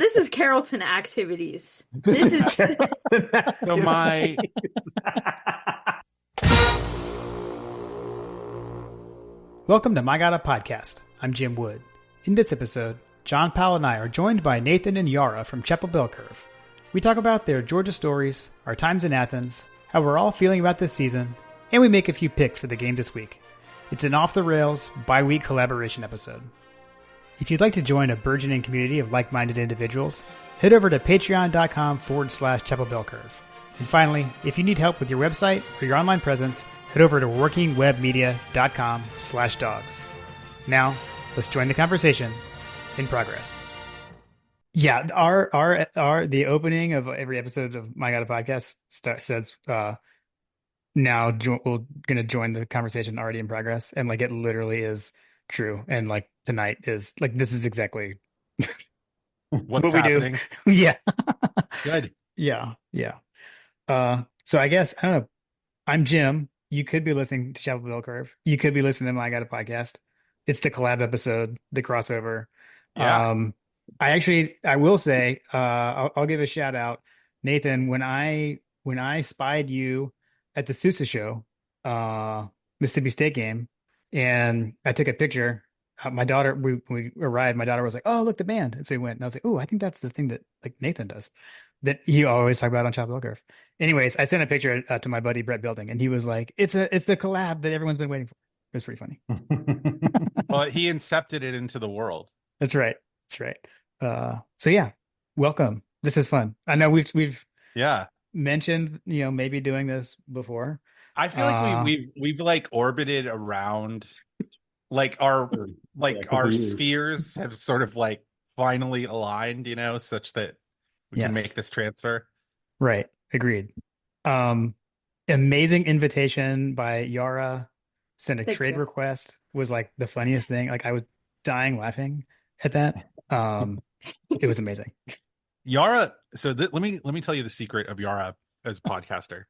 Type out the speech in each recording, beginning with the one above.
This is Carrollton activities. This is So my Welcome to My God a Podcast. I'm Jim Wood. In this episode, John Powell and I are joined by Nathan and Yara from Chapel Bell Curve. We talk about their Georgia stories, our times in Athens, how we're all feeling about this season, and we make a few picks for the game this week. It's an off-the-rails, bi-week collaboration episode. If you'd like to join a burgeoning community of like-minded individuals, head over to patreon.com/Chapel Bell Curve. And finally, if you need help with your website or your online presence, head over to workingwebmedia.com/dogs. Now, let's join the conversation in progress. Yeah, the opening of every episode of My God a Podcast says, now we're going to join the conversation already in progress. And like, it literally is true. And like tonight is like, this is exactly what's what we happening? do. Yeah. Good. Yeah. So I guess, I don't know. I'm Jim. You could be listening to Chapel Bell Curve. You could be listening to My God a Podcast. It's the collab episode, the crossover. Yeah. I will say, I'll give a shout out, Nathan. When I spied you at the Sousa show, Mississippi State game, and I took a picture. My daughter, we arrived. My daughter was like, "Oh, look, the band!" And so we went, and I was like, "Oh, I think that's the thing that like Nathan does, that he always talk about on Chapel Hill Curve." Anyways, I sent a picture to my buddy Brett Building, and he was like, "It's the collab that everyone's been waiting for." It was pretty funny. Well, he incepted it into the world. That's right. So yeah, welcome. This is fun. I know we've Yeah. mentioned, maybe doing this before. I feel like we've like orbited around like our spheres have sort of like finally aligned, such that we can make this transfer. Right. Agreed. Amazing invitation by Yara. Sent a trade request, was like the funniest thing. Like I was dying laughing at that. It was amazing. Yara, so let me tell you the secret of Yara as a podcaster.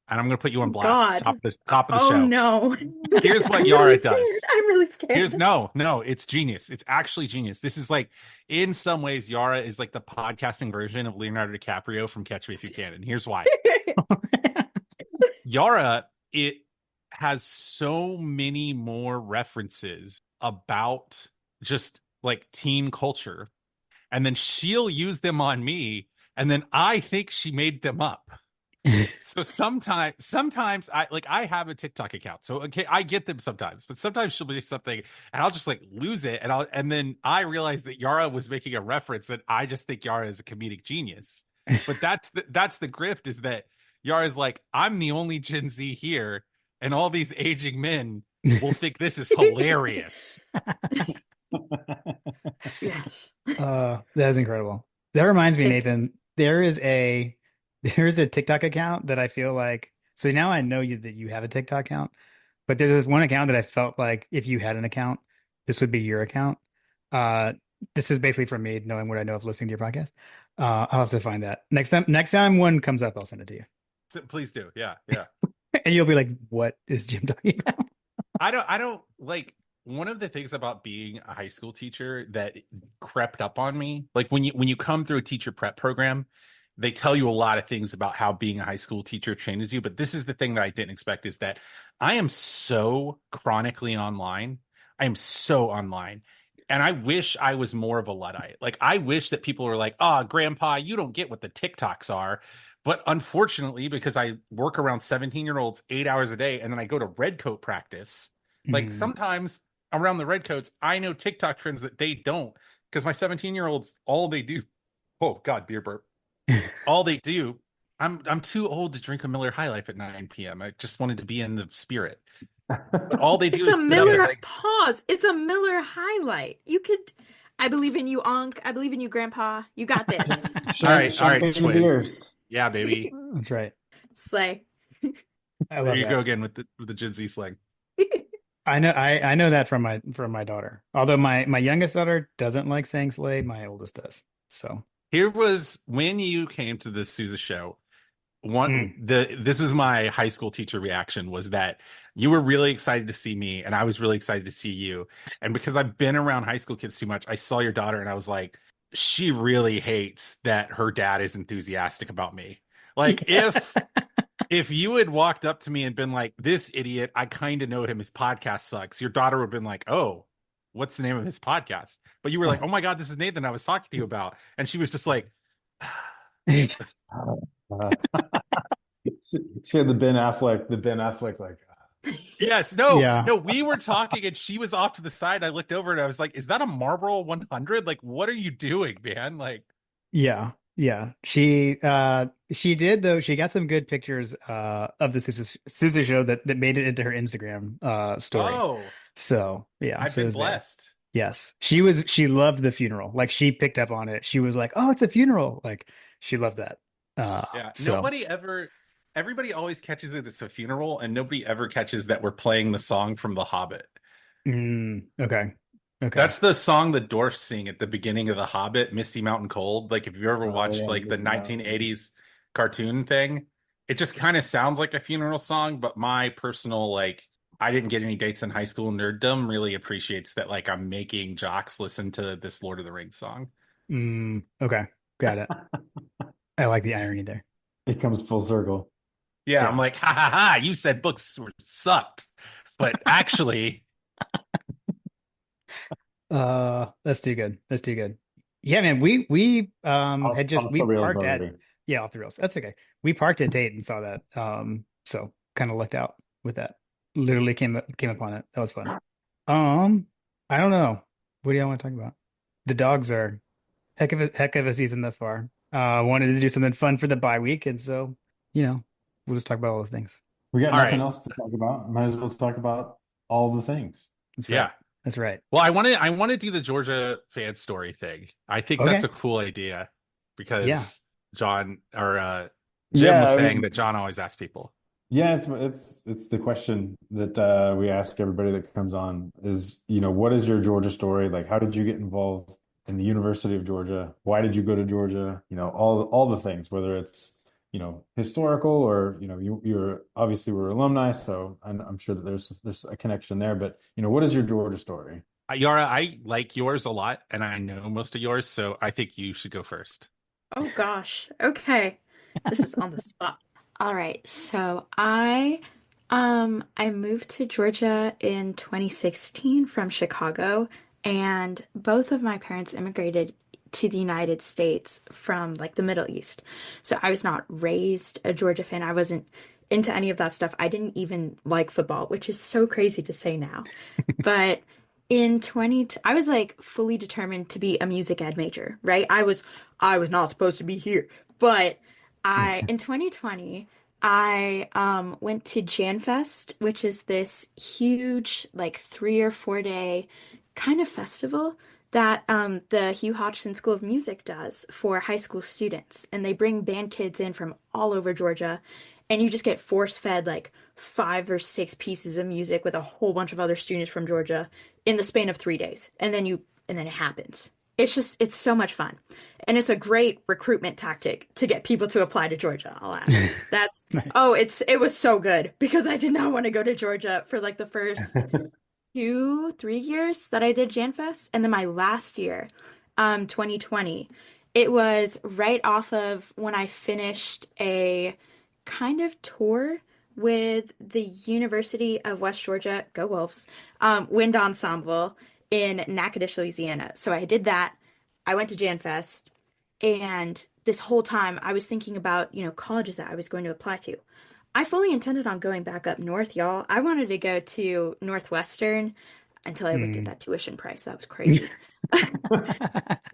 And I'm going to put you on blast. Top of the show. Oh no. Here's what Yara does. I'm really scared. No, it's genius. It's actually genius. This is like, in some ways, Yara is like the podcasting version of Leonardo DiCaprio from Catch Me If You Can. And here's why. Yara, it has so many more references about just like teen culture. And then she'll use them on me. And then I think she made them up. So sometimes I have a TikTok account, so okay, I get them sometimes, but sometimes she'll do something and I'll just like lose it, and then I realize that Yara was making a reference, and I just think Yara is a comedic genius. But that's the grift, is that Yara's like, I'm the only Gen Z here, and all these aging men will think this is hilarious. Yes. That is incredible. That reminds me, Nathan, there's a TikTok account that I feel like, so now I know that you have a TikTok account, but there's this one account that I felt like if you had an account, this would be your account. This is basically from me knowing what I know of listening to your podcast. I'll have to find that next time one comes up, I'll send it to you. So please do. Yeah. And you'll be like, what is Jim talking about? I don't like, one of the things about being a high school teacher that crept up on me, like when you come through a teacher prep program, they tell you a lot of things about how being a high school teacher changes you. But this is the thing that I didn't expect, is that I am so chronically online. I am so online. And I wish I was more of a Luddite. Like, I wish that people were like, "Oh, grandpa, you don't get what the TikToks are." But unfortunately, because I work around 17-year-olds 8 hours a day, and then I go to redcoat practice, like sometimes around the redcoats, I know TikTok trends that they don't, because my 17-year-olds, all they do, oh God, beer burp. All they do, I'm too old to drink a Miller High Life at 9 p.m. I just wanted to be in the spirit. But all they do It's is a sit Miller up and, pause. It's a Miller highlight. You could. I believe in you, Unc. I believe in you, Grandpa. You got this. all right, twin. Beers. Yeah, baby. That's right. Slay. I love There you that. go again with the Gen Z slang. I know that from my daughter. Although my youngest daughter doesn't like saying slay, my oldest does. So Here was when you came to the Sousa show. This was my high school teacher reaction, was that you were really excited to see me and I was really excited to see you. And because I've been around high school kids too much, I saw your daughter and I was like, she really hates that her dad is enthusiastic about me. Like if you had walked up to me and been like, "This idiot, I kind of know him. His podcast sucks," your daughter would have been like, "Oh, what's the name of his podcast?" But you were like, "Oh my God, this is Nathan I was talking to you about," and she was just like, Uh, she had the Ben Affleck like, "Yes, no, Yeah. no." We were talking, and she was off to the side. I looked over, and I was like, "Is that a Marlboro 100? Like, what are you doing, man?" Like, Yeah. Yeah. She did though. She got some good pictures of the Susie show that made it into her Instagram story. oh, So yeah, I've so it been was there. blessed. Yes. She loved the funeral. Like she picked up on it. She was like, "Oh, it's a funeral." Like she loved that. Yeah, So everybody always catches it. It's a funeral, and nobody ever catches that we're playing the song from The Hobbit. okay. Okay. That's the song the dwarfs sing at the beginning of The Hobbit, Misty Mountain Cold. Like if you ever oh watched yeah, like the Missy Mountain. 1980s cartoon thing, it just kind of sounds like a funeral song, but my personal like I didn't get any dates in high school nerddom really appreciates that like I'm making jocks listen to this Lord of the Rings song. Okay. Got it. I like the irony there. It comes full circle. Yeah, I'm Yeah. like, ha ha ha, you said books sucked. But actually, That's too good. That's too good. Yeah, man. We had just Off we the rails parked at already. yeah, off the rails. That's okay. We parked at Tate and saw that. So kind of lucked out with that. Literally came upon it. That was fun. Um, I don't know. What do y'all want to talk about? The dogs are heck of a season thus far. Wanted to do something fun for the bye week, and so we'll just talk about all the things. We got all nothing right. else to talk about. Might as well talk about all the things. That's right. Yeah. That's right. Well, I want to do the Georgia fan story thing. I think that's Okay. a cool idea Yeah. because John or Jim Yeah, was I saying mean, that John always asks people. yeah, it's the question that we ask everybody that comes on is, what is your Georgia story? Like, how did you get involved in the University of Georgia? Why did you go to Georgia? All the things, whether it's, historical or, you're obviously we're alumni, so I'm sure that there's a connection there. But, what is your Georgia story? Yara, I like yours a lot, and I know most of yours, so I think you should go first. Oh gosh. Okay. This is on the spot. All right. So I moved to Georgia in 2016 from Chicago, and both of my parents immigrated to the United States from like the Middle East. So I was not raised a Georgia fan. I wasn't into any of that stuff. I didn't even like football, which is so crazy to say now. But in 20, I was like fully determined to be a music ed major, right? I was not supposed to be here. But I in 2020, I went to JanFest, which is this huge like 3 or 4 day kind of festival that the Hugh Hodgson School of Music does for high school students. And they bring band kids in from all over Georgia, and you just get force fed like 5 or 6 pieces of music with a whole bunch of other students from Georgia in the span of 3 days. And then it happens. It's so much fun. And it's a great recruitment tactic to get people to apply to Georgia, I'll add. That's Nice. oh, it was so good because I did not want to go to Georgia for like the first 2, 3 years that I did JanFest. And then my last year, 2020, it was right off of when I finished a kind of tour with the University of West Georgia, go Wolves, wind ensemble in Natchitoches, Louisiana. So I did that. I went to JanFest, and this whole time I was thinking about, colleges that I was going to apply to. I fully intended on going back up north, y'all. I wanted to go to Northwestern until I looked at Mm. that tuition price. That was crazy.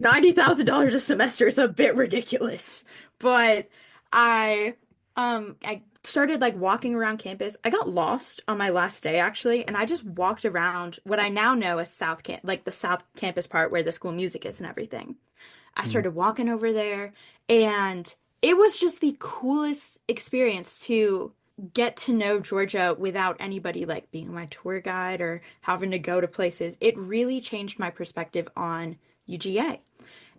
$90,000 a semester is a bit ridiculous. But I started like walking around campus. I got lost on my last day actually, and I just walked around what I now know as like the South Campus part where the school music is and everything. I Mm. started walking over there, and it was just the coolest experience to get to know Georgia without anybody like being my tour guide or having to go to places. It really changed my perspective on UGA.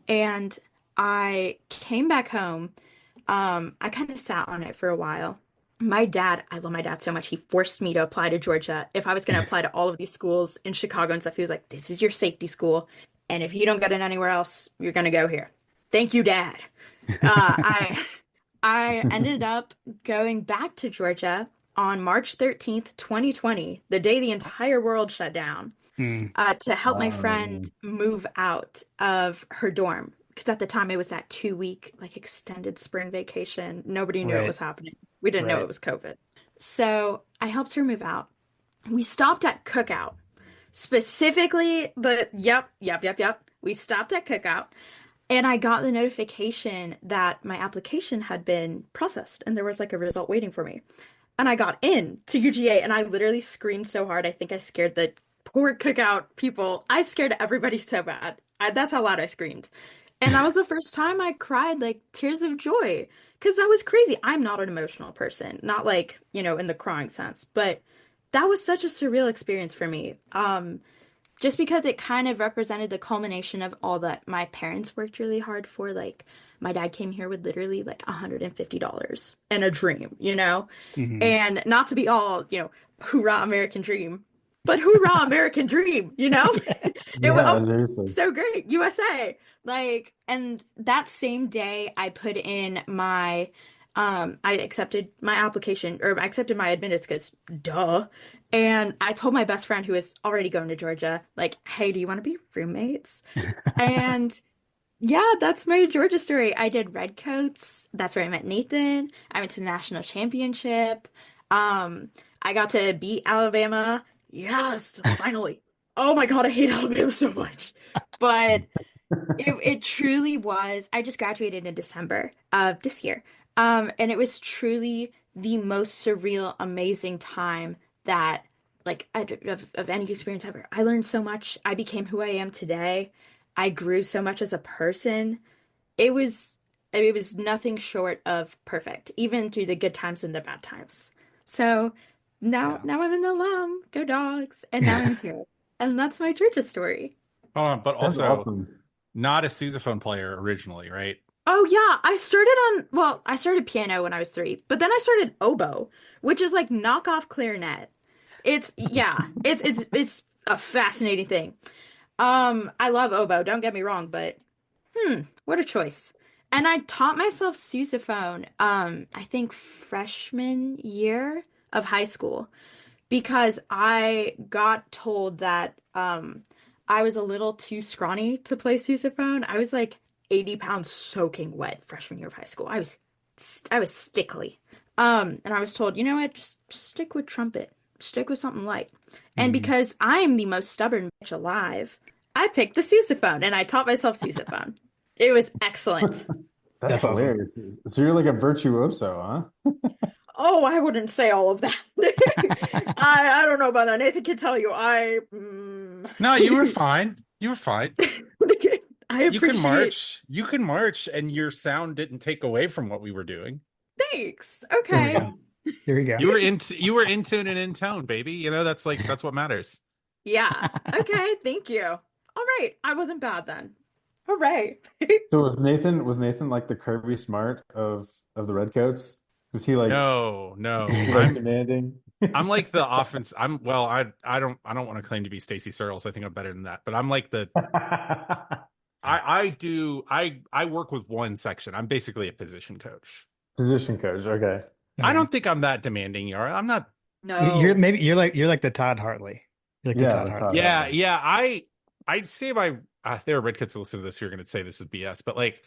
And I came back home. I kind of sat on it for a while. I love my dad so much. He forced me to apply to Georgia. If I was going to apply to all of these schools in Chicago and stuff, he was like, "This is your safety school." and if you don't get it anywhere else, you're gonna go here. Thank you, Dad. Uh, I I ended up going back to Georgia on March 13th, 2020, the day the entire world shut down, Mm, to help my friend move out of her dorm. Because at the time it was that 2 week like extended spring vacation. Nobody knew it right, was happening. We didn't know it right. was COVID. So I helped her move out. We stopped at Cookout. Specifically, yep. We stopped at Cookout and I got the notification that my application had been processed and there was like a result waiting for me. And I got in to UGA and I literally screamed so hard. I think I scared the poor Cookout people. I scared everybody so bad. That's how loud I screamed. And that was the first time I cried like tears of joy because that was crazy. I'm not an emotional person, not like, in the crying sense, but that was such a surreal experience for me. Just because it kind of represented the culmination of all that my parents worked really hard for. Like, my dad came here with literally like $150 and a dream. Hmm. And not to be all, hoorah, American dream, but hoorah, American dream. Yeah, Oh, seriously. so great, USA. Like, and that same day I put in I accepted my application or I accepted my admittance because duh. And I told my best friend who was already going to Georgia, like, hey, do you want to be roommates? And yeah, that's my Georgia story. I did Redcoats. That's where I met Nathan. I went to the national championship. Um, I got to beat Alabama. Yes, finally. Oh my God, I hate Alabama so much. But it truly was. I just graduated in December of this year. And it was truly the most surreal, amazing time that of any experience ever. I learned so much. I became who I am today. I grew so much as a person. It was nothing short of perfect, even through the good times and the bad times. So now Yeah. now I'm an alum. Go dogs. And now I'm here. And that's my Georgia story. Hold on, but That's also awesome. not a sousaphone player originally, right? Oh yeah, I started piano when I was 3, but then I started oboe, which is like knockoff clarinet. It's a fascinating thing. I love oboe, don't get me wrong, but what a choice. And I taught myself sousaphone, I think freshman year of high school because I got told that I was a little too scrawny to play sousaphone. I was like 80 pounds soaking wet freshman year of high school. I was stickly. And I was told, you know what, just stick with trumpet. Stick with something light. And Hmm. because I'm the most stubborn bitch alive, I picked the sousaphone and I taught myself sousaphone. It was excellent. That's That's awesome. hilarious. So you're like a virtuoso, huh? Oh, I wouldn't say all of that. I don't know about that. Nathan can tell you. No, you were fine. You were fine. I You can appreciate. march. You can march, and your sound didn't take away from what we were doing. Thanks. There we Okay. go. There we go. You were in tune and in tone, baby. That's what matters. Yeah. Okay. Thank you. All right. I wasn't bad then. All right. So was Nathan like the Kirby Smart of the Redcoats? Was he like No, was no. he like demanding? I'm like the offense. I don't want to claim to be Stacey Searles. I think I'm better than that. But I'm like the I work with one section. I'm basically a position coach. Position coach. Okay. I Okay. don't think I'm that demanding, Yara. I'm not. You're No. maybe you're like the Todd Hartley. You're like the Yeah, Todd that's Todd Hartley. Yeah, Hartley. yeah. I'd say there are Redcoats who listen to this who are going to say this is BS, but like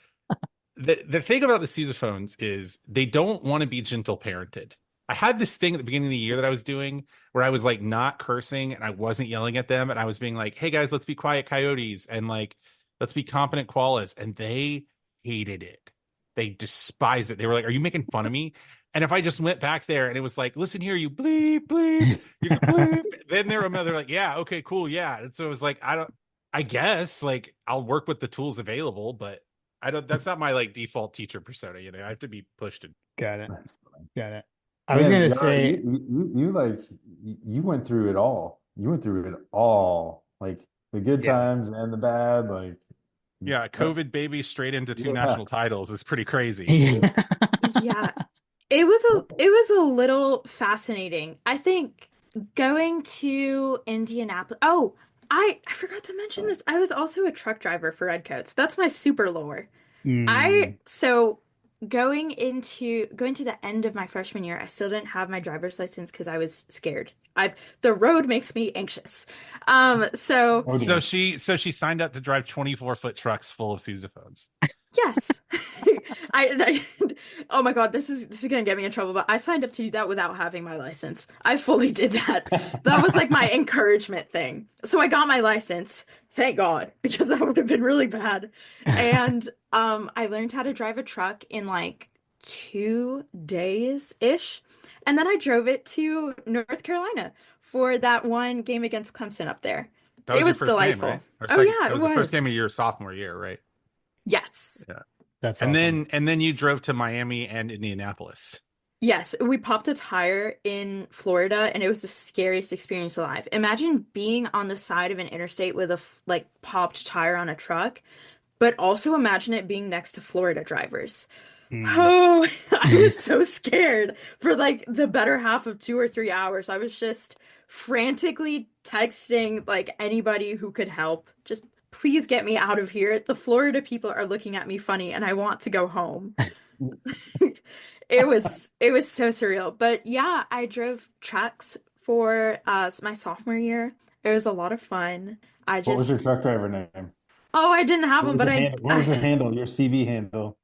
the thing about the sousaphones is they don't want to be gentle parented. I had this thing at the beginning of the year that I was doing where I was like not cursing and I wasn't yelling at them and I was being like, "Hey guys, let's be quiet coyotes and like let's be competent koalas," and they hated it. They despised it. They were like, "Are you making fun of me?" And if I just went back there and it was like, "Listen here, you bleep bleep, you can bleep," then they're like, "Yeah, okay, cool, yeah." And so it was like, I guess like I'll work with the tools available, but I don't. That's not my like default teacher persona. I have to be pushed. Got it. That's funny. Got it. I was Man, gonna Yara, say, you like you went through it all. You went through it all. Like the good yeah. times and the bad. Like Yeah, yep. COVID baby straight into two Yeah. national titles is pretty crazy. Yeah. Yeah. It was a little fascinating. I think going to Indianapolis. Oh, I forgot to mention this. I was also a truck driver for Redcoats. That's my super lore. I Mm. so going to the end of my freshman year, I still didn't have my driver's license because I was scared. I The road makes me anxious. So Oh dear. So she signed up to drive 24-foot trucks full of sousaphones. yes. Oh my God, this is gonna get me in trouble, but I signed up to do that without having my license. I fully did that. That was like my encouragement thing. So I got my license, thank God, because that would have been really bad. And I learned how to drive a truck in like 2 days ish. And then I drove it to North Carolina for that one game against Clemson up there. That It was your was first game, right? delightful. Or Oh second? yeah, That it was the first game was. of your sophomore year, right? Yes. Yeah. That's awesome. And then you drove to Miami and Indianapolis. Yes, we popped a tire in Florida and it was the scariest experience alive. Imagine being on the side of an interstate with a like popped tire on a truck, but also imagine it being next to Florida drivers. Mm. Oh, I was so scared for like the better half of 2 or 3 hours. I was just frantically texting like anybody who could help. Just please get me out of here. The Florida people are looking at me funny and I want to go home. It was so surreal. But yeah, I drove trucks for my sophomore year. It was a lot of fun. I What was your just truck driver name? Oh, I didn't have What one, was but your handle? What was your handle? Your CV handle?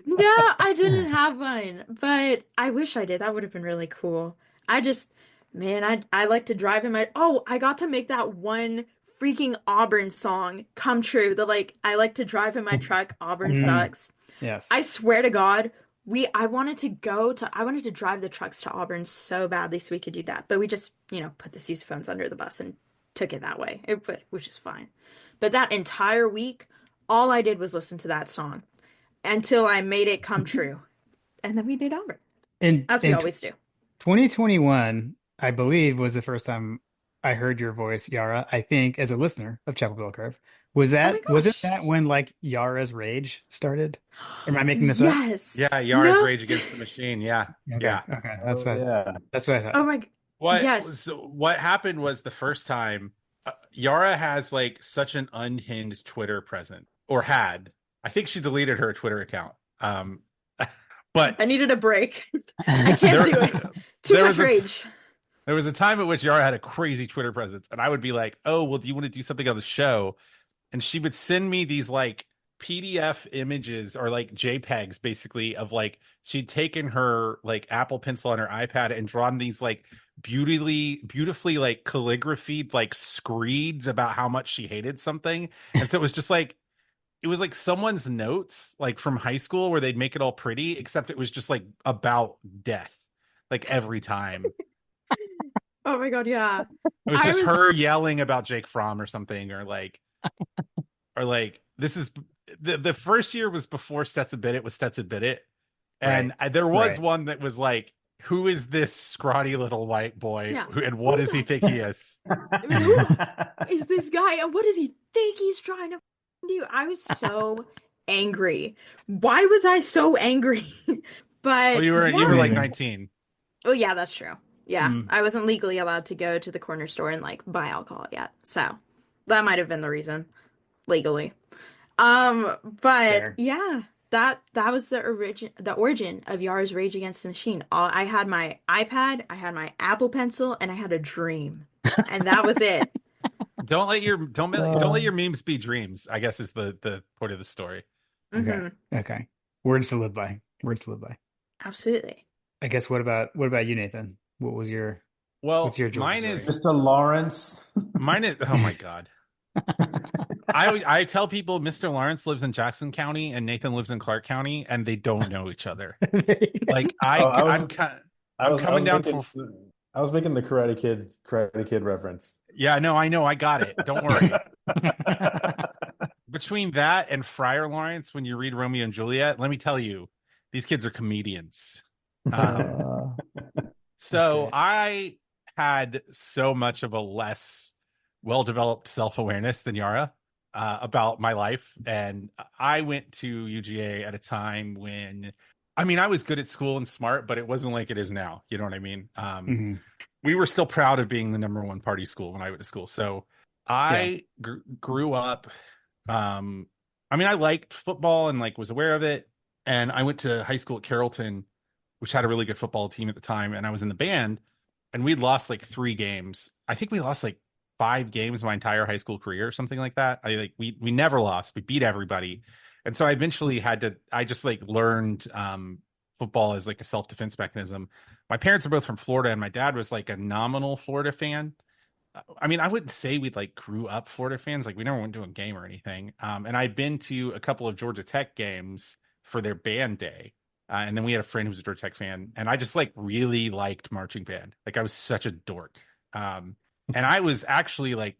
no, I didn't have one, but I wish I did. That would have been really cool. I just Man, I like to drive in my Oh, I got to make that one freaking Auburn song come true. The like I like to drive in my truck, Auburn Mm. sucks. Yes. I swear to God, we I wanted to drive the trucks to Auburn so badly so we could do that. But we just, put the sousaphones under the bus and took it that way. Which is fine. But that entire week, all I did was listen to that song until I made it come true. And then we made Auburn, as we In always do. 2021, I believe, was the first time I heard your voice, Yara, I think, as a listener of Chapel Bell Curve. Oh my Wasn't gosh. that when like Yara's Rage started? Am I making this up? Yes. Yeah, Yara's No. Rage Against the Machine. Yeah. Okay, Yeah. okay. Oh yeah. That's what I Oh thought. my Yes. What happened was the first time Yara has like such an unhinged Twitter presence, or had. I think she deleted her Twitter account. But I needed a break. I can't there do it. Too there much was a rage. there was a time at which Yara had a crazy Twitter presence, and I would be like, "Oh, well, do you want to do something on the show?" And she would send me these like PDF images or like JPEGs basically of like she'd taken her like Apple Pencil on her iPad and drawn these like beautifully like calligraphied like screeds about how much she hated something. And so it was like someone's notes like from high school where they'd make it all pretty, except it was just like about death like every time. Oh my God, yeah. It was I just her was yelling about Jake Fromm or something, or like this is the first year was before Stetson Bennett was Stetson Bennett, Right, and there was right. one that was like, "Who is this scrawny little white boy, Yeah. and what Who does he the think he is?" It was who the is this guy and what does he think he's trying to do? I was so angry. Why was I so angry? Well, But you yeah. were like Amazing. 19. Oh yeah, that's true. Yeah, Mm. I wasn't legally allowed to go to the corner store and like buy alcohol yet. So that might have been the reason legally. But Fair. yeah, that was the origin of Yara's Rage Against the Machine. I had my iPad, I had my Apple Pencil, and I had a dream, and that was it. Don't let Uh, your memes be dreams, I guess is the point of the story. okay, Hmm. okay. Words to live by. Words to live by. Absolutely. I guess what about you, Nathan? What's Well, your Georgia story? Mr. Lawrence. mine is, oh my God. I tell people Mr. Lawrence lives in Jackson County and Nathan lives in Clark County, and they don't know each other. Like Oh, I'm coming down for. I was making the Karate Kid reference. Yeah, no, I know, I got it. Don't worry. Between that and Friar Lawrence, when you read Romeo and Juliet, let me tell you, these kids are comedians. Um, Uh, that's so great. I had so much of a less well-developed self-awareness than Yara about my life, and I went to UGA at a time when, I mean, I was good at school and smart, but it wasn't like it is now. You know what I mean? Hmm. We were still proud of being the number one party school when I went to school. So Yeah. I grew up. I mean, I liked football and like was aware of it. And I went to high school at Carrollton, which had a really good football team at the time. And I was in the band, and we'd lost like 3 games. I think we lost like 5 games my entire high school career or something like that. We never lost. We beat everybody. And so I eventually had to. I just like learned football as like a self defense mechanism. My parents are both from Florida, and my dad was like a nominal Florida fan. I mean, I wouldn't say we like grew up Florida fans. Like we never went to a game or anything. And I'd been to a couple of Georgia Tech games for their band day. And then we had a friend who was a Georgia Tech fan, and I just like really liked marching band. Like I was such a dork. And I was actually like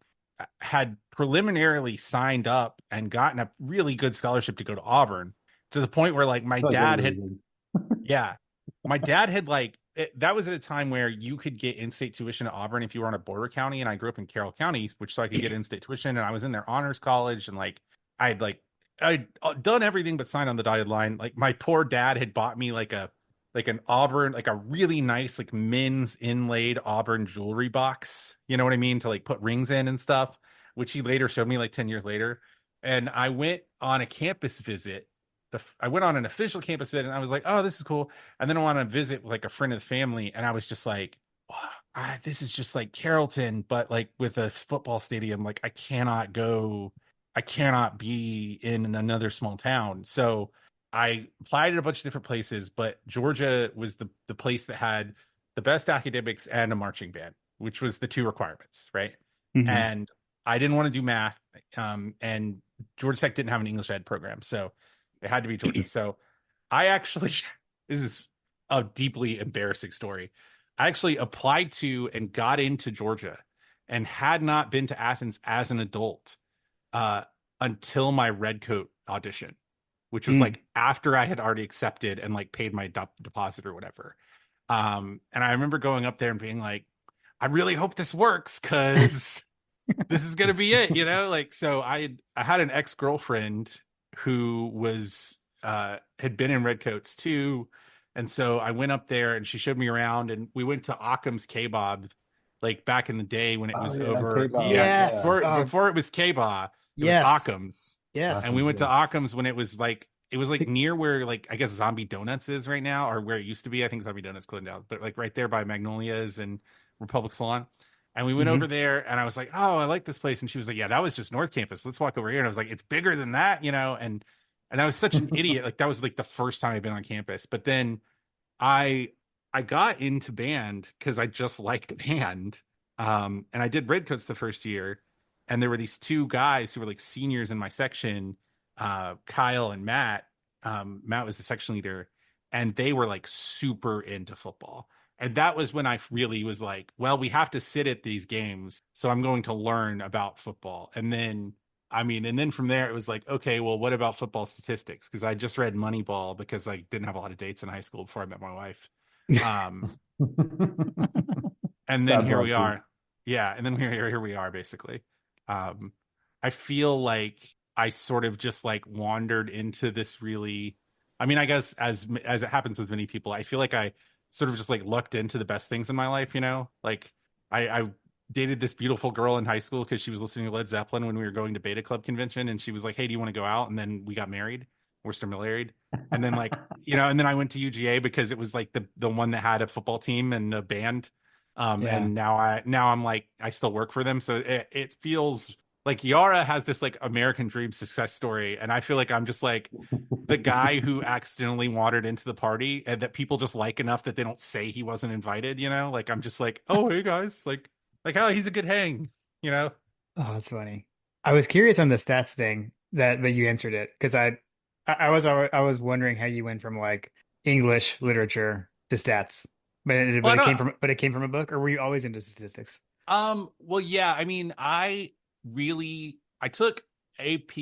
had preliminarily signed up and gotten a really good scholarship to go to Auburn, to the point where like my I feel like dad had, everybody yeah. My dad had like that was at a time where you could get in-state tuition at Auburn if you were on a border county, and I grew up in Carroll County, which so I could get in-state tuition, and I was in their honors college, and I'd done everything but sign on the dotted line. Like my poor dad had bought me like an Auburn, like a really nice like men's inlaid Auburn jewelry box. You know what I mean? To like put rings in and stuff, which he later showed me like 10 years later. And I went on a campus visit. I went on an official campus visit, and I was like, oh, this is cool. And then I went on a visit with like a friend of the family, and I was just like, wow, this is just like Carrollton, but like with a football stadium. Like I cannot go, I cannot be in another small town. So I applied at a bunch of different places, but Georgia was the place that had the best academics and a marching band, which was the two requirements, right? Hmm. And I didn't want to do math, and Georgia Tech didn't have an English ed program, so it had to be Georgia. So I actually, this is a deeply embarrassing story. I actually applied to and got into Georgia, and had not been to Athens as an adult uh, until my Redcoat audition, which was Mm. like after I had already accepted and like paid my deposit or whatever. And I remember going up there and being like, I really hope this works, because this is gonna be it, you know? Like, so I had an ex-girlfriend who was had been in Redcoats too. And so I went up there, and she showed me around, and we went to Occam's Kebab like back in the day when it Oh was yeah, over. K-Bob. Yeah, Yes. Yeah. before it was Kebab, it was Yes. Occam's. And we Yes. went to Yeah. Occam's when it was like The- near where like I guess Zombie Donuts is right now, or where it used to be. I think Zombie Donuts closed down, but like right there by Magnolias and Republic Salon. And we went over mhm. there, and I was like, "Oh, I like this place." And she was like, "Yeah, that was just North Campus. Let's walk over here." And I was like, "It's bigger than that, you know." And I was such an idiot. Like that was like the first time I'd been on campus. But then I I got into band because I just liked band. And I did Redcoats the first year, and there were these two guys who were like seniors in my section, Kyle and Matt. Matt was the section leader, and they were like super into football. And that was when I really was like, well, we have to sit at these games, so I'm going to learn about football. And then and then from there it was like, okay, well, what about football statistics? Because I just read Moneyball because I didn't have a lot of dates in high school before I met my wife. Um, and then God here we bless you. are. Yeah, and then here we are basically. Um, I feel like I sort of just like wandered into this really, I mean, I guess as it happens with many people, I feel like I sort of just like lucked into the best things in my life, you know? Like I dated this beautiful girl in high school because she was listening to Led Zeppelin when we were going to Beta Club convention, and she was like, "Hey, do you want to go out?" And then we got married. We're still married. And then like, and then I went to UGA because it was like the one that had a football team and a band. Yeah. And now I'm like I still work for them, so it feels like Yara has this like American dream success story, and I feel like I'm just like the guy who accidentally wandered into the party and that people just like enough that they don't say he wasn't invited, you know? Like I'm just like, "Oh, hey guys, like oh, he's a good hang," you know? Oh, that's funny. I was curious on the stats thing that you answered it because I was wondering how you went from like English literature to stats, Well, I don't but it came from a book, or were you always into statistics? well, yeah, I mean, I took AP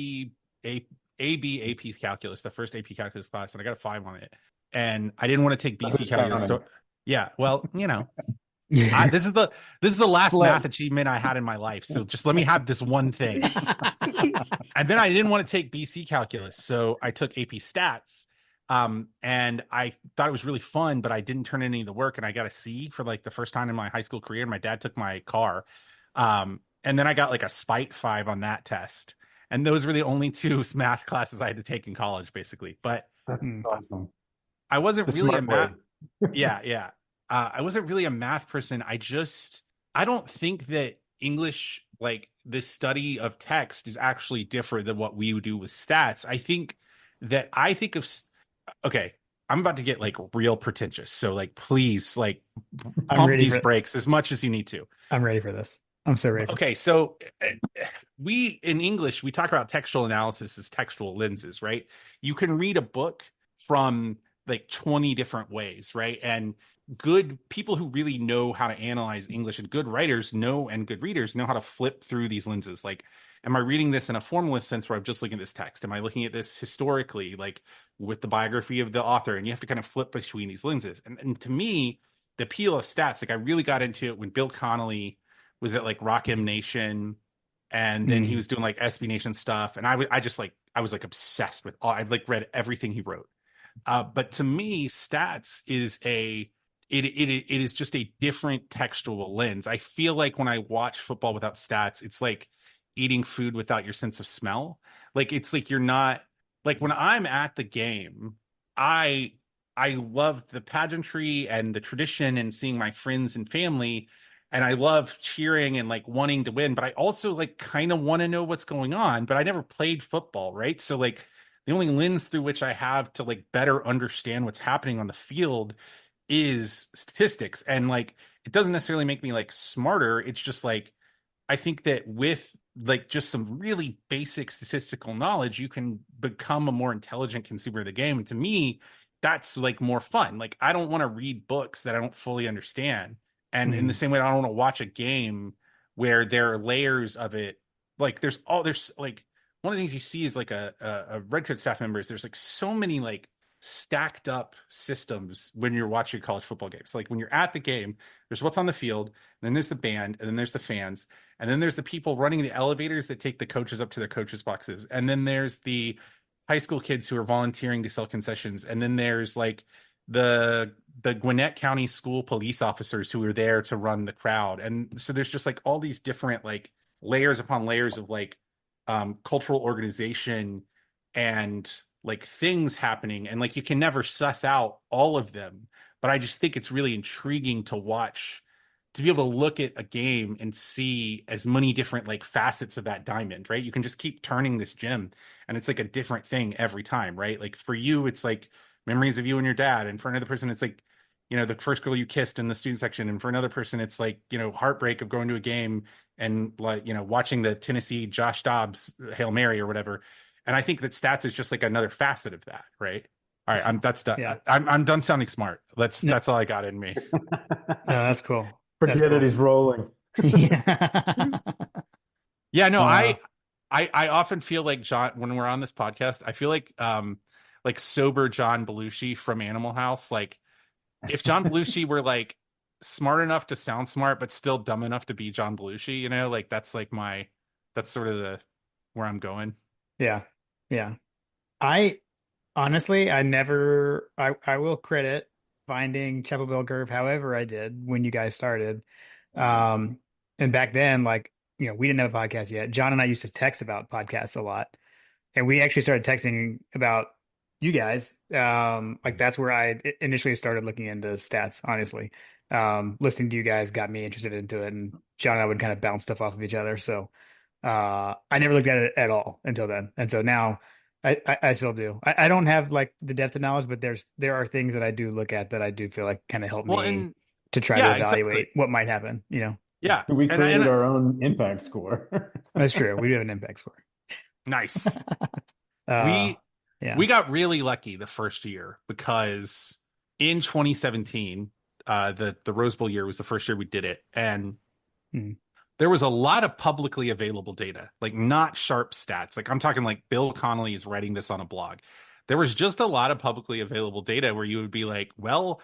A AB AP's calculus, the first AP calculus class, and I got a 5 on it. And I didn't want to take That's BC who's calculus. counting. Yeah, well, Yeah. this is the last Let math achievement I had in my life. So just let me have this one thing. And then I didn't want to take BC calculus, so I took AP stats. And I thought it was really fun, but I didn't turn in any of the work, and I got a C for like the first time in my high school career. My dad took my car. And then I got like a spite 5 on that test. And those were the only two math classes I had to take in college, basically. But That's Hmm. awesome. I wasn't The really a smart way. math. Yeah, yeah. I wasn't really a math person. I don't think that English, like the study of text, is actually different than what we would do with stats. I think of, okay, I'm about to get like real pretentious. So, like, please, like, I'm pump ready these for brakes as much as you need to. I'm ready for this. I'm so ready for Okay, this. so we in English, we talk about textual analysis as textual lenses, right? You can read a book from like 20 different ways, right? And good people who really know how to analyze English and good writers know and good readers know how to flip through these lenses. Like, am I reading this in a formalist sense where I'm just looking at this text? Am I looking at this historically, like with the biography of the author? And you have to kind of flip between these lenses. And to me, the appeal of stats, like I really got into it when Bill Connolly was at like Rock M Nation, and then he Hmm. was doing like SB Nation stuff, and I just like I was like obsessed with all. I've like read everything he wrote. But to me, stats is it is just a different textual lens. I feel like when I watch football without stats, it's like eating food without your sense of smell. Like it's like you're not like when I'm at the game, I I love the pageantry and the tradition and seeing my friends and family, and I love cheering and like wanting to win, but I also like kind of want to know what's going on, but I never played football, right? So like the only lens through which I have to like better understand what's happening on the field is statistics. And like it doesn't necessarily make me like smarter. It's just like I think that with like just some really basic statistical knowledge, you can become a more intelligent consumer of the game. And to me, that's like more fun. Like I don't want to read books that I don't fully understand. And in the Hmm. same way, I don't want to watch a game where there are layers of it. Like there's like one of the things you see is like a Redcoat staff members. There's like so many like stacked up systems when you're watching college football games. Like when you're at the game, there's what's on the field, and then there's the band, and then there's the fans, and then there's the people running the elevators that take the coaches up to their coaches' boxes. And then there's the high school kids who are volunteering to sell concessions. And then there's like the Gwinnett County school police officers who are there to run the crowd. And so there's just like all these different like layers upon layers of like cultural organization and like things happening. And like you can never suss out all of them. But I just think it's really intriguing to watch, to be able to look at a game and see as many different like facets of that diamond, right? You can just keep turning this gem and it's like a different thing every time, right? Like for you, it's like memories of you and your dad. And for another person, it's like, you know, the first girl you kissed in the student section. And for another person, it's like, you know, heartbreak of going to a game and like, you know, watching the Tennessee Josh Dobbs Hail Mary or whatever. And I think that stats is just like another facet of that, right? All right, Yeah. that's done. Yeah. I'm done sounding smart. No, That's all I got in me. no, that's cool. That's Forget it, cool. he's rolling. Yeah. Yeah, no, Uh, I often feel like John when we're on this podcast, I feel like sober John Belushi from Animal House. Like if John Belushi were like smart enough to sound smart but still dumb enough to be John Belushi, you know, like that's like my that's sort of the where I'm going. yeah. Yeah. I honestly, I will credit finding Chapel Bell Curve however I did when you guys started. Um, and back then, like, we didn't have a podcast yet. John and I used to text about podcasts a lot. And we actually started texting about you guys. Like that's where I initially started looking into stats, honestly. Listening to you guys got me interested into it, and John and I would kind of bounce stuff off of each other. So I never looked at it at all until then. And so now I still do. I don't have like the depth of knowledge, but there are things that I do look at that I do feel like kind of help Well, me and to try to yeah, exactly. evaluate what might happen. Yeah. We created And our own impact score. That's true. We do have an impact score. nice. Uh We yeah. we got really lucky the first year because in 2017, the Rose Bowl year was the first year we did it, and Mm. there was a lot of publicly available data, like not sharp stats. Like I'm talking like Bill Connolly is writing this on a blog. There was just a lot of publicly available data where you would be like, well,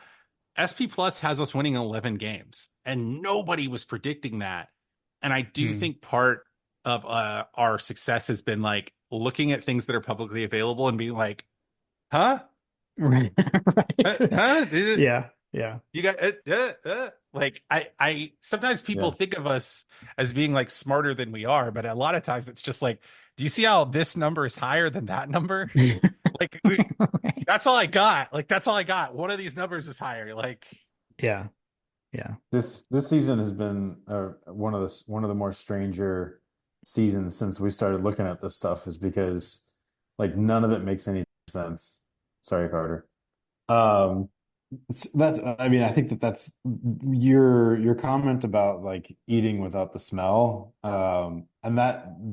SP Plus has us winning 11 games, and nobody was predicting that. And I do Mm. think part of our success has been like looking at things that are publicly available and being like, huh? Right. Huh? Right. Did it? Yeah. Yeah. You got like I sometimes people Yeah. think of us as being like smarter than we are, but a lot of times it's just like, do you see how this number is higher than that number? Like that's all I got. Like that's all I got. One of these numbers is higher. Like Yeah. Yeah. This season has been one of the more stranger seasons since we started looking at this stuff, is because like none of it makes any sense. Sorry, Carter. Um, that's I mean I think that's your comment about like eating without the smell, and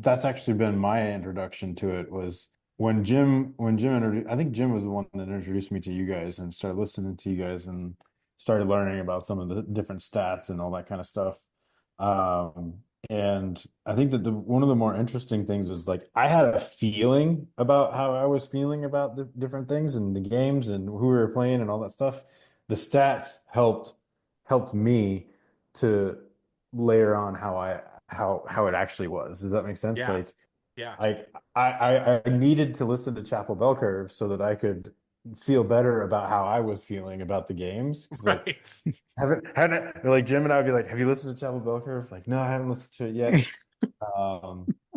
that's actually been my introduction to it, was when Jim introduced, I think Jim was the one that introduced me to you guys and started listening to you guys and started learning about some of the different stats and all that kind of stuff. um and I think that the one of the more interesting things is like I had a feeling about how I was feeling about the different things and the games and who we were playing and all that stuff. The stats helped me to layer on how it actually was. Does that make sense? yeah, yeah, Like I needed to listen to Chapel Bell Curve so that I could feel better about how I was feeling about the games. Because like right. haven't like Jim and I would be like, have you listened to Chapel Bell Curve? Like, no, I haven't listened to it yet.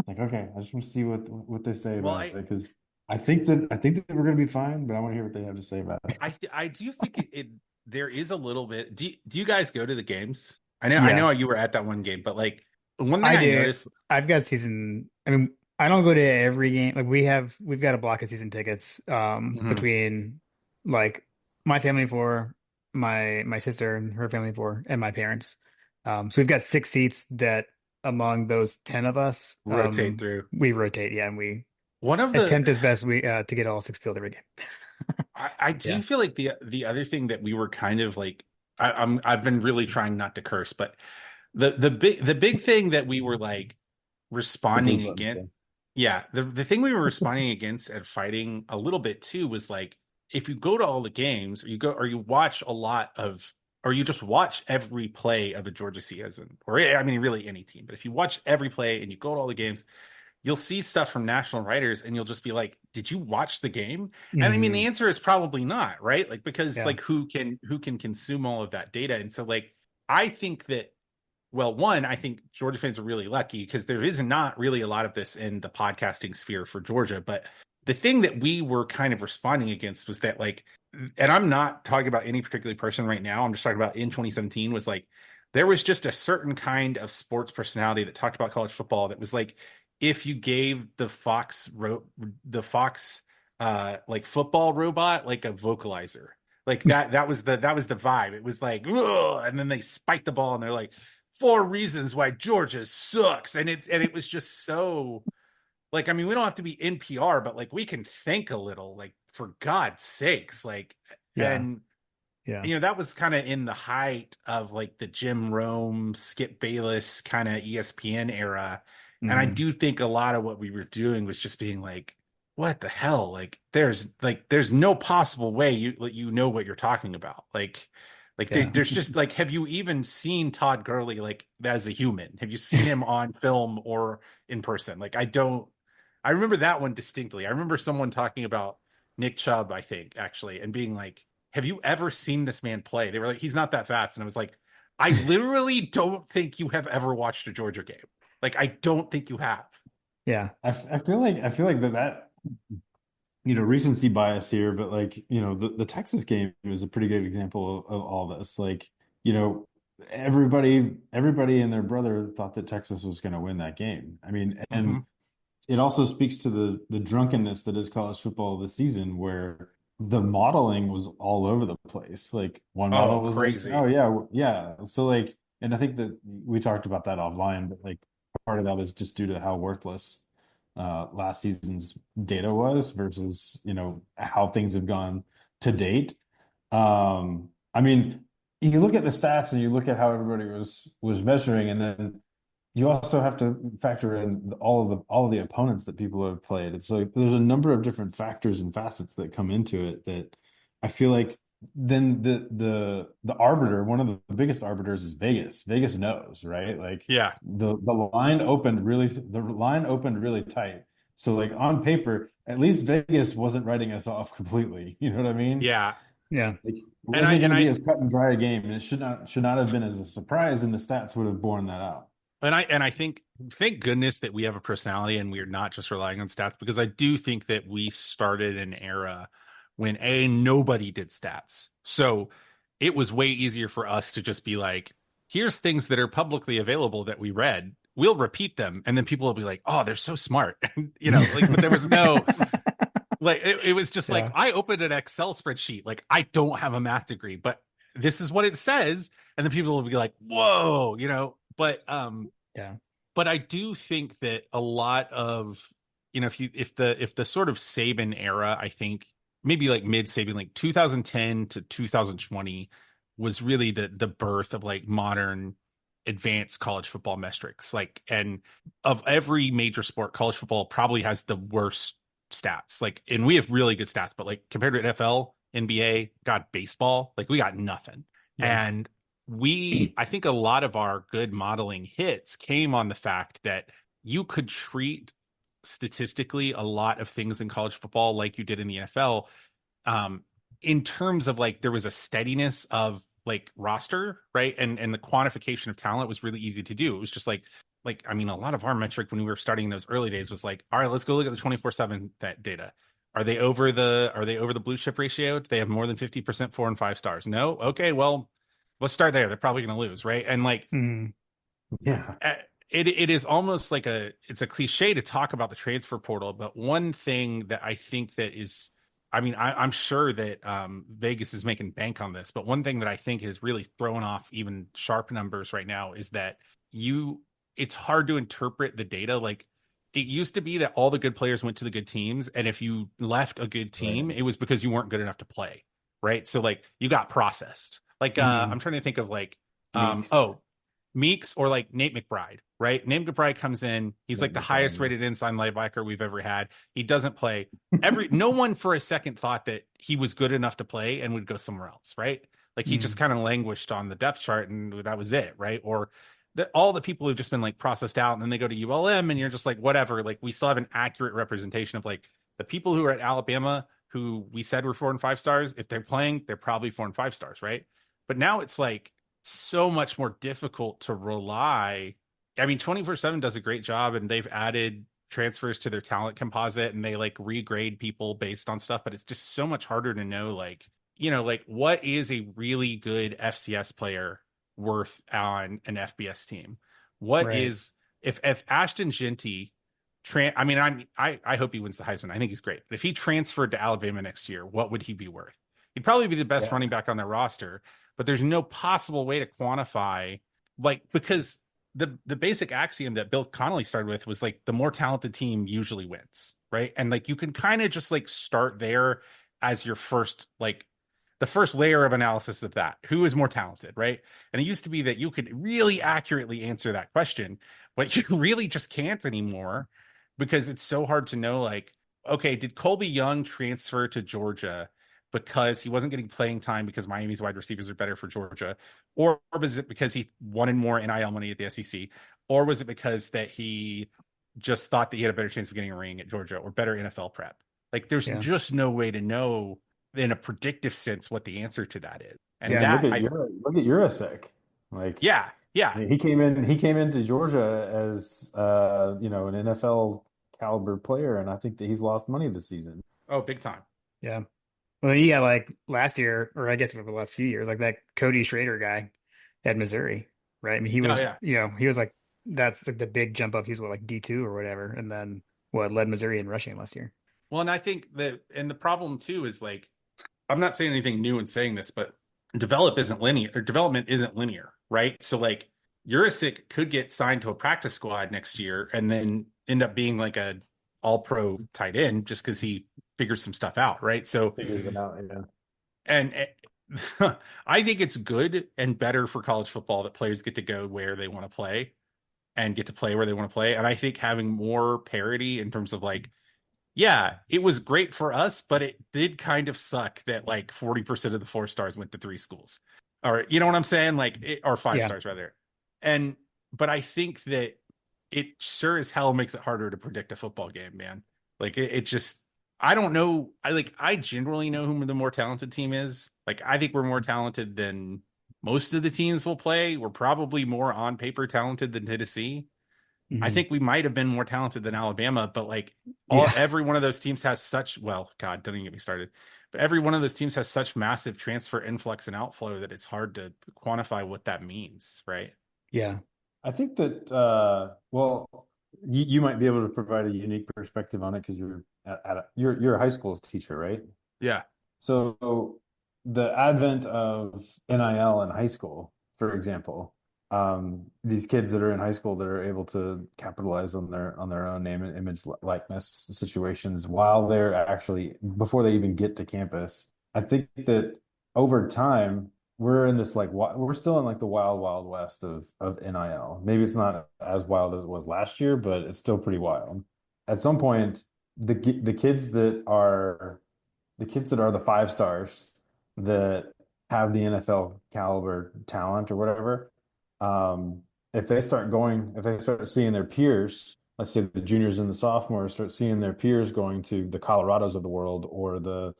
Like, okay, I just want to see what they say Well, about it, because I think that we're gonna be fine, but I want to hear what they have to say about it. I do think it there is a little bit. Do you guys go to the games? I Yeah. know you were at that one game, but like one thing I I do. noticed. I've got season. I mean, I don't go to every game. Like we've got a block of season tickets Mhm. between like my family four, my sister and her family four, and my parents. So we've got six seats that among those 10 of us, Rotate through. we rotate. Yeah, and we One of the attempt as best we to get all six filled every game. I do Yeah. feel like the other thing that we were kind of like I've been really trying not to curse, but the big thing that we were like Stickler responding button against, thing. yeah, the thing we were responding against and fighting a little bit too was like, if you go to all the games or you go or you watch a lot of or you just watch every play of a Georgia season, or I mean really any team, but if you watch every play and you go to all the games, you'll see stuff from national writers and you'll just be like, did you watch the game? And I mean the Hmm. answer is probably not, right? Like because Yeah. like who can consume all of that data? And so like I think that, well, one, I think Georgia fans are really lucky because there is not really a lot of this in the podcasting sphere for Georgia. But the thing that we were kind of responding against was that, like, and I'm not talking about any particular person right now, I'm just talking about in 2017, was like, there was just a certain kind of sports personality that talked about college football that was like, if you gave the Fox like football robot like a vocalizer, like that was the vibe. It was like, ugh, and then they spike the ball and they're like, four reasons why Georgia sucks. And it was just so like, I mean, we don't have to be NPR, but like we can think a little, like for God's sakes. Like, Yeah. and Yeah. you know, that was kind of in the height of like the Jim Rome, Skip Bayless kind of ESPN era. And I Hmm. do think a lot of what we were doing was just being like, what the hell? Like there's no possible way you know what you're talking about. Like Yeah. there's just like, have you even seen Todd Gurley like as a human? Have you seen him on film or in person? Like I don't. I remember that one distinctly. I remember someone talking about Nick Chubb, I think, actually, and being like, have you ever seen this man play? They were like, he's not that fast. And I was like, I literally don't think you have ever watched a Georgia game. Like, I don't think you have. Yeah. I feel like that recency bias here, but like, the Texas game is a pretty good example of all this. Like, you know, everybody and their brother thought that Texas was going to win that game. I mean, and Mm-hmm. it also speaks to the drunkenness that is college football this season, where the modeling was all over the place. Like one Oh, model was like, oh crazy. yeah, yeah. So like, and I think that we talked about that offline, but like part of that was just due to how worthless last season's data was versus, how things have gone to date. I mean, you look at the stats and you look at how everybody was measuring, and then you also have to factor in all of the opponents that people have played. It's like there's a number of different factors and facets that come into it that I feel like then the arbiter, one of the biggest arbiters is Vegas. Vegas knows, right? Like Yeah. the line opened really tight. So like on paper, at least Vegas wasn't writing us off completely. You know what I mean? Yeah. Yeah. Like, it And I wasn't going and to be I as cut and dry a game, and it should not have been as a surprise, and the stats would have borne that out. and I think thank goodness that we have a personality and we're not just relying on stats, because I do think that we started an era when nobody did stats. So it was way easier for us to just be like, here's things that are publicly available that we read. We'll repeat them, and then people will be like, "Oh, they're so smart," like. But there was no like it was just like Yeah. I opened an Excel spreadsheet. Like I don't have a math degree, but this is what it says, and then people will be like, "Whoa," Yeah. but I do think that a lot of if the sort of Saban era, I think maybe like mid Saban, like 2010 to 2020 was really the birth of like modern advanced college football metrics. Like, and of every major sport, college football probably has the worst stats. Like, and we have really good stats, but like compared to NFL, NBA, God, baseball, like we got nothing. Yeah. And I think a lot of our good modeling hits came on the fact that you could treat statistically a lot of things in college football like you did in the NFL, um, in terms of like there was a steadiness of like roster, right? And the quantification of talent was really easy to do. It was just like I mean, a lot of our metric when we were starting in those early days was like, all right, let's go look at the 24/7 data. Are they over the blue chip ratio? Do they have more than 50% 4 and 5 stars? No. Okay, well, let's start there. They're probably going to lose, right? And like Mm. Yeah. it is almost like it's a cliche to talk about the transfer portal, but one thing that I think that is, I mean, I'm sure that Vegas is making bank on this, but one thing that I think is really throwing off even sharp numbers right now is that it's hard to interpret the data. Like it used to be that all the good players went to the good teams, and if you left a good Right. team, it was because you weren't good enough to play, right? So like you got processed. Like Mm. I'm trying to think of like Meeks. oh, Meeks or like Nate McBride, right? Nate McBride comes in. He's Nate like the highest McBride, rated inside linebacker we've ever had. He doesn't play. No one for a second thought that he was good enough to play and would go somewhere else, right? Like he just Mm. kind of languished on the depth chart and that was it, right? Or all the people who've just been like processed out and then they go to ULM and you're just like, whatever. Like we still have an accurate representation of like the people who are at Alabama who we said were 4 and 5 stars. If they're playing, they're probably 4 and 5 stars, right? But now it's like so much more difficult to rely. I mean, 24/7 does a great job and they've added transfers to their talent composite and they like regrade people based on stuff, but it's just so much harder to know like, like what is a really good FCS player worth on an FBS team? What Right. is if Ashton Genty I mean, I hope he wins the Heisman. I think he's great. But if he transferred to Alabama next year, what would he be worth? He'd probably be the best yeah. running back on their roster, but there's no possible way to quantify like because the basic axiom that Bill Connolly started with was like the more talented team usually wins, right? And like you can kind of just like start there as your first like the first layer of analysis of that. Who is more talented, right? And it used to be that you could really accurately answer that question, but you really just can't anymore because it's so hard to know like okay, did Colby Young transfer to Georgia because he wasn't getting playing time because Miami's wide receivers are better for Georgia? Or was it because he wanted more NIL money at the SEC? Or was it because that he just thought that he had a better chance of getting a ring at Georgia or better NFL prep? Like there's Yeah. just no way to know in a predictive sense what the answer to that is. I And Yeah. mean, that I Look at Urasek. Like, yeah, I yeah. mean, he came into Georgia as an NFL caliber player, and I think that he's lost money this season. Oh, big time. Yeah. Well, then you got like last year, or I guess over the last few years, like that Cody Schrader guy at Missouri, right? I mean, he Oh was, yeah. he was like, that's like the big jump up. He's what, like D2 or whatever. And then what led Missouri in rushing last year. Well, and I think that and the problem too is like I'm not saying anything new in saying this, but development isn't linear, right? So like Jurisic could get signed to a practice squad next year and then end up being like a all pro tight end just because he figured some stuff out, right? So Figures it out, yeah. and I think it's good and better for college football that players get to go where they want to play and get to play where they want to play. And I think having more parity in terms of like yeah, it was great for us, but it did kind of suck that like 40% of the 4 stars went to 3 schools. Or you know what I'm saying? Or five Yeah. stars rather. And but I think that it sure as hell makes it harder to predict a football game, man. Like it just I don't know. I generally know who the more talented team is. Like I think we're more talented than most of the teams will play. We're probably more on paper talented than Tennessee. I Mhm. think we might have been more talented than Alabama, but like Yeah. every one of those teams has such, well, God, don't even get me started. But every one of those teams has such massive transfer influx and outflow that it's hard to quantify what that means, right? Yeah. I think that well, you might be able to provide a unique perspective on it because you're a high school teacher, right? Yeah. So the advent of NIL in high school, for example, these kids that are in high school that are able to capitalize on their own name and image likeness situations while they're actually before they even get to campus. I think that over time we're in this like we're still in like the wild west of NIL. Maybe it's not as wild as it was last year, but it's still pretty wild. At some point, the kids that are the five stars that have the NFL caliber talent or whatever, um, if they start seeing their peers, let's say the juniors and the sophomores start seeing their peers going to the Colorados of the world or the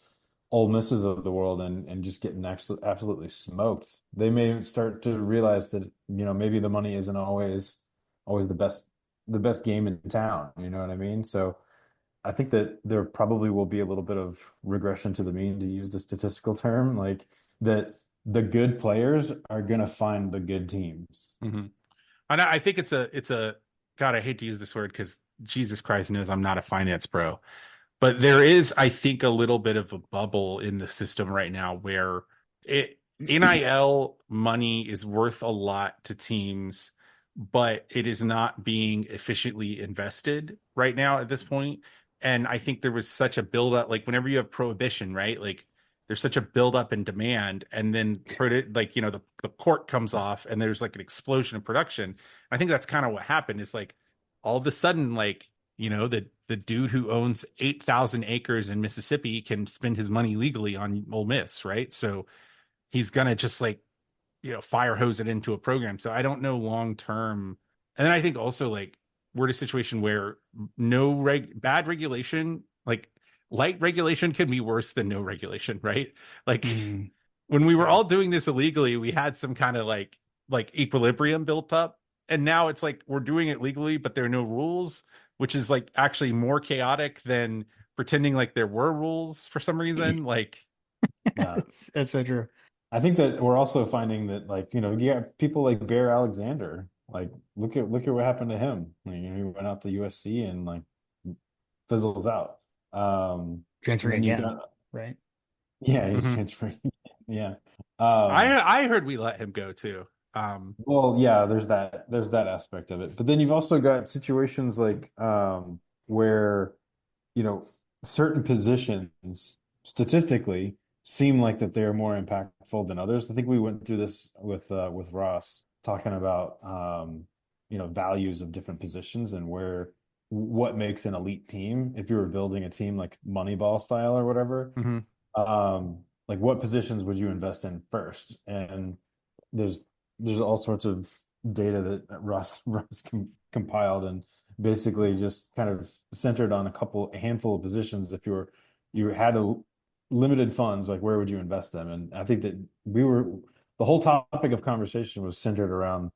Ole Misses of the world and just getting absolutely smoked, they may start to realize that, maybe the money isn't always the best game in town. You know what I mean? So I think that there probably will be a little bit of regression to the mean, to use the statistical term, like that the good players are going to find the good teams. Mm-hmm. And I think it's a God, I hate to use this word because Jesus Christ knows I'm not a finance pro. But there is, I think, a little bit of a bubble in the system right now where it NIL money is worth a lot to teams, but it is not being efficiently invested right now at this point. And I think there was such a buildup, like whenever you have prohibition, right? Like there's such a buildup in demand, and then like the cork comes off, and there's like an explosion of production. I think that's kind of what happened. Is like all of a sudden, like the dude who owns 8,000 acres in Mississippi can spend his money legally on Ole Miss, right? So he's gonna just like fire hose it into a program. So I don't know long term. And then I think also like we're in a situation where no bad regulation, like light regulation can be worse than no regulation, right? Like Mhm. when we were Yeah. all doing this illegally, we had some kind of like equilibrium built up. And now it's like we're doing it legally, but there are no rules, which is like actually more chaotic than pretending like there were rules for some reason. Like, Yeah. That's so true. I think that we're also finding that, like, you got people like Bear Alexander. Like, look at what happened to him. He went out to USC and like fizzles out. And Transferring then you've again, got, right? yeah, he's mhm. transferring. Yeah. Um, I heard we let him go too. Well, yeah, there's that aspect of it. But then you've also got situations like where, you know, certain positions statistically seem like that they're more impactful than others. I think we went through this with Ross talking about values of different positions and where what makes an elite team if you were building a team like Moneyball style or whatever. Mhm. Like what positions would you invest in first? And there's there's all sorts of data that Russ compiled and basically just kind of centered on a handful of positions. If you had a limited funds, like where would you invest them? And I think that the whole topic of conversation was centered around,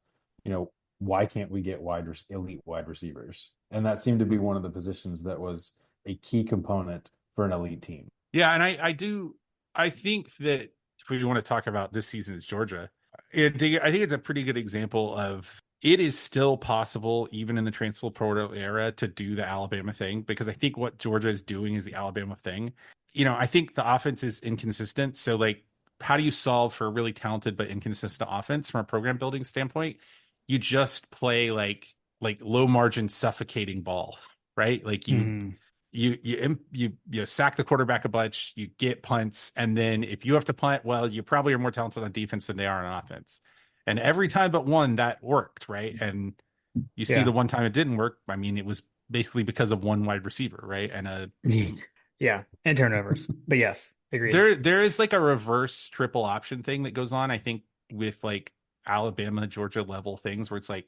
why can't we get elite wide receivers? And that seemed to be one of the positions that was a key component for an elite team. Yeah, and I think that if we want to talk about this season's Georgia, I think it's a pretty good example of it is still possible, even in the transfer portal era, to do the Alabama thing, because I think what Georgia is doing is the Alabama thing. I think the offense is inconsistent. So, like, how do you solve for a really talented but inconsistent offense from a program building standpoint? You just play like low margin suffocating ball, right? Like Mhm. you sack the quarterback a bunch, you get punts, and then if you have to punt, well, you probably are more talented on defense than they are on offense. And every time but one that worked, right? And you see Yeah. the one time it didn't work, I mean, it was basically because of one wide receiver, right? And Yeah. And turnovers. But yes, agreed. there is like a reverse triple option thing that goes on, I think, with like Alabama, Georgia level things where it's like,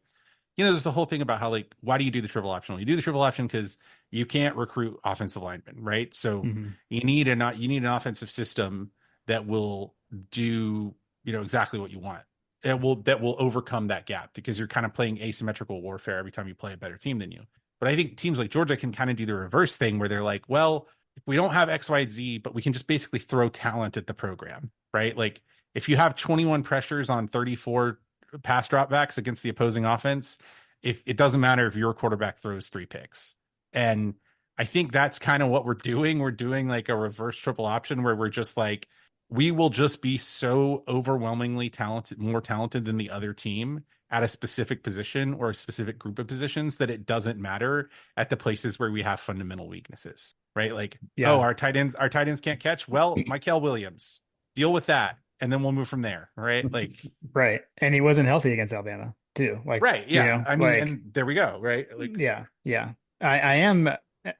there's the whole thing about how like why do you do the triple option? Well, you do the triple option because you can't recruit offensive linemen, right? So Mhm. you need an offensive system that will do exactly what you want. That will overcome that gap because you're kind of playing asymmetrical warfare every time you play a better team than you. But I think teams like Georgia can kind of do the reverse thing where they're like, well, we don't have X, Y, and Z, but we can just basically throw talent at the program, right? Like if you have 21 pressures on 34 pass dropbacks against the opposing offense, if it doesn't matter if your quarterback throws 3 picks. And I think that's kind of what we're doing. We're doing like a reverse triple option where we're just like, we will just be so overwhelmingly talented, more talented than the other team at a specific position or a specific group of positions that it doesn't matter at the places where we have fundamental weaknesses, right? Like, oh, Yeah. our tight ends can't catch. Well, Michael Williams, deal with that. And then we'll move from there, right? Like, Right. And he wasn't healthy against Alabama too. Like, right. Yeah. I mean, like, and there we go, right? Like, yeah, yeah. I am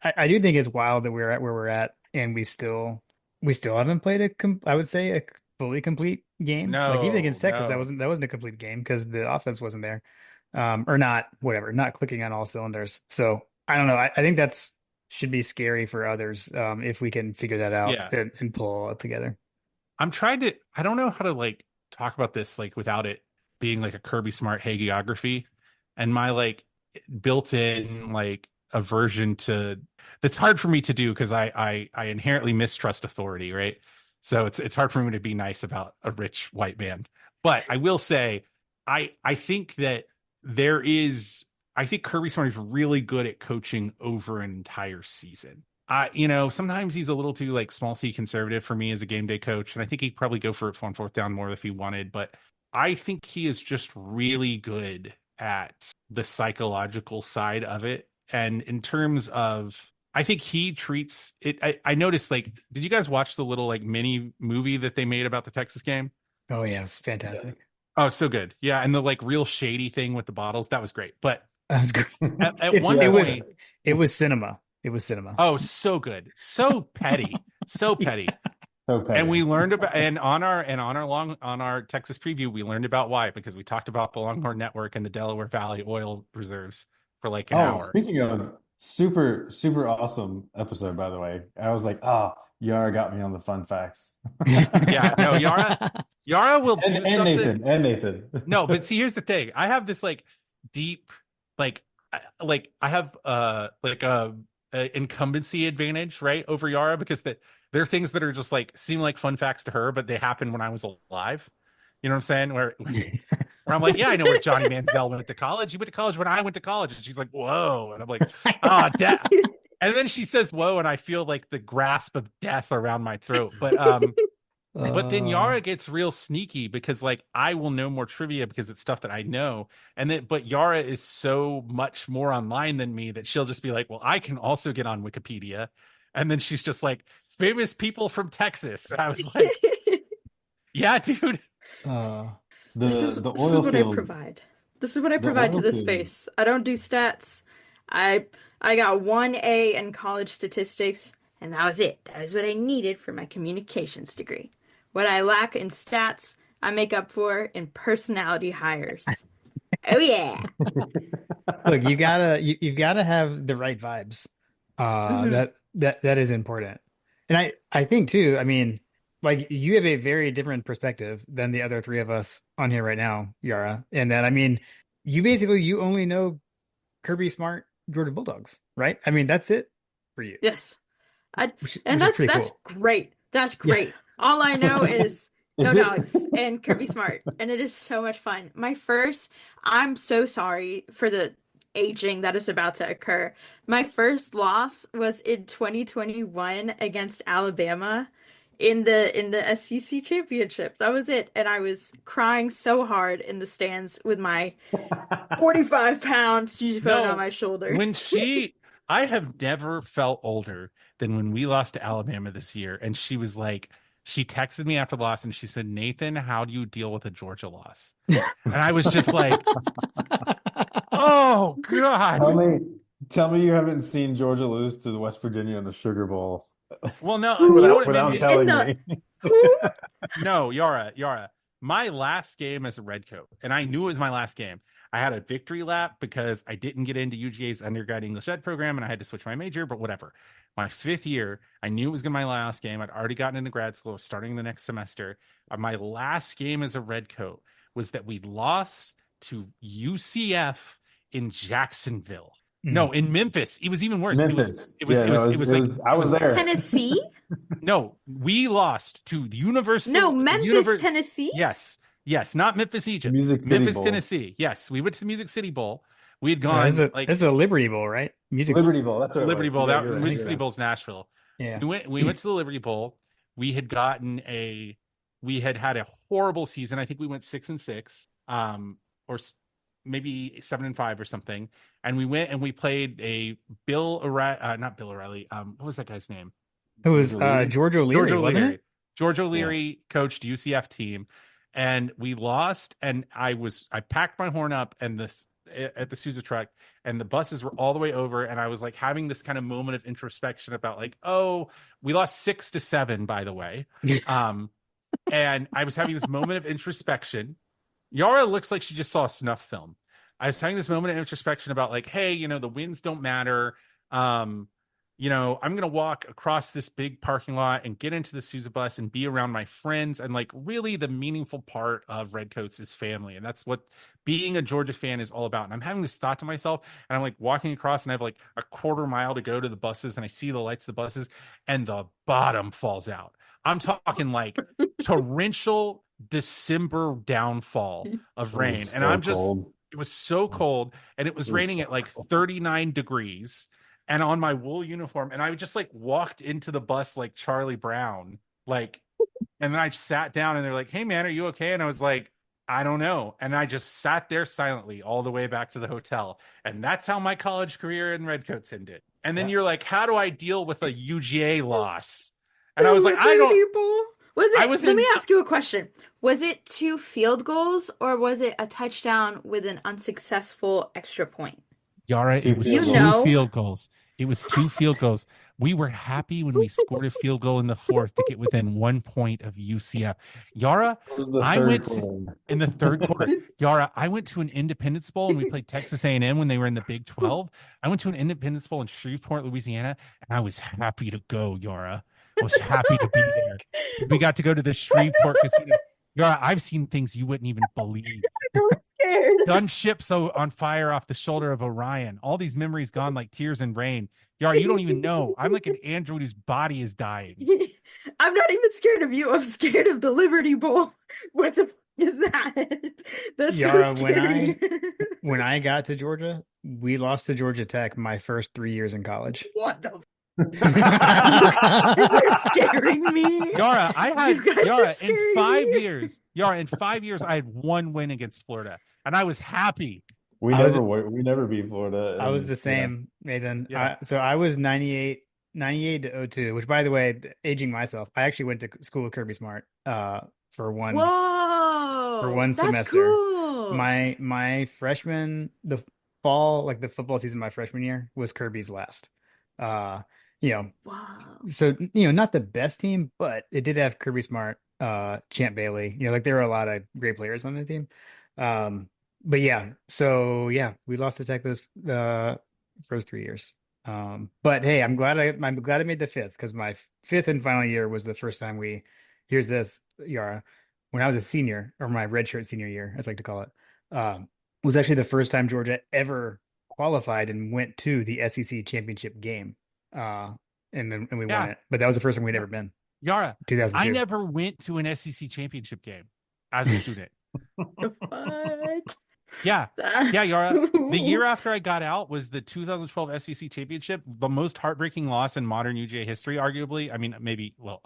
I do think it's wild that we're at where we're at and we still haven't played I would say a fully complete game. Like even no, against Texas, no. that wasn't a complete game because the offense wasn't there. Or not, whatever, not clicking on all cylinders. So I don't know. I think that's should be scary for others, if we can figure that out Yeah. and pull it together. I don't know how to like talk about this like without it being like a Kirby Smart hagiography and my like built in like aversion to that's hard for me to do because I inherently mistrust authority, right? So it's hard for me to be nice about a rich white man. But I will say I think that there is I think Kirby Smart is really good at coaching over an entire season. Sometimes he's a little too like small C conservative for me as a game day coach, and I think he'd probably go for it on fourth down more if he wanted. But I think he is just really good at the psychological side of it, and in terms of, I think he treats it. I noticed like, did you guys watch the little like mini movie that they made about the Texas game? Oh yeah, it's fantastic. Yes. Oh, so good, yeah, and the like real shady thing with the bottles that was great. But That was great. at It's one point, Yes. it was cinema. It was cinema. oh, so good, so petty, so petty. So And petty. we learned about on our Texas preview, we learned about why because we talked about the Longhorn Network and the Delaware Valley oil reserves for like an Oh, hour. speaking of super, super awesome episode, by the way. I was like, Yara got me on the fun facts. Yeah, no, Yara will do And something. Nathan, and Nathan. No, but see, here's the thing. I have this like deep, like, I have like a incumbency advantage right over Yara because there are things that are just like seem like fun facts to her, but they happened when I was alive. You know what I'm saying? Where I'm like, yeah, I know where Johnny Manziel went to college. He went to college when I went to college, and she's like, whoa, and I'm like, dad. And then she says, whoa, and I feel like the grasp of death around my throat. But then Uh, Yara gets real sneaky because like I will know more trivia because it's stuff that I know. But Yara is so much more online than me that she'll just be like, well, I can also get on Wikipedia. And then she's just like, famous people from Texas. And I was like, yeah, dude. uh, The This is oil what I field, provide. This is what I the provide to oil this field. space. I don't do stats. I I got 1A in college statistics, and that was it. That was what I needed for my communications degree. What I lack in stats, I make up for in personality hires. Oh yeah. look, you've gotta have the right vibes. Hmm. That is important. And I think too, I mean, like you have a very different perspective than the other three of us on here right now, Yara. And that I mean, you only know Kirby Smart Georgia Bulldogs, right? I mean, that's it for you, Yes. I and which is pretty that's cool. great. That's Yeah. great. All I know is Is Go it? Dogs and Kirby Smart, and it is so much fun. I'm so sorry for the aging that is about to occur. My first loss was in 2021 against Alabama in the SEC championship. That was it, and I was crying so hard in the stands with my 45-pound sousaphone on No, my shoulder. when she, I have never felt older than when we lost to Alabama this year. And she was like, she texted me after the loss and she said, Nathan, how do you deal with a Georgia loss? And I was just like, oh God. Tell me, tell me you haven't seen Georgia lose to the West Virginia in the Sugar Bowl Well, no, you know Who what, without man? in telling the me. who? No, Yara, my last game as a Redcoat, and I knew it was my last game. I had a victory lap because I didn't get into UGA's undergrad English Ed program and I had to switch my major, but whatever. My 5th year, I knew it was going to be my last game. I'd already gotten into grad school, starting the next semester. My last game as a Redcoat was that we lost to UCF in Jacksonville. Mm. No, in Memphis. It was even worse. Memphis. It was Yeah, it no, was it was like I it was was there. Tennessee? no, we lost to the No, Memphis, Tennessee? Yes. Yes, not Memphis, Egypt. Music City Memphis, Bowl. Tennessee. Yes, we went to the Music City Bowl. We had This gone is a Liberty Bowl, right? Music. Liberty Bowl. That's what it Liberty was. Bowl. Yeah, That you're right. Music You're City right. Bowl's Nashville. Yeah. We went to the Liberty Bowl. We had had a horrible season. I think we went 6-6, or maybe 7-5 or something. And we went and we played a not Bill O'Reilly. What was that guy's name? It was George O'Leary, wasn't it? George O'Leary coached UCF team, and we lost. And I packed my horn up and at the Sousa truck, and the buses were all the way over. And I was like having this kind of moment of introspection about like, oh, we lost 6-7, by the way. And I was having this moment of introspection. Yara looks like she just saw a snuff film. I was having this moment of introspection about like, hey, the wins don't matter. I'm going to walk across this big parking lot and get into the Sousa bus and be around my friends. And like really the meaningful part of Redcoats is family. And that's what being a Georgia fan is all about. And I'm having this thought to myself, and I'm like walking across, and I have like a quarter mile to go to the buses, and I see the lights of the buses, and the bottom falls out. I'm talking like torrential December downfall of rain. And I'm just, cold. it was so cold, and it was raining at like 39 degrees and on my wool uniform. And I just like walked into the bus like Charlie Brown, like, and then I sat down, and they're like, hey man, are you okay? And I was like, I don't know. And I just sat there silently all the way back to the hotel. And that's how my college career in Redcoats ended. And then you're like, how do I deal with a UGA loss? And I was like, I don't. Let me ask you a question. Was it 2 field goals, or was it a touchdown with an unsuccessful extra point? Yara, it was two field goals. It was 2 field goals. We were happy when we scored a field goal in the 4th to get within 1 point of UCF. Yara, in the 3rd quarter. Yara, I went to an Independence Bowl, and we played Texas A&M when they were in the Big 12. I went to an Independence Bowl in Shreveport, Louisiana, and I was happy to go, Yara. I was happy to be there. We got to go to the Shreveport Casino. Yara, I've seen things you wouldn't even believe. I'm scared. Gunships on fire off the shoulder of Orion. All these memories gone like tears in rain. Yara, you don't even know. I'm like an android whose body is dying. I'm not even scared of you. I'm scared of the Liberty Bowl. What the is that? That's Yara, so scary. when I got to Georgia, we lost to Georgia Tech my first 3 years in college. What the you guys are scaring me. Yara, in 5 me. years, I had 1 win against Florida, and I was happy. We never beat Florida. I was the same, Nathan. Yeah. So I was 98 to 02, which, by the way, aging myself, I actually went to school with Kirby Smart for one semester. Cool. My freshman, the fall, like the football season, my freshman year was Kirby's last. Wow. So not the best team, but it did have Kirby Smart, Champ Bailey. Like there were a lot of great players on the team. But yeah, so yeah, we lost to Tech those first 3 years. But hey, I'm glad I made the 5th, because my 5th and final year was the first time here's this, Yara, when I was a senior, or my redshirt senior year, as I like to call it, was actually the first time Georgia ever qualified and went to the SEC championship game. And we won it. But that was the first time we'd ever been. Yara, 2002. I never went to an SEC championship game as a student. The fuck? Yeah, Yara. The year after I got out was the 2012 SEC championship, the most heartbreaking loss in modern UGA history, arguably. I mean,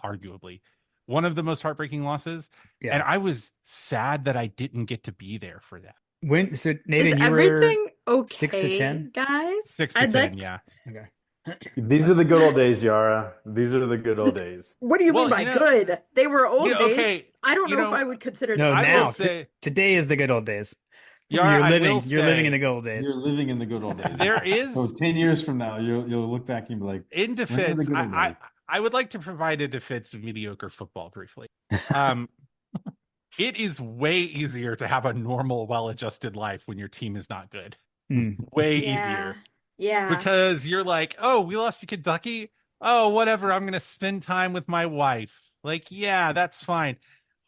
arguably one of the most heartbreaking losses. Yeah. And I was sad that I didn't get to be there for that. So Nathan, is everything okay, 6 to 10, guys? 6 to 10, yeah. Okay. These are the good old days, Yara. These are the good old days. What do you mean by good? They were old days. Okay, I don't know if I would consider no, them. now today is the good old days. Yara, you're living in the good old days. You're living in the good old days. There is so 10 years from now, you'll look back and be like, in defense, I would like to provide a defense of mediocre football briefly. it is way easier to have a normal, well-adjusted life when your team is not good. Mm. Way Yeah. easier Yeah. because you're like, oh, we lost to Kentucky. Oh, whatever. I'm gonna spend time with my wife. Like, yeah, that's fine.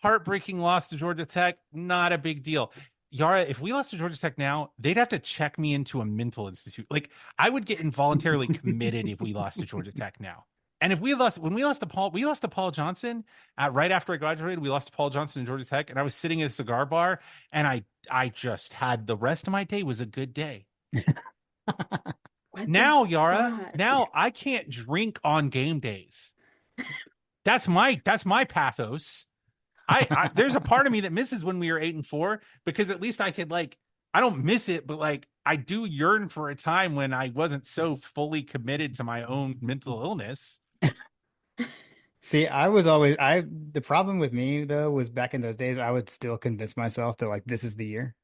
Heartbreaking loss to Georgia Tech, not a big deal. Yara, if we lost to Georgia Tech now, they'd have to check me into a mental institute. Like, I would get involuntarily committed if we lost to Georgia Tech now. And if we lost, when we lost to Paul Johnson right after I graduated. We lost to Paul Johnson in Georgia Tech, and I was sitting at a cigar bar, and I just had the rest of my day was a good day. What the Now, Yara, fuck? now I can't drink on game days. That's my pathos. I there's a part of me that misses when we were 8-4 because at least I could like I don't miss it, but like I do yearn for a time when I wasn't so fully committed to my own mental illness. See, the problem with me though was back in those days, I would still convince myself that like this is the year,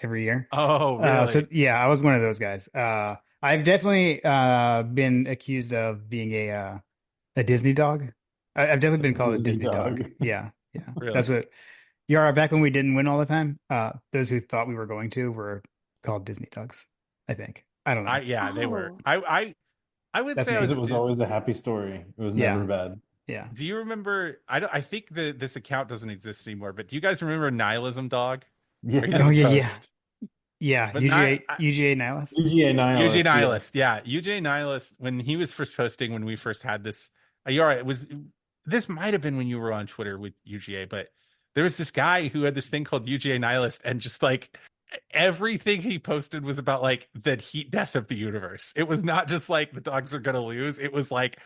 every year. Oh, So really? yeah, I was one of those guys. I've definitely been accused of being a Disney dog. I've definitely been called a Disney Disney dog. dog. Yeah, yeah. That's Really? what Yara, back when we didn't win all the time, those who thought we were going to were called Disney dogs, I think. I don't know. I yeah, they were. Oh. I would That's say I me. Because was it was always a happy story. It was never Yeah, bad. yeah. do you remember I think this account doesn't exist anymore, but do you guys remember Nihilism Dog? Where he has Oh a yeah, yeah. post. Yeah, But not UGA Nihilus. UGA UJ nihilist, yeah. Nihilist, yeah. UJ Nihilist, when he was first posting, when we first had this, Yara, this might have been when you were on Twitter with UGA, but there was this guy who had this thing called UGA Nihilist, and just like everything he posted was about like the heat death of the universe. It was not just like the dogs are gonna lose. It was like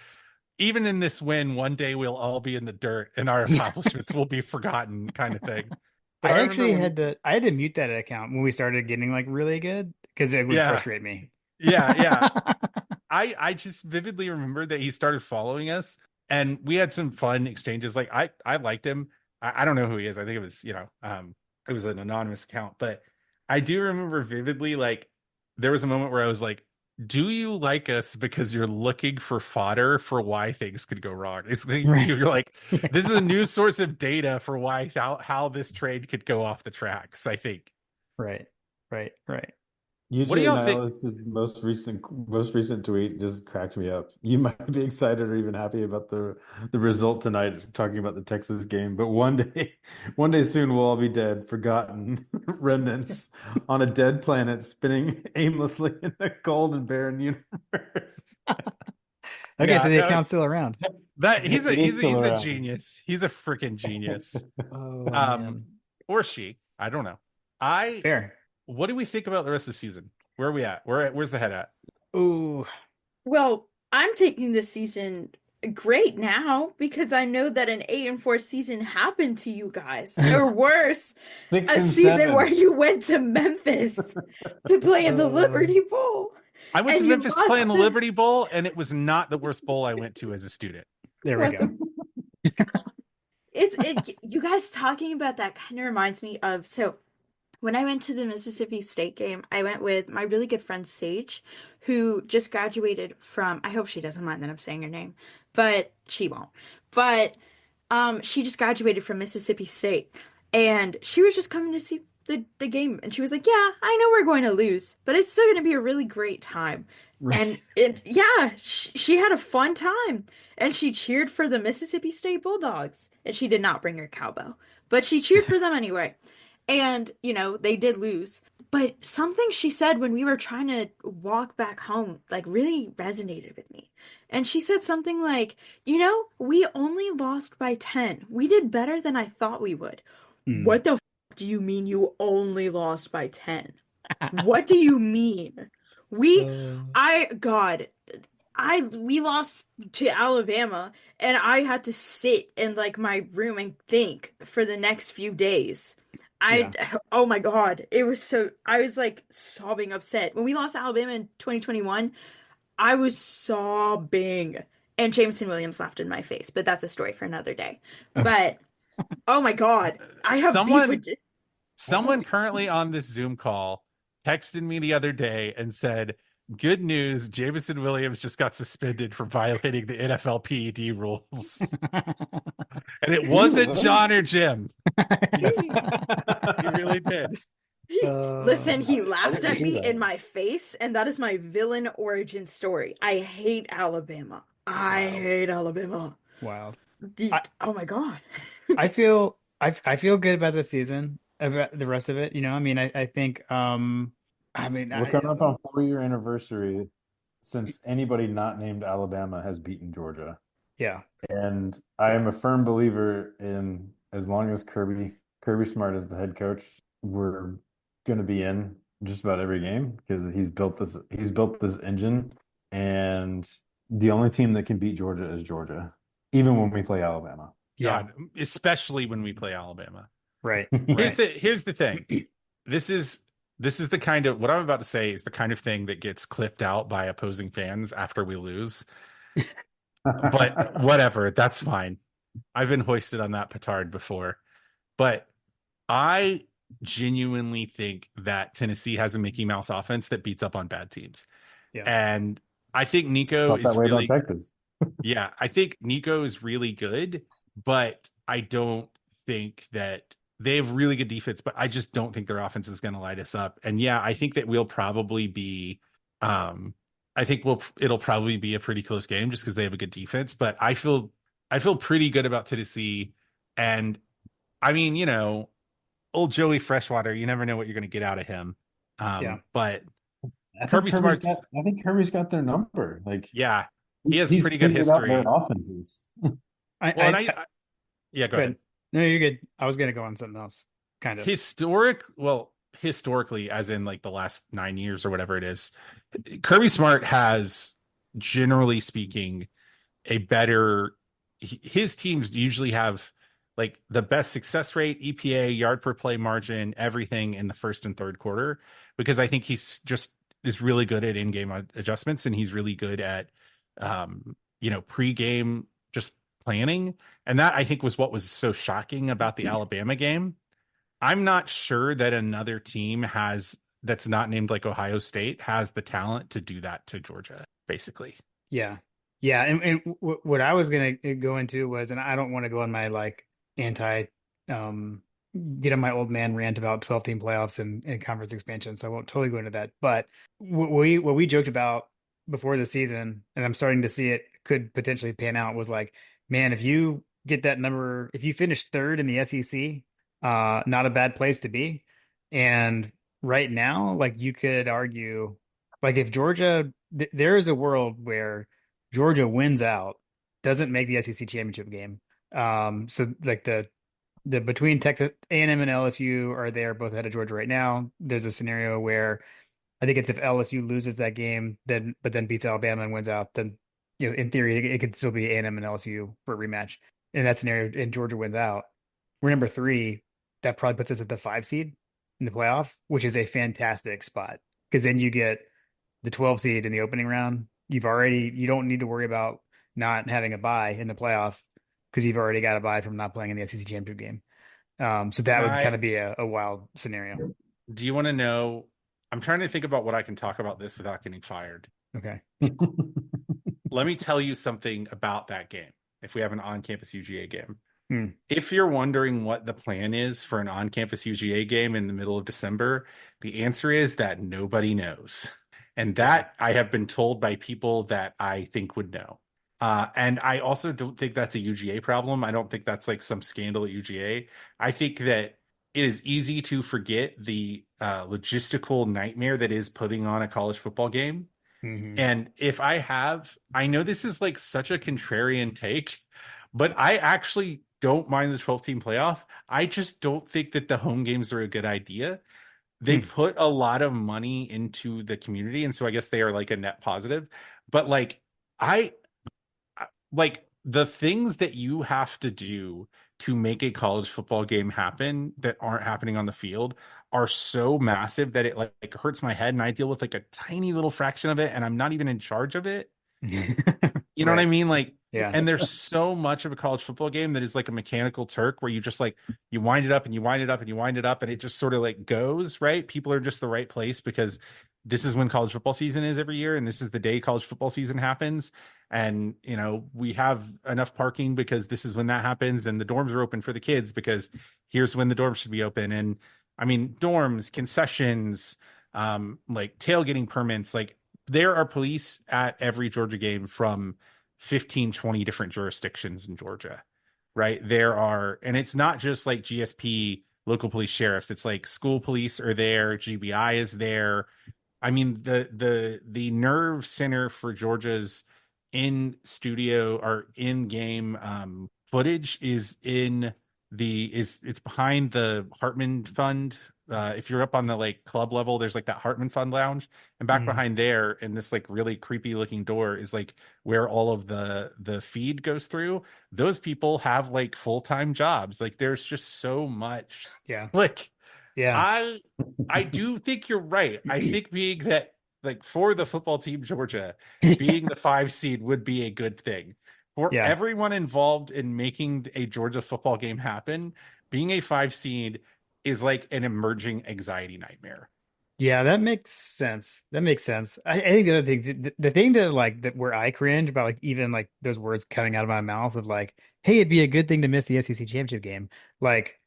even in this win, one day we'll all be in the dirt and our Yeah. accomplishments will be forgotten, kind of thing. But I remember when, I had to mute that account when we started getting like really good because it would yeah, frustrate me. yeah. I just vividly remember that he started following us and we had some fun exchanges. Like I liked him. I don't know who he is. I think it was, it was an anonymous account, but I do remember vividly like there was a moment where I was like, do you like us because you're looking for fodder for why things could go wrong? Right. You're like, Yeah. this is a new source of data for why how this trade could go off the tracks, I think. Right. Right. Right. What do UGA y'all think? nihilist's most recent tweet just cracked me up. You might be excited or even happy about the result tonight, talking about the Texas game, but one day soon we'll all be dead, forgotten remnants on a dead planet spinning aimlessly in a cold and barren universe. Okay, Yeah, so the no, account's still around. that It is still he's a around. genius. He's a freaking genius. Oh Um, man. or she. I don't know. I Fair. What do we think about the rest of the season? Where are we at? Where's the head at? Ooh. Well, I'm taking this season great now because I know that an 8-4 season happened to you guys. Or worse, Six a and season where seven. you went to Memphis to play in the Uh, Liberty Bowl I went to and you Memphis to play in lost the to Liberty Bowl, and it was not the worst bowl I went to as a student. there we what go. the you guys talking about that kind of reminds me of when I went to the Mississippi State game, I went with my really good friend Sage, who just graduated from, I hope she doesn't mind that I'm saying her name, but she won't. But she just graduated from Mississippi State and she was just coming to see the game and she was like, "Yeah, I know we're going to lose, but it's still going to be a really great time." Right. And yeah, she had a fun time and she cheered for the Mississippi State Bulldogs and she did not bring her cowbell, but she cheered for them anyway. And, they did lose. But something she said when we were trying to walk back home, like, really resonated with me. And she said something like, we only lost by 10. We did better than I thought we would. Mm. What the do you mean you only lost by 10? What do you mean? We, Uh, God, we lost to Alabama and I had to sit in like my room and think for the next few days. I yeah. oh my God, I was like sobbing upset. When we lost to Alabama in 2021, I was sobbing. And Jameson Williams laughed in my face, but that's a story for another day. But oh my God, I have beef Someone with someone currently on this Zoom call texted me the other day and said, Good news, Jameson Williams just got suspended for violating the NFL PED rules. And it Ooh, wasn't John or Jim. Yes, he really did. Listen, he I laughed didn't at see me in that. my face, and that is my villain origin story. I hate Alabama. I Wild, hate Alabama. wild. The, I oh my God. I feel good about the season, about the rest of it. You know, I mean, I think, I mean, We're coming up on 4-year anniversary since anybody not named Alabama has beaten Georgia. yeah, And I am a firm believer in as long as Kirby Smart is the head coach, we're going to be in just about every game because he's built this engine, and the only team that can beat Georgia is Georgia, even when we play Alabama. yeah, God, especially when we play Alabama. right, Here's right. the thing. This is the kind of what I'm about to say is the kind of thing that gets clipped out by opposing fans after we lose. But whatever, that's fine. I've been hoisted on that petard before. But I genuinely think that Tennessee has a Mickey Mouse offense that beats up on bad teams. Yeah, And I think Nico Felt that is way about really, Texas. yeah, I think Nico is really good, but I don't think that they have really good defense, but I just don't think their offense is going to light us up. And yeah, I think that we'll probably be, um, I think it'll probably be a pretty close game just because they have a good defense, but I feel pretty good about Tennessee. And I mean, old Joey Freshwater, you never know what you're going to get out of him. yeah, But Kirby Smart's, I think Kirby's got their number. Like yeah, he he's has he's pretty good figured out their history. offenses. Well, and I yeah, go ahead. good. No, you're good. I was gonna go on something else, kind of. Historically, as in like the last 9 years or whatever it is, Kirby Smart has, generally speaking, a better. His teams usually have like the best success rate, EPA, yard per play margin, everything in the first and third quarter, because I think he's just is really good at in-game adjustments, and he's really good at pre-game just planning. And that I think was what was so shocking about the Alabama game. I'm not sure that another team has that's not named like Ohio State has the talent to do that to Georgia, basically. Yeah. Yeah. And what I was going to go into was, and I don't want to go on my like anti, um, get on my old man rant about 12 team playoffs and conference expansion. So I won't totally go into that. But what we joked about before the season, and I'm starting to see it could potentially pan out, was like, man, if you get that number, if you finish third in the SEC, not a bad place to be. And right now, like you could argue, like if Georgia there is a world where Georgia wins out, doesn't make the SEC championship game. So like the between Texas A&M and LSU are there both ahead of Georgia right now. There's a scenario where I think it's if LSU loses that game, then but then beats Alabama and wins out, then in theory it could still be A&M and LSU for a rematch. In that scenario, and Georgia wins out, we're number three. That probably puts us at the 5 seed in the playoff, which is a fantastic spot because then you get the 12 seed in the opening round. You don't need to worry about not having a bye in the playoff because you've already got a bye from not playing in the SEC championship game. So that Can would kind I of be a wild scenario. do you want to know? I'm trying to think about what I can talk about this without getting fired. Okay. Let me tell you something about that game. If we have an on-campus UGA game, Hmm. if you're wondering what the plan is for an on-campus UGA game in the middle of December, the answer is that nobody knows. And Okay. that I have been told by people that I think would know. And I also don't think that's a UGA problem. I don't think that's like some scandal at UGA. I think that it is easy to forget the logistical nightmare that is putting on a college football game. Hmm. And I know this is like such a contrarian take, but I actually don't mind the 12 team playoff. I just don't think that the home games are a good idea. They Hmm. put a lot of money into the community, and so I guess they are like a net positive. But I like the things that you have to do to make a college football game happen that aren't happening on the field are so massive that it like hurts my head, and I deal with like a tiny little fraction of it, and I'm not even in charge of it. You know what I Right. mean? Like, Yeah. and there's so much of a college football game that is like a mechanical Turk where you just like you wind it up and you wind it up and you wind it up and it just sort of like goes, right? People are just the right place because this is when college football season is every year and this is the day college football season happens. And, you know, we have enough parking because this is when that happens and the dorms are open for the kids because here's when the dorms should be open. And I mean, dorms, concessions, like tailgating permits, like there are police at every Georgia game from 15, 20 different jurisdictions in Georgia, right? There are, and it's not just like GSP, local police sheriffs. It's like school police are there, GBI is there. I mean, the nerve center for Georgia's in studio or in game footage is in it's behind the Hartman Fund. If you're up on the like club level, there's like that Hartman Fund lounge, and back Mhm. behind there, in this like really creepy looking door, is like where all of the feed goes through. Those people have like full-time jobs. Like there's just so much. Yeah. Like Yeah. I I do think you're right. I think being that like for the football team Georgia, being the 5 seed would be a good thing. For Yeah. everyone involved in making a Georgia football game happen, being a 5 seed is like an emerging anxiety nightmare. Yeah, that makes sense. That makes sense. I think the other thing, the thing that like that where I cringe about like even like those words coming out of my mouth of like, hey, it'd be a good thing to miss the SEC championship game. Like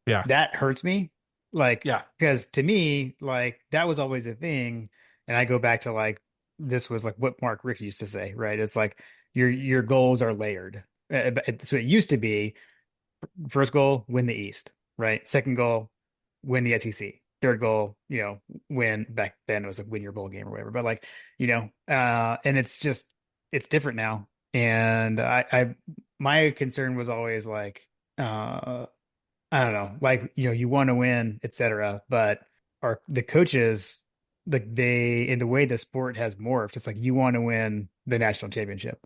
Yeah. that hurts me. Like, Yeah. because to me, like that was always a thing. And I go back to like this was like what Mark Richt used to say, right? It's like your goals are layered. So it used to be first goal, win the East, right? Second goal, win the SEC. Third goal, win back then it was like win your bowl game or whatever. But like, and it's just it's different now. And my concern was always like, I don't know, like you want to win, etc. But are the coaches like they in the way the sport has morphed, it's like you want to win the national championship,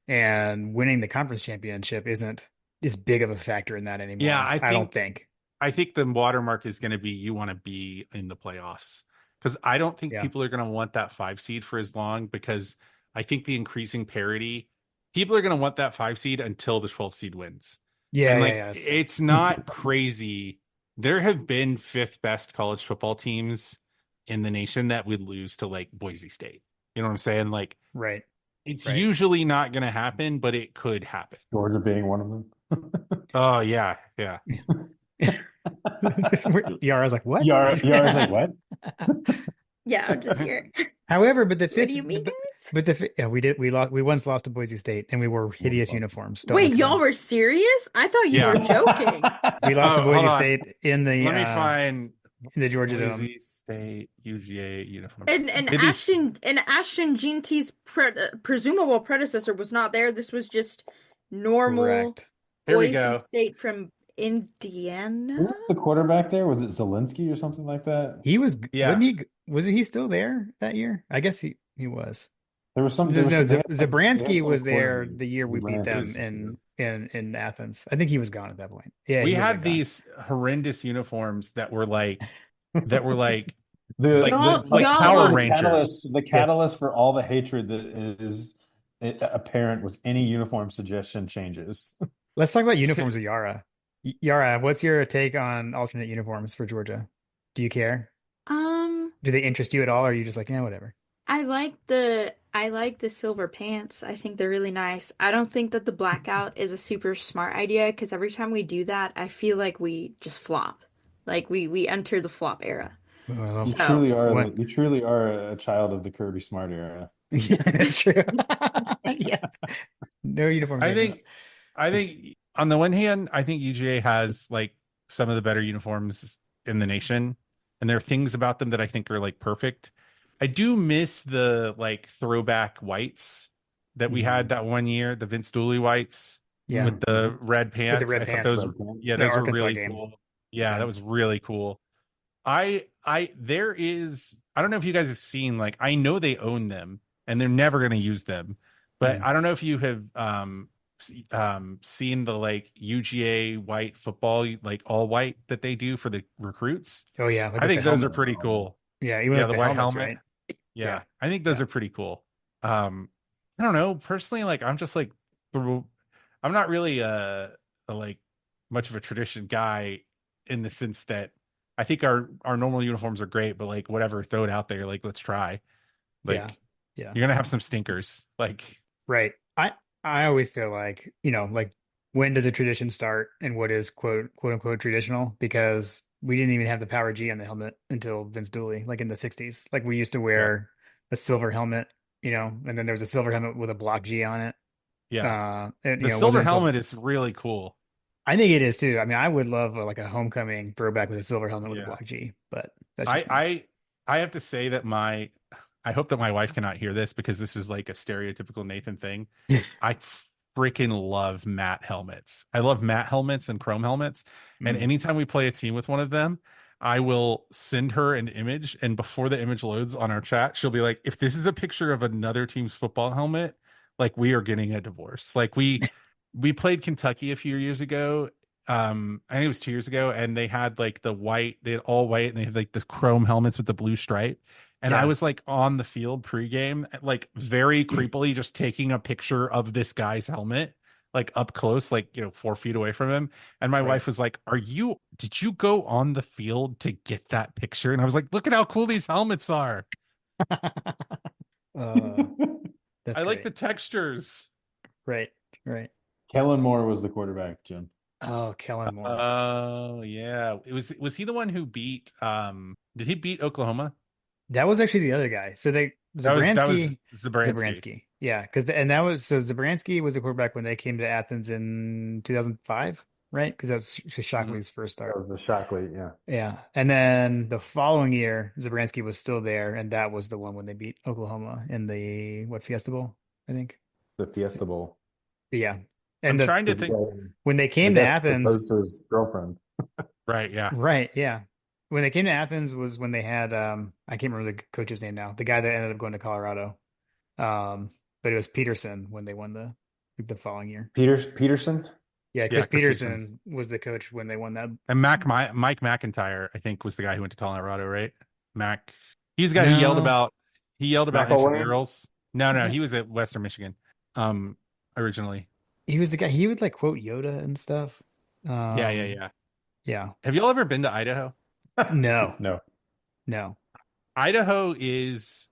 and winning the conference championship isn't as big of a factor in that Yeah, anymore. I don't think. I think the watermark is going to be you want to be in the playoffs because I don't think Yeah. people are going to want that 5 seed for as long because I think the increasing parity, people are going to want that 5 seed until the 12 seed wins. Yeah, And yeah, like, yeah. That's fair. it's not crazy. There have been fifth best college football teams in the nation that would lose to like Boise State. You know what I'm saying? Like, Right, it's right. usually not going to happen, but it could happen. Georgia being one of them. Oh, yeah. Yeah. Yara's like, what? Yara's like, what? Yeah, I'm just here. However, but the What do fifth, you mean, guys? yeah, we once lost to Boise State, and we wore hideous uniforms. Don't look Wait, at y'all them. were serious? I thought you Yeah. were joking. We lost to Oh, hold Boise on. State in Let me find the Georgia Dome. Boise State UGA uniforms. And Did these? Ashton Jean T's presumable predecessor was not there. This was just normal Correct. Here we Boise go. State from Who Indiana. was the quarterback there? Was it Zelensky or something like that? He was, Yeah. wasn't he? Wasn't he still there that year? I guess he was. There was some. No, There was no, some. They had Zabransky some was there quarterback. the year we beat them Branches. in Athens. I think he was gone at that point. Yeah, We he would have had been these horrendous uniforms that were like gone. like Power Y'all, The Rangers. catalyst, the Yeah. catalyst for all the hatred that is apparent with any uniform suggestion changes. Let's talk about uniforms with Yara. Yara, what's your take on alternate uniforms for Georgia? Do you care? um, Do they interest you at all, or are you just like, yeah, whatever? I like the silver pants. I think they're really nice. I don't think that the blackout is a super smart idea because every time we do that, I feel like we just flop. Like we enter the flop era. Well, So, what? You truly are a child of the Kirby Smart era. Yeah, that's true. Yeah, no uniform I judgment. think I think on the one hand, I think UGA has like some of the better uniforms in the nation, and there are things about them that I think are like perfect. I do miss the like throwback whites that we had Mhm. that one year, the Vince Dooley whites Yeah, with the red with the pants. red I thought pants, those, Red pants. yeah, the those were Arkansas really game. cool. Yeah, Yeah. that was really cool. There is, I don't know if you guys have seen, like, I know they own them and they're never going to use them, but Mhm. I don't know if you have seen the like UGA white football, like all white that they do for the recruits. Oh yeah, like I with the think those are helmet. pretty cool. Yeah, even Yeah, with the the white helmets, helmet. right? Yeah, Yeah, I think those yeah. are pretty cool. Um, I don't know. Personally, like I'm just like I'm not really a like much of a tradition guy in the sense that I think our normal uniforms are great, but like whatever, throw it out there. Like let's try. Yeah. Like Yeah. you're gonna have some stinkers. Like Right. I always feel like, like when does a tradition start and what is quote unquote traditional? Because we didn't even have the Power G on the helmet until Vince Dooley, like in the 60s. Like we used to yeah, wear a silver helmet, and then there was a silver helmet with a block G on it. yeah. And The it silver wasn't until helmet is really cool. I think it is too. I mean, I would love like a homecoming throwback with a silver helmet with a Yeah. block G, but that's I just me. I I have to say that my I hope that my wife cannot hear this because this is like a stereotypical Nathan thing. I freaking love matte helmets. I love matte helmets and chrome helmets. And Mm. anytime we play a team with one of them, I will send her an image. And before the image loads on our chat, she'll be like, if this is a picture of another team's football helmet, like we are getting a divorce. Like we played Kentucky a few years ago. I think it was 2 years ago, and they had like they had all white, and they had like the chrome helmets with the blue stripe. And I Yeah. was like on the field pregame, like very creepily just taking a picture of this guy's helmet, like up close, like, 4 feet away from him. And my Right. wife was like, did you go on the field to get that picture? And I was like, look at how cool these helmets are. Uh, that's I like great. the textures. Right. Right. Kellen Moore was the quarterback, Jim. Oh, Kellen Moore. Oh, yeah. Was he the one who did he beat Oklahoma? That was actually the other guy. So That was Zabransky. Zabransky. Yeah, and that was so Zabransky was the quarterback when they came to Athens in 2005, right? Because that was Mhm. Shockley's first That start. was the Shockley, yeah. Yeah. And then the following year, Zabransky was still there, and that was the one when they beat Oklahoma in the Fiesta Bowl, I think. The Fiesta Bowl. But yeah. I'm And trying to Because think. when they the came to guy Athens, proposed to his girlfriend. Right, yeah. right, yeah. When they came to Athens was when they had I can't remember the coach's name now. The guy that ended up going to Colorado. Um, but it was Peterson when they won the following year. Peterson? Yeah, Yeah, Chris Chris Peterson. Peterson was the coach when they won that. And Mike McIntyre, I think, was the guy who went to Colorado, right? Mac. He's the guy who yelled No, about McElwain? intramurals. No, no, he was at Western Michigan, um, originally. he was the guy. He would like quote Yoda and stuff. Yeah, yeah, Um, yeah. yeah, Have y'all ever been to Idaho? no, No. no. Idaho is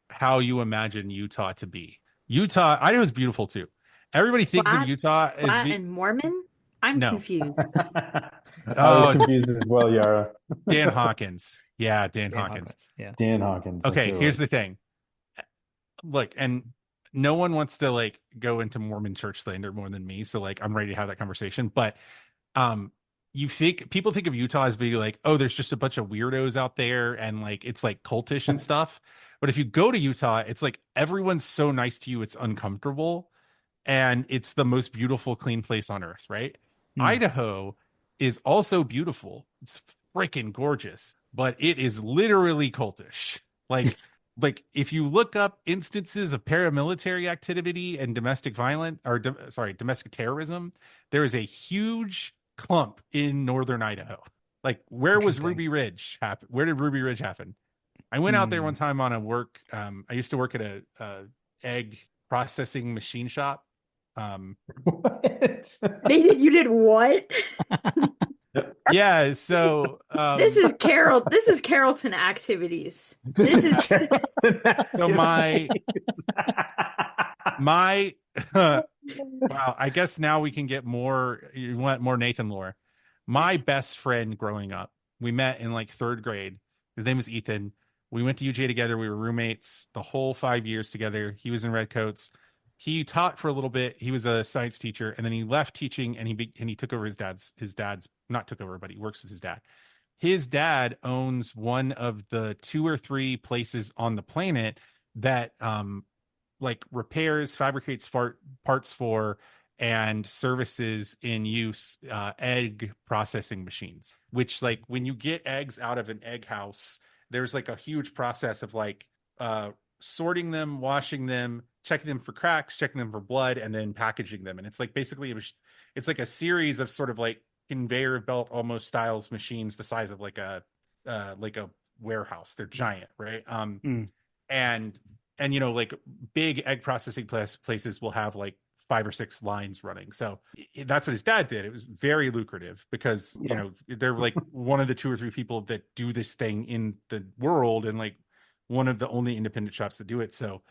how you imagine Utah to be. Idaho is beautiful too. Everybody thinks of Flat, Utah as flat and Mormon? I'm no. confused. I was Oh, confused as well, Yara. Dan Hawkins. Yeah, Dan Dan Hawkins. Hawkins. Yeah. Dan Hawkins, that's Okay, who it here's was. the thing. Look, and no one wants to like go into Mormon church slander more than me, so like I'm ready to have that conversation. But um people think of Utah as being like, oh, there's just a bunch of weirdos out there and like it's like cultish and stuff. But if you go to Utah, it's like everyone's so nice to you, it's uncomfortable, and it's the most beautiful, clean place on earth, right? Hmm. Idaho is also beautiful. It's freaking gorgeous, but it is literally cultish. Like, like if you look up instances of paramilitary activity and domestic violence, or domestic terrorism, there is a huge clump in northern Idaho. Like, where was Interesting. Ruby Ridge happen? Where did Ruby Ridge happen? I went out there one Hmm. time on a work. I used to work at a egg processing machine shop. What? Nathan, you did what? Yeah, so This is Carrollton activities. This This is is Carolyn so activities. my wow, I guess now we can get more. You want more Nathan lore. My best friend growing up, we met in like third grade. His name was Ethan. We went to UJ together. We were roommates the whole 5 years together. He was in Redcoats. He taught for a little bit. He was a science teacher, and then he left teaching, and he took over his dad's not took over, but he works with his dad. His dad owns one of the two or three places on the planet that like repairs, fabricates parts for, and services in use egg processing machines. Which, like, when you get eggs out of an egg house, there's like a huge process of like sorting them, washing them, checking them for cracks, checking them for blood, and then packaging them. And it's like basically it's like a series of sort of like conveyor belt almost styles machines the size of like a warehouse. They're giant, right? Hmm. And and like big egg processing places will have like 5 or 6 lines running. So that's what his dad did. It was very lucrative because they're like one of the 2 or 3 people that do this thing in the world, and like one of the only independent shops that do it. So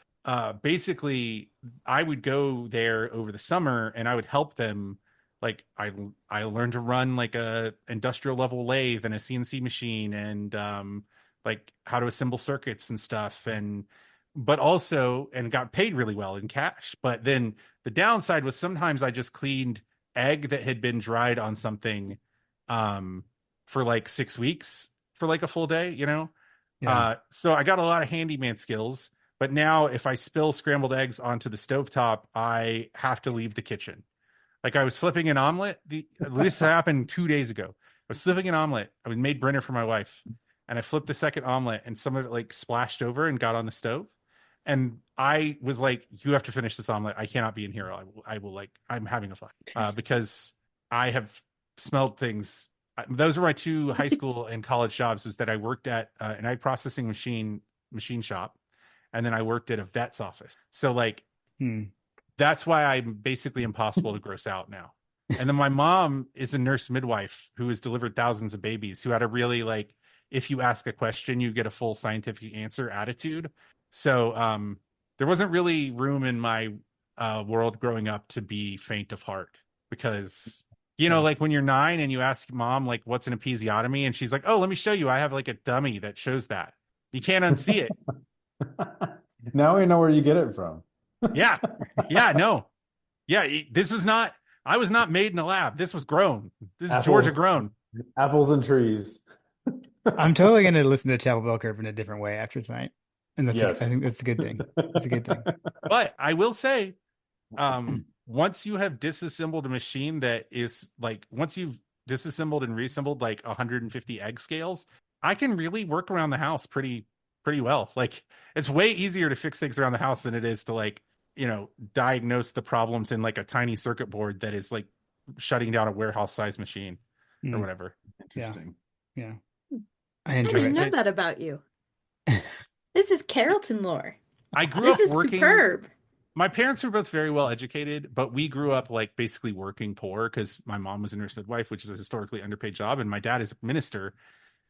basically I would go there over the summer and I would help them. Like I learned to run like a industrial level lathe and a CNC machine, and like how to assemble circuits and stuff, and but also and got paid really well in cash. But then the downside was sometimes I just cleaned egg that had been dried on something um for like 6 weeks for like a full day, Yeah. so I got a lot of handyman skills. But now if I spill scrambled eggs onto the stovetop, I have to leave the kitchen. Like I was flipping an omelet. This happened 2 days ago. I was flipping an omelet. I made Brenner for my wife, and I flipped the second omelet, and some of it like splashed over and got on the stove. And I was like, "You have to finish this omelet. I cannot be in here. I will like, I'm having a fight because I have smelled things." Those were my 2 high school and college jobs. Was that I worked at an egg processing machine shop, and then I worked at a vet's office. So like Hmm. that's why I'm basically impossible to gross out now. And then my mom is a nurse midwife who has delivered thousands of babies, who had a really like, if you ask a question, you get a full scientific answer attitude. So there wasn't really room in my world growing up to be faint of heart because, Yeah. like when you're 9 and you ask mom, like, what's an episiotomy? And she's like, oh, let me show you. I have like a dummy that shows that. You can't unsee it. Now we know where you get it from. Yeah. Yeah. No. Yeah. I was not made in a lab. This was grown. This is Georgia Apples, grown. apples and trees. I'm totally going to listen to Chapel Bell Curve in a different way after tonight. And I Yes. think that's a good thing. That's a good thing. But I will say, once you have disassembled a machine that is like, once you've disassembled and reassembled like 150 egg scales, I can really work around the house pretty well. Like it's way easier to fix things around the house than it is to like, diagnose the problems in like a tiny circuit board that is like shutting down a warehouse size machine or Mm. whatever. Interesting. Yeah. I I enjoy didn't know it. that about you. This is Carrollton lore. I grew This up is working. superb. My parents were both very well educated, but we grew up like basically working poor because my mom was a nurse midwife, which is a historically underpaid job, and my dad is a minister.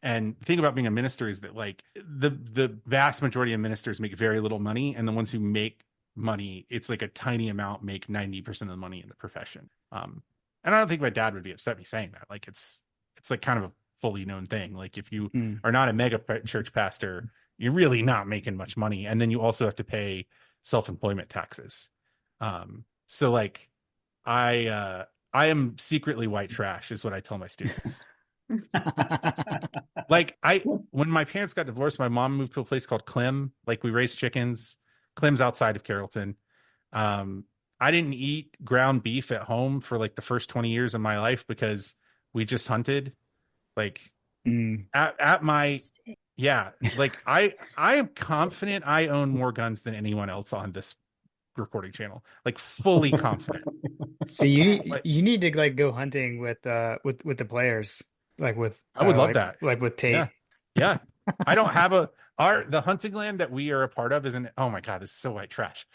And the thing about being a minister is that like the vast majority of ministers make very little money, and the ones who make money, it's like a tiny amount, make 90% of the money in the profession. And I don't think my dad would be upset me saying that. Like it's like kind of a fully known thing. Like if you are not a mega church pastor, you're really not making much money, and then you also have to pay self-employment taxes. So like I am secretly white trash is what I tell my students. Like when my parents got divorced, my mom moved to a place called Clem. Like we raised chickens. Clem's outside of Carrollton. I didn't eat ground beef at home for like the first 20 years of my life because we just hunted. Like at my yeah, like I am confident I own more guns than anyone else on this recording channel. Like fully confident. So you need to like go hunting with the players, like with I would love that. like with Tate. Yeah. Yeah. I don't have the hunting land that we are a part of is in, oh my God, this is so white trash.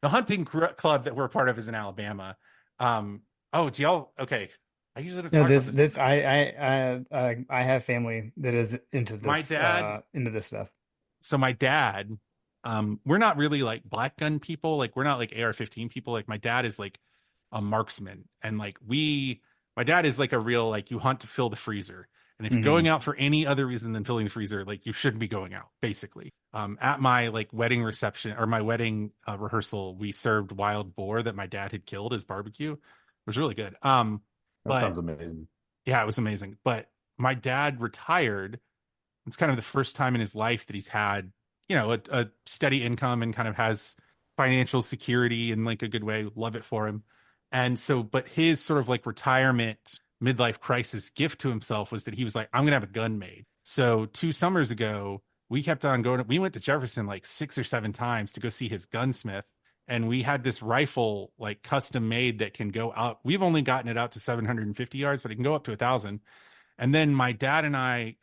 The hunting club that we're a part of is in Alabama. Do y'all, okay. I usually don't No, talk about this. I have family that is into My this dad, into this stuff. so my dad, we're not really like black gun people. Like we're not like AR-15 people. Like my dad is like a marksman. And like my dad is like a real, like you hunt to fill the freezer. And if you're going out for any other reason than filling the freezer, like you shouldn't be going out, basically. At my like wedding reception or my wedding rehearsal, we served wild boar that my dad had killed as barbecue. It was really good. That But sounds amazing. yeah, it was amazing. But my dad retired. It's kind of the first time in his life that he's had, a steady income and kind of has financial security in like a good way. Love it for him. And so, but his sort of like retirement midlife crisis gift to himself was that he was like, I'm going to have a gun made. So 2 summers ago, we kept on going. We went to Jefferson like 6 or 7 times to go see his gunsmith. And we had this rifle like custom made that can go out. We've only gotten it out to 750 yards, but it can go up to 1,000. And then my dad and I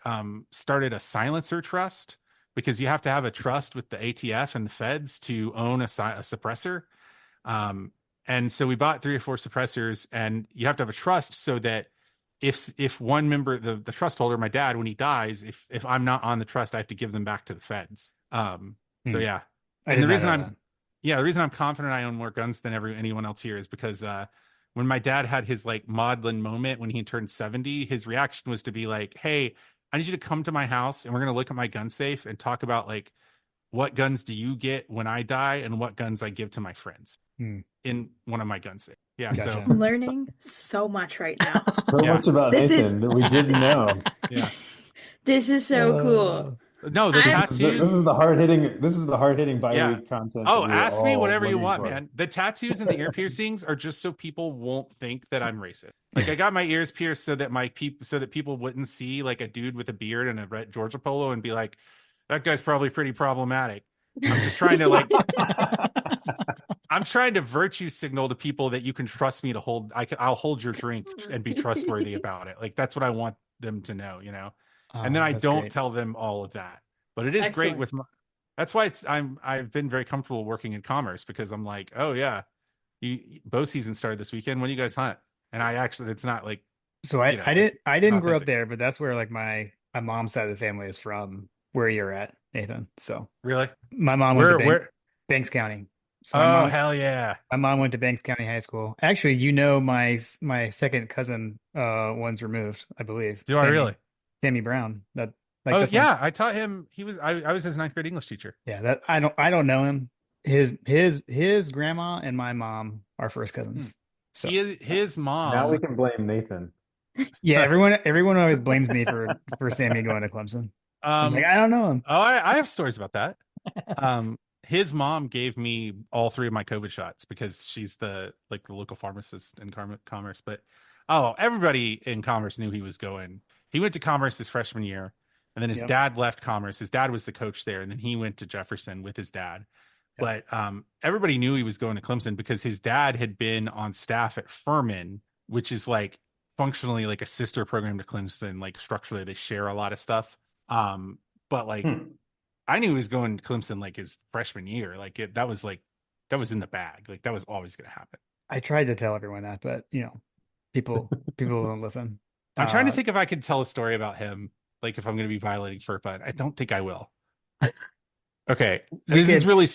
started a silencer trust because you have to have a trust with the ATF and the feds to own a suppressor. Um, and so we bought 3 or 4 suppressors, and you have to have a trust so that if one member, the trust holder, my dad, when he dies, if I'm not on the trust, I have to give them back to the feds. So Hmm. yeah. I And did not know that. the reason I'm confident I own more guns than anyone else here is because when my dad had his like maudlin moment when he turned 70, his reaction was to be like, "Hey, I need you to come to my house and we're gonna look at my gun safe and talk about like what guns do you get when I die and what guns I give to my friends Hmm. in one of my gun safes." Yeah, so Gotcha. I'm learning so much right now. So yeah, much about This is Nathan that we didn't know. yeah. this is so cool. No, the I'm This is tattoos. the hard hitting Yeah. bi-week content that Oh, we were ask me all whatever you looking want, for. man. The tattoos and the ear piercings are just so people won't think that I'm racist. Like I got my ears pierced so that people wouldn't see like a dude with a beard and a red Georgia polo and be like, that guy's probably pretty problematic. I'm just trying to like I'm trying to virtue signal to people that you can trust me to hold. I'll hold your drink and be trustworthy about it. Like that's what I want them to know, you know. And then I That's don't great. tell them all of that. But it is great Excellent. with that's why I've been very comfortable working in commerce because I'm like, oh yeah, bow season started this weekend. When do you guys hunt? And I actually, it's not like, So you know, like I didn't grow up authentic. there, but that's where like my mom's side of the family is from, where you're at, Nathan. So Really? my mom went to Where? Banks County. So Oh hell yeah! my mom went to Banks County High School. Actually, my second cousin one's removed, I believe. Do I really? Sammy Brown. That like Oh that's my yeah, I taught him. I was his ninth grade English teacher. yeah, that I don't know him. His grandma and my mom are first Hmm. cousins. So His Now we mom. can blame Nathan. yeah, everyone always blames me for Sammy going to Clemson. I'm like, Um. I don't know him. Oh, I have stories about that. His mom gave me all 3 of my COVID shots because she's the local pharmacist in commerce. But oh, everybody in commerce knew he was going. He went to commerce his freshman year, and then his Yep. dad left commerce. His dad was the coach there, and then he went to Jefferson with his dad. Yep. But everybody knew he was going to Clemson because his dad had been on staff at Furman, which is like functionally like a sister program to Clemson. Like structurally, they share a lot of stuff. But like Hmm. I knew he was going to Clemson like his freshman year. That was in the bag. Like that was always going to happen. I tried to tell everyone that, but people don't listen. I'm trying to Uh, think if I could tell a story about him, like if I'm going to be violating FERPA. I don't think I will. Okay, we this is could. really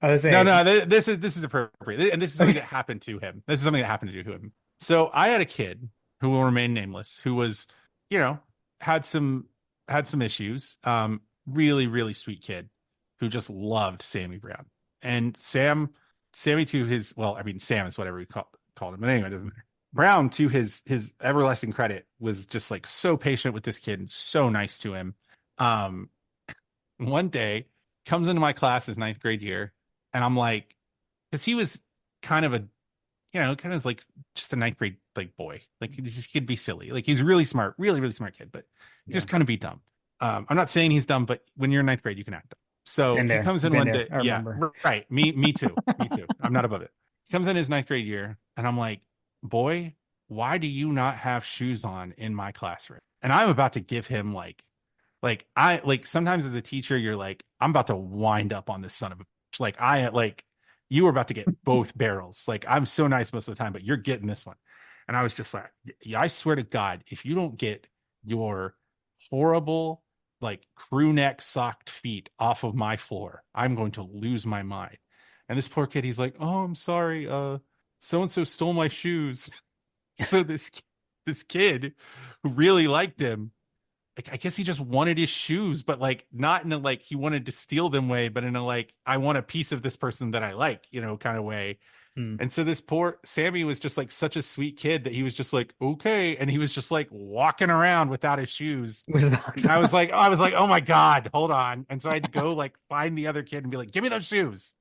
I was no, saying, no. This is appropriate, and this is something that happened to him. This is something that happened to him. So I had a kid who will remain nameless, who was, you know, had some issues. Really, really sweet kid who just loved Sammy Brown and Sammy to his well, I mean Sam is whatever we called him, but anyway, it doesn't matter. Brown to his everlasting credit was just like so patient with this kid and so nice to him. Um, one day comes into my class his ninth grade year, and I'm like, because he was kind of a kind of like just a ninth grade like boy. Like he could be silly. Like he's really smart, really, really smart kid, but he yeah, just kind of be dumb. I'm not saying he's dumb, but when you're in ninth grade, you can act dumb. So been he there, comes in been one there. day. I Yeah, remember. right. Me too. Me too. I'm not above it. He comes in his ninth grade year, and I'm like, boy, why do you not have shoes on in my classroom? And I'm about to give him like sometimes as a teacher, you're like, I'm about to wind up on this son of a bitch. Like you were about to get both barrels. Like I'm so nice most of the time, but you're getting this one. And I was just like, yeah, I swear to God, if you don't get your horrible like crew neck socked feet off of my floor, I'm going to lose my mind. And this poor kid, he's like, oh, I'm sorry. So and so stole my shoes. So this kid who really liked him, like I guess he just wanted his shoes, but like not in a like he wanted to steal them way, but in a like I want a piece of this person that I like, kind of way. Hmm. And so this poor Sammy was just like such a sweet kid that he was just like, okay. And he was just like walking around without his shoes. Was And I was like, oh my God, hold on. And so I had to go like find the other kid and be like, give me those shoes.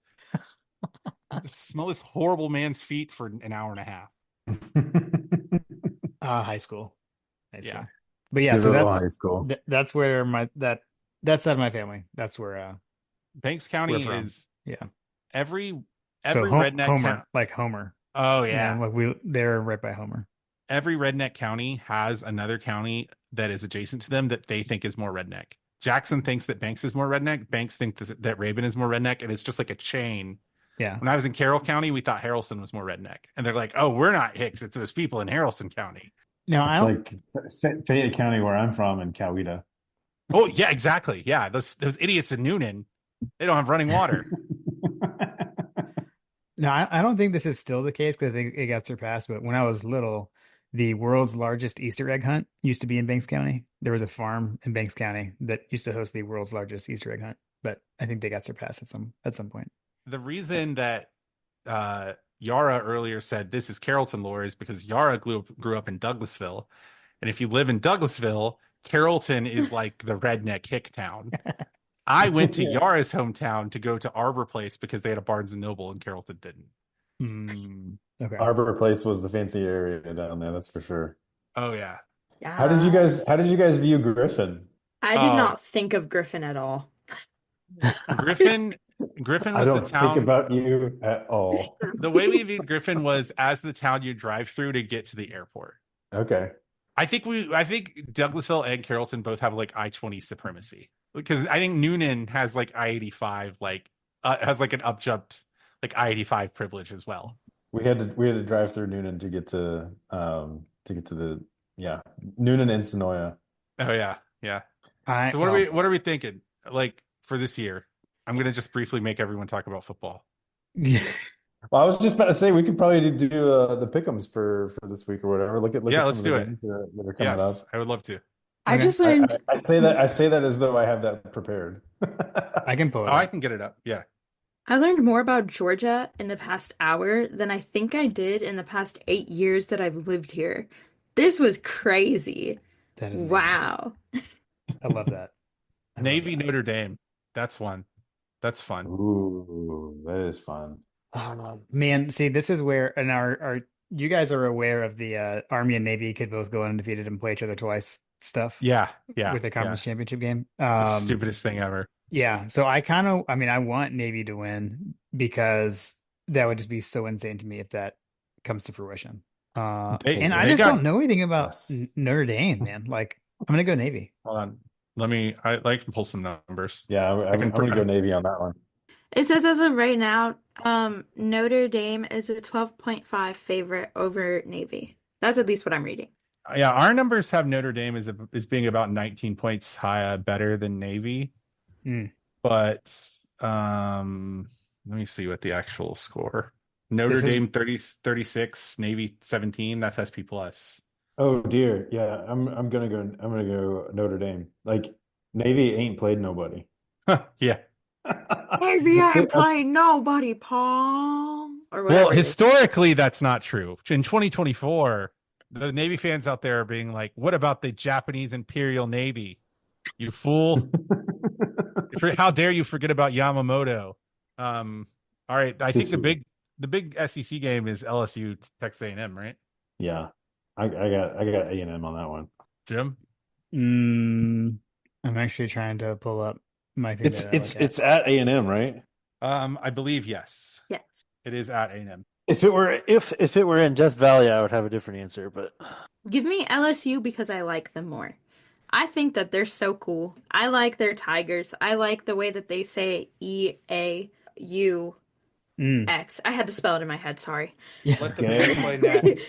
Smell this horrible man's feet for an hour and a half. high school, high school. Yeah. But yeah, Good so little high school. that's where that side of my family. That's where Banks we're County from. is Yeah. every So redneck Homer, county. like Homer. Oh Yeah, yeah. like they're right by Homer. Every redneck county has another county that is adjacent to them that they think is more redneck. Jackson thinks that Banks is more redneck. Banks thinks that Rabin is more redneck, and it's just like a chain. Yeah. When I was in Carroll County, we thought Harrelson was more redneck, and they're like, "Oh, we're not Hicks. It's those people in Harrelson County." No, I It's don't. like Fayette County, where I'm from, in Coweta. Oh yeah, exactly. Yeah, those idiots in Noonan, they don't have running water. No, I don't think this is still the case because I think it got surpassed. But when I was little, the world's largest Easter egg hunt used to be in Banks County. There was a farm in Banks County that used to host the world's largest Easter egg hunt, but I think they got surpassed at some point. The reason that Yara earlier said this is Carrollton lore is because Yara grew up in Douglasville, and if you live in Douglasville, Carrollton is like the redneck hick town. I went to Yeah. Yara's hometown to go to Arbor Place because they had a Barnes and Noble, and Carrollton didn't. Okay. Arbor Place was the fancy area down there, that's for sure. Oh yeah. Yes. How did you guys view Griffin? I did Oh, not think of Griffin at all. Griffin. Griffin I was the don't think town. about you at all. The way we viewed Griffin was as the town you drive through to get to the airport. Okay. I think Douglasville and Carrollton both have like I-20 supremacy because I think Noonan has like I-85, like has like an upjumped like I-85 privilege as well. We had to drive through Noonan to get to the yeah, Noonan and Sonoya. Oh yeah, yeah. I So well, what are we thinking like for this year? I'm gonna just briefly make everyone talk about football. Well, I was just about to say we could probably do the pick'ems for this week or whatever. Look Yeah, at some let's of the do it. games that are coming Yes, up. I would love to. I Okay. just learned I say that as though I have that prepared. I can pull Oh, it I up. can get it up. Yeah. I learned more about Georgia in the past hour than I think I did in the past 8 years that I've lived here. This was crazy. That is amazing. Wow. I love that. I love Navy that. Notre Dame. That's one. That's fun. Ooh, that is fun. Man, see, this is where, and our you guys are aware of the Army and Navy could both go undefeated and play each other twice stuff Yeah, yeah, with the yeah. conference championship game. The stupidest thing ever. Yeah, so I mean, I want Navy to win because that would just be so insane to me if that comes to fruition. They And I they just got don't know anything about Yes. Notre Dame, man. Like, I'm gonna go Navy. hold on. I like to pull some numbers. Yeah, I can I'm gonna go Navy on that one. It says as of right now, Notre Dame is a 12.5 favorite over Navy. That's at least what I'm reading. yeah, our numbers have Notre Dame as being about 19 points higher better than Navy. Mm. But let me see what the actual score. Notre Dame 36, Navy 17, that's SP plus. Oh dear. Yeah, I'm gonna go Notre Dame. Like Navy ain't played nobody. Yeah. Navy ain't playing nobody, Paul. Or Well, whatever it is. historically, that's not true. In 2024, the Navy fans out there are being like, what about the Japanese Imperial Navy? You fool. How dare you forget about Yamamoto? All right. I think the big SEC game is LSU Texas A&M, right? Yeah. I got A&M on that one. Jim? I'm actually trying to pull up my thing that I look at. It's at A&M, right? I believe yes. Yes. It is at A&M. If it were in Death Valley, I would have a different answer, but Give me LSU because I like them more. I think that they're so cool. I like their Tigers. I like the way that they say EAUX. I had to spell it in my head, sorry. Let the Okay. band play net.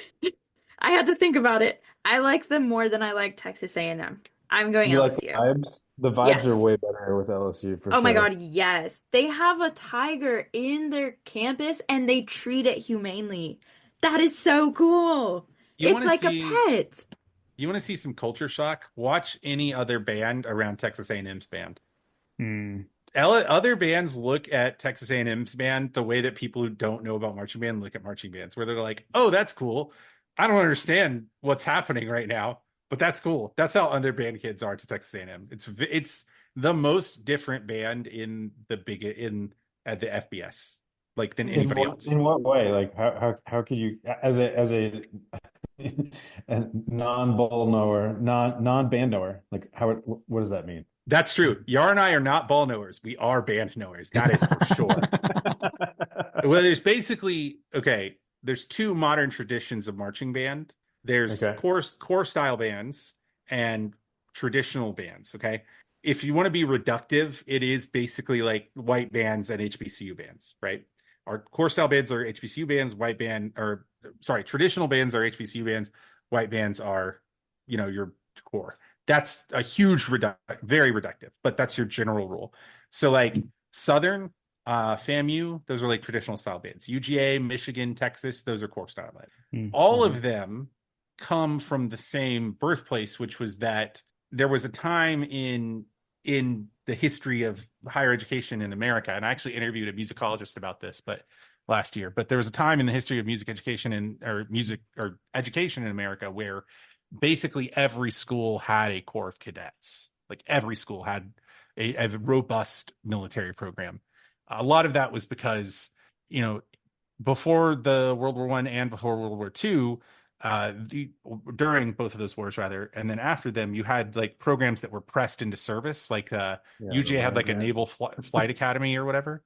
I had to think about it. I like them more than I like Texas A&M. I'm going You like the LSU. vibes? The vibes Yes. are way better with LSU for Oh my sure. God, yes. They have a tiger in their campus and they treat it humanely. That is so cool. You It's wanna like see- a pet. You want to see some culture shock? Watch any other band around Texas A&M's band. Other bands look at Texas A&M's band the way that people who don't know about marching band look at marching bands, where they're like, "Oh, that's cool. I don't understand what's happening right now, but that's cool." That's how other band kids are to Texas A&M. It's the most different band at the FBS, like than anybody else. In what way? Like how could you as a a non-ball knower, non-band knower, like what does that mean? That's true. Yar and I are not ball knowers. We are band knowers. That is for sure. Well, there's basically there's two modern traditions of marching band. There's Okay. core style bands and traditional bands. Okay. if you want to be reductive, it is basically like white bands and HBCU bands, right? Our core style bands are HBCU bands, traditional bands are HBCU bands, white bands are, your core. That's a huge very reductive, but that's your general rule. So like Southern, FAMU, those are like traditional style bands. UGA, Michigan, Texas, those are core style bands. All of them come from the same birthplace, which was that there was a time in the history of higher education in America, and I actually interviewed a musicologist about this, but last year. But there was a time in the history of music education or education in America where basically every school had a corps of cadets. Like every school had a robust military program. A lot of that was because, before the World War I and before World War II, during both of those wars rather, and then after them, you had like programs that were pressed into service. Like UGA had like a naval flight academy or whatever.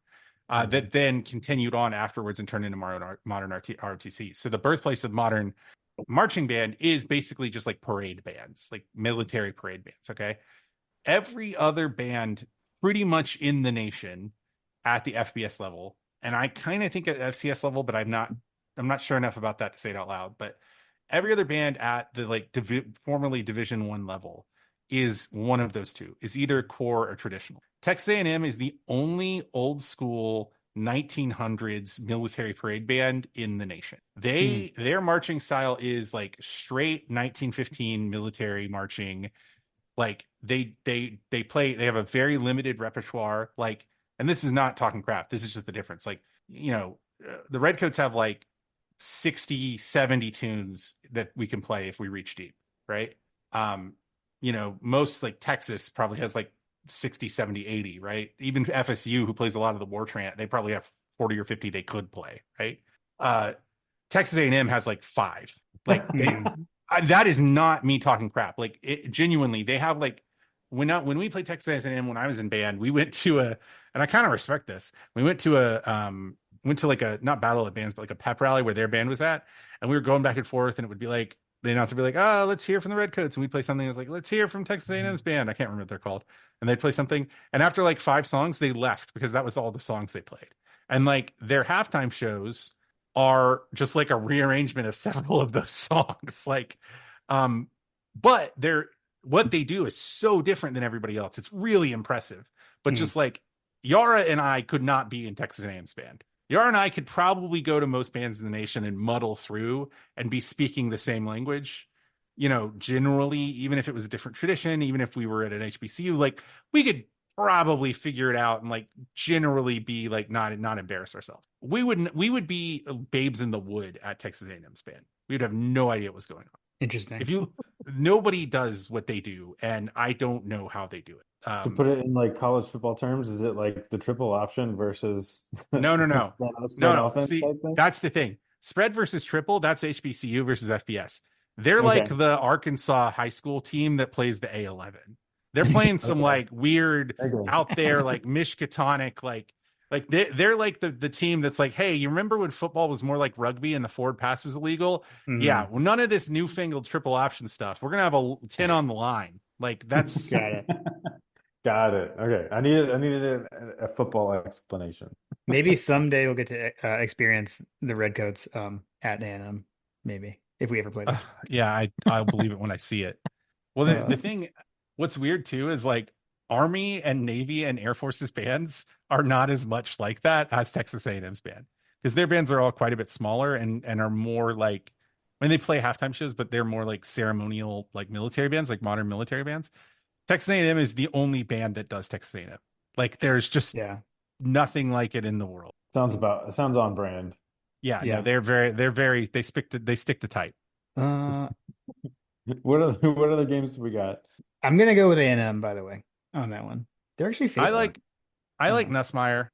That then continued on afterwards and turned into modern ROTC. So the birthplace of modern marching band is basically just like parade bands, like military parade bands. Okay. Every other band pretty much in the nation at the FBS level, and I kind of think at FCS level, but I'm not sure enough about that to say it out loud. But every other band at the like formerly Division I level is one of those two, is either core or traditional. Texas A&M is the only old school 1900s military parade band in the nation. Their marching style is like straight 1915 military marching. Like they have a very limited repertoire. Like, and this is not talking crap. This is just the difference. Like, the Redcoats have like 60, 70 tunes that we can play if we reach deep, right? Most like Texas probably has like 60, 70, 80, right? Even FSU, who plays a lot of the war trant, they probably have 40 or 50 they could play, right? Texas A&M has like 5. Like that is not me talking crap. Like genuinely, they have like when we played Texas A&M when I was in band, we went to and I kind of respect this. We went to like a not battle of bands, but like a pep rally where their band was at, and we were going back and forth, and it would be like the announcer would be like, "Oh, let's hear from the Redcoats," and we play something. It was like, "Let's hear from Texas A&M's band." I can't remember what they're called, and they'd play something, and after like 5 songs, they left because that was all the songs they played, and like their halftime shows are just like a rearrangement of several of those songs, like, but what they do is so different than everybody else. It's really impressive, but just like Yara and I could not be in Texas A&M's band. Yara and I could probably go to most bands in the nation and muddle through and be speaking the same language, generally, even if it was a different tradition, even if we were at an HBCU, like we could probably figure it out and like generally be like not embarrass ourselves. We would be babes in the wood at Texas A&M's band. We would have no idea what was going on. Interesting. Nobody does what they do, and I don't know how they do it. To put it in like college football terms, is it like the triple option versus no. spread offense See, type thing? that's the thing. Spread versus triple, that's HBCU versus FBS. They're Okay. like the Arkansas high school team that plays the A11. They're playing some like weird out there, like Miskatonic, like they're like the team that's like, hey, you remember when football was more like rugby and the forward pass was illegal? Yeah, well, none of this newfangled triple option stuff. We're gonna have a 10 on the line. Like that's Got it. Got it. Okay. I needed a football explanation. Maybe someday we'll get to experience the Redcoats at A&M. Maybe if we ever play them. yeah, I'll believe it when I see it. Well, the thing, what's weird too is like Army and Navy and Air Force's bands are not as much like that as Texas A&M's band, because their bands are all quite a bit smaller and are more like, I mean, they play halftime shows, but they're more like ceremonial, like military bands, like modern military bands. Texas A&M is the only band that does Texas A&M. Like there's just nothing like it in the world. Sounds on brand. Yeah, no, they stick to type. What other games do we got? I'm gonna go with A&M, by the way, on that one. They're actually favored. I like Nussmeier.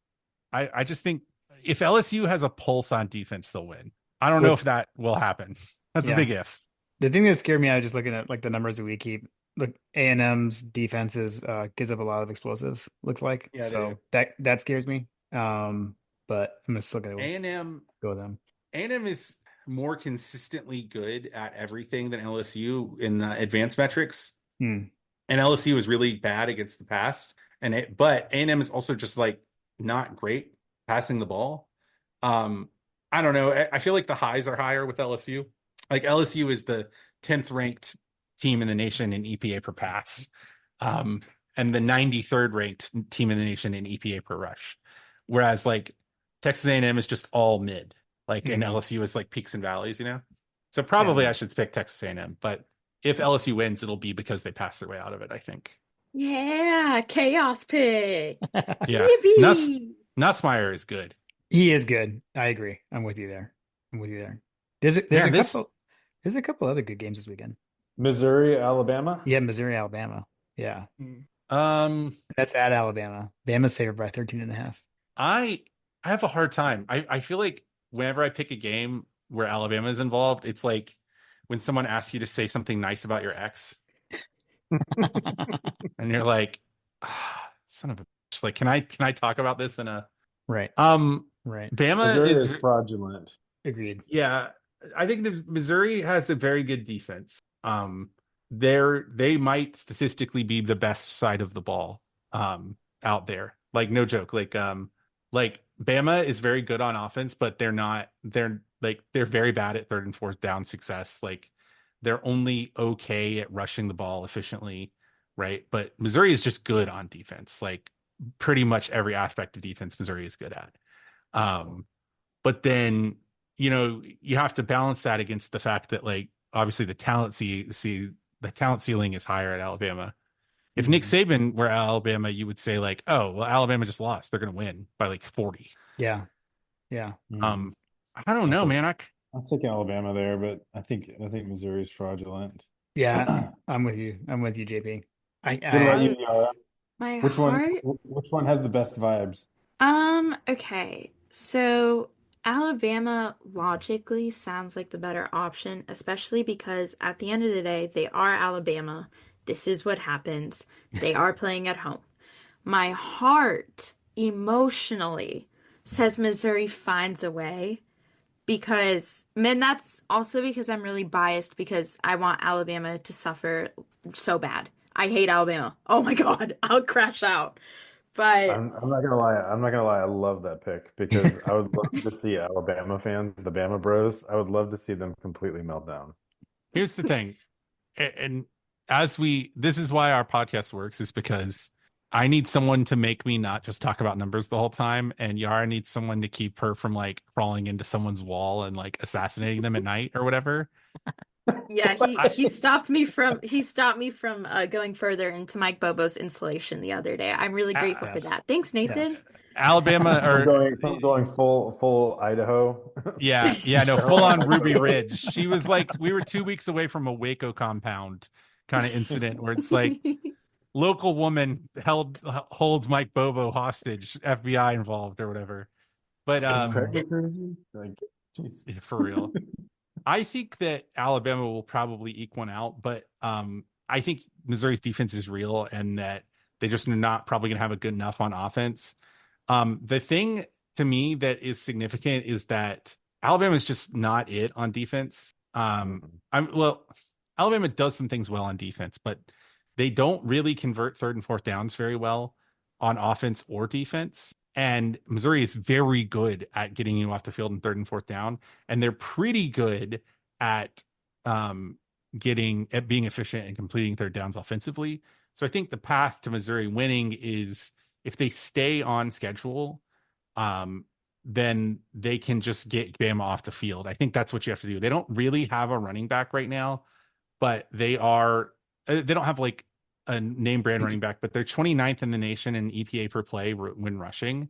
I just think if LSU has a pulse on defense, they'll win. I don't know if that will happen. That's a big if. The thing that scared me, I was just looking at like the numbers that we keep. Look, A&M's defenses gives up a lot of explosives, looks like. Yeah, so that scares me. But I'm still gonna A&M go with them. A&M is more consistently good at everything than LSU in advanced metrics. and LSU is really bad against the pass. But A&M is also just like not great passing the ball. Um, I don't know. I feel like the highs are higher with LSU. Like LSU is the 10th ranked team in the nation in EPA per pass, um, and the 93rd ranked team in the nation in EPA per rush. Whereas like Texas A&M is just all mid, like, and Mhm. LSU is like peaks and valleys, you know. So Yeah. probably I should pick Texas A&M, but if LSU wins, it'll be because they pass their way out of it, I think. Yeah, chaos pick. Yeah. Nuss Yippee! Nussmeyer is good. He is good. I agree. I'm with you there. I'm with you there. Man, this There's a couple other good games this weekend. Missouri, Alabama. Yeah, Missouri, Alabama. Yeah. um That's at Alabama. Bama's favored by 13 and a half. I have a hard time. I feel like whenever I pick a game where Alabama is involved, it's like when someone asks you to say something nice about your ex, and you're like, ah, son of a bitch. Like, can I talk about this in a Right. um Right. Bama Missouri is is fraudulent. Agreed. yeah, I think the Missouri has a very good defense. They might statistically be the best side of the ball out there. Like no joke. Like Bama is very good on offense, but they're very bad at third and fourth down success. Like they're only okay at rushing the ball efficiently, right? But Missouri is just good on defense. Like pretty much every aspect of defense Missouri is good at. Um but then, you have to balance that against the fact that like obviously the talent ceiling is higher at Alabama. If Nick Mhm. Saban were at Alabama, you would say like, oh, well, Alabama just lost. They're going to win by like 40. Yeah. Yeah. Um, I don't I'll know, take man. I'll take Alabama there, but I think Missouri's fraudulent. Yeah. What I'm with you. I'm with you, JP. about you, I Yara? My Which one heart. which one has the best vibes? Okay. So Alabama logically sounds like the better option, especially because at the end of the day, they are Alabama. This is what happens. They are playing at home. My heart emotionally says Missouri finds a way because, man, that's also because I'm really biased because I want Alabama to suffer so bad. I hate Alabama. Oh my God, I'll crash out. But I'm not gonna lie. I'm not gonna lie. I love that pick because I would love to see Alabama fans, the Bama Bros. I would love to see them completely melt down. Here's the thing. And this is why our podcast works, is because I need someone to make me not just talk about numbers the whole time, and Yara needs someone to keep her from like crawling into someone's wall and like assassinating them at night or whatever. yeah, he I, he stopped me from going further into Mike Bobo's installation the other day. I'm really A- grateful for yes. that. Thanks, Nathan. Yes. Alabama or From going full Idaho. yeah, no, full on Ruby Ridge. She was like, we were 2 weeks away from a Waco compound kind of incident where it's like local woman holds Mike Bobo hostage, FBI involved or whatever. But Is Oh, Craig crazy? Like, jeez. for real. I think that Alabama will probably eke one out, but I think Missouri's defense is real and that they just are not probably going to have a good enough on offense. The thing to me that is significant is that Alabama is just not it on defense. Alabama does some things well on defense, but they don't really convert third and fourth downs very well on offense or defense. And Missouri is very good at getting you off the field in third and fourth down, and they're pretty good at um, being efficient and completing third downs offensively. So I think the path to Missouri winning is if they stay on schedule, um, then they can just get Bama off the field. I think that's what you have to do. They don't really have a running back right now, but they don't have like a name brand running back, but they're 29th in the nation in EPA per play when rushing,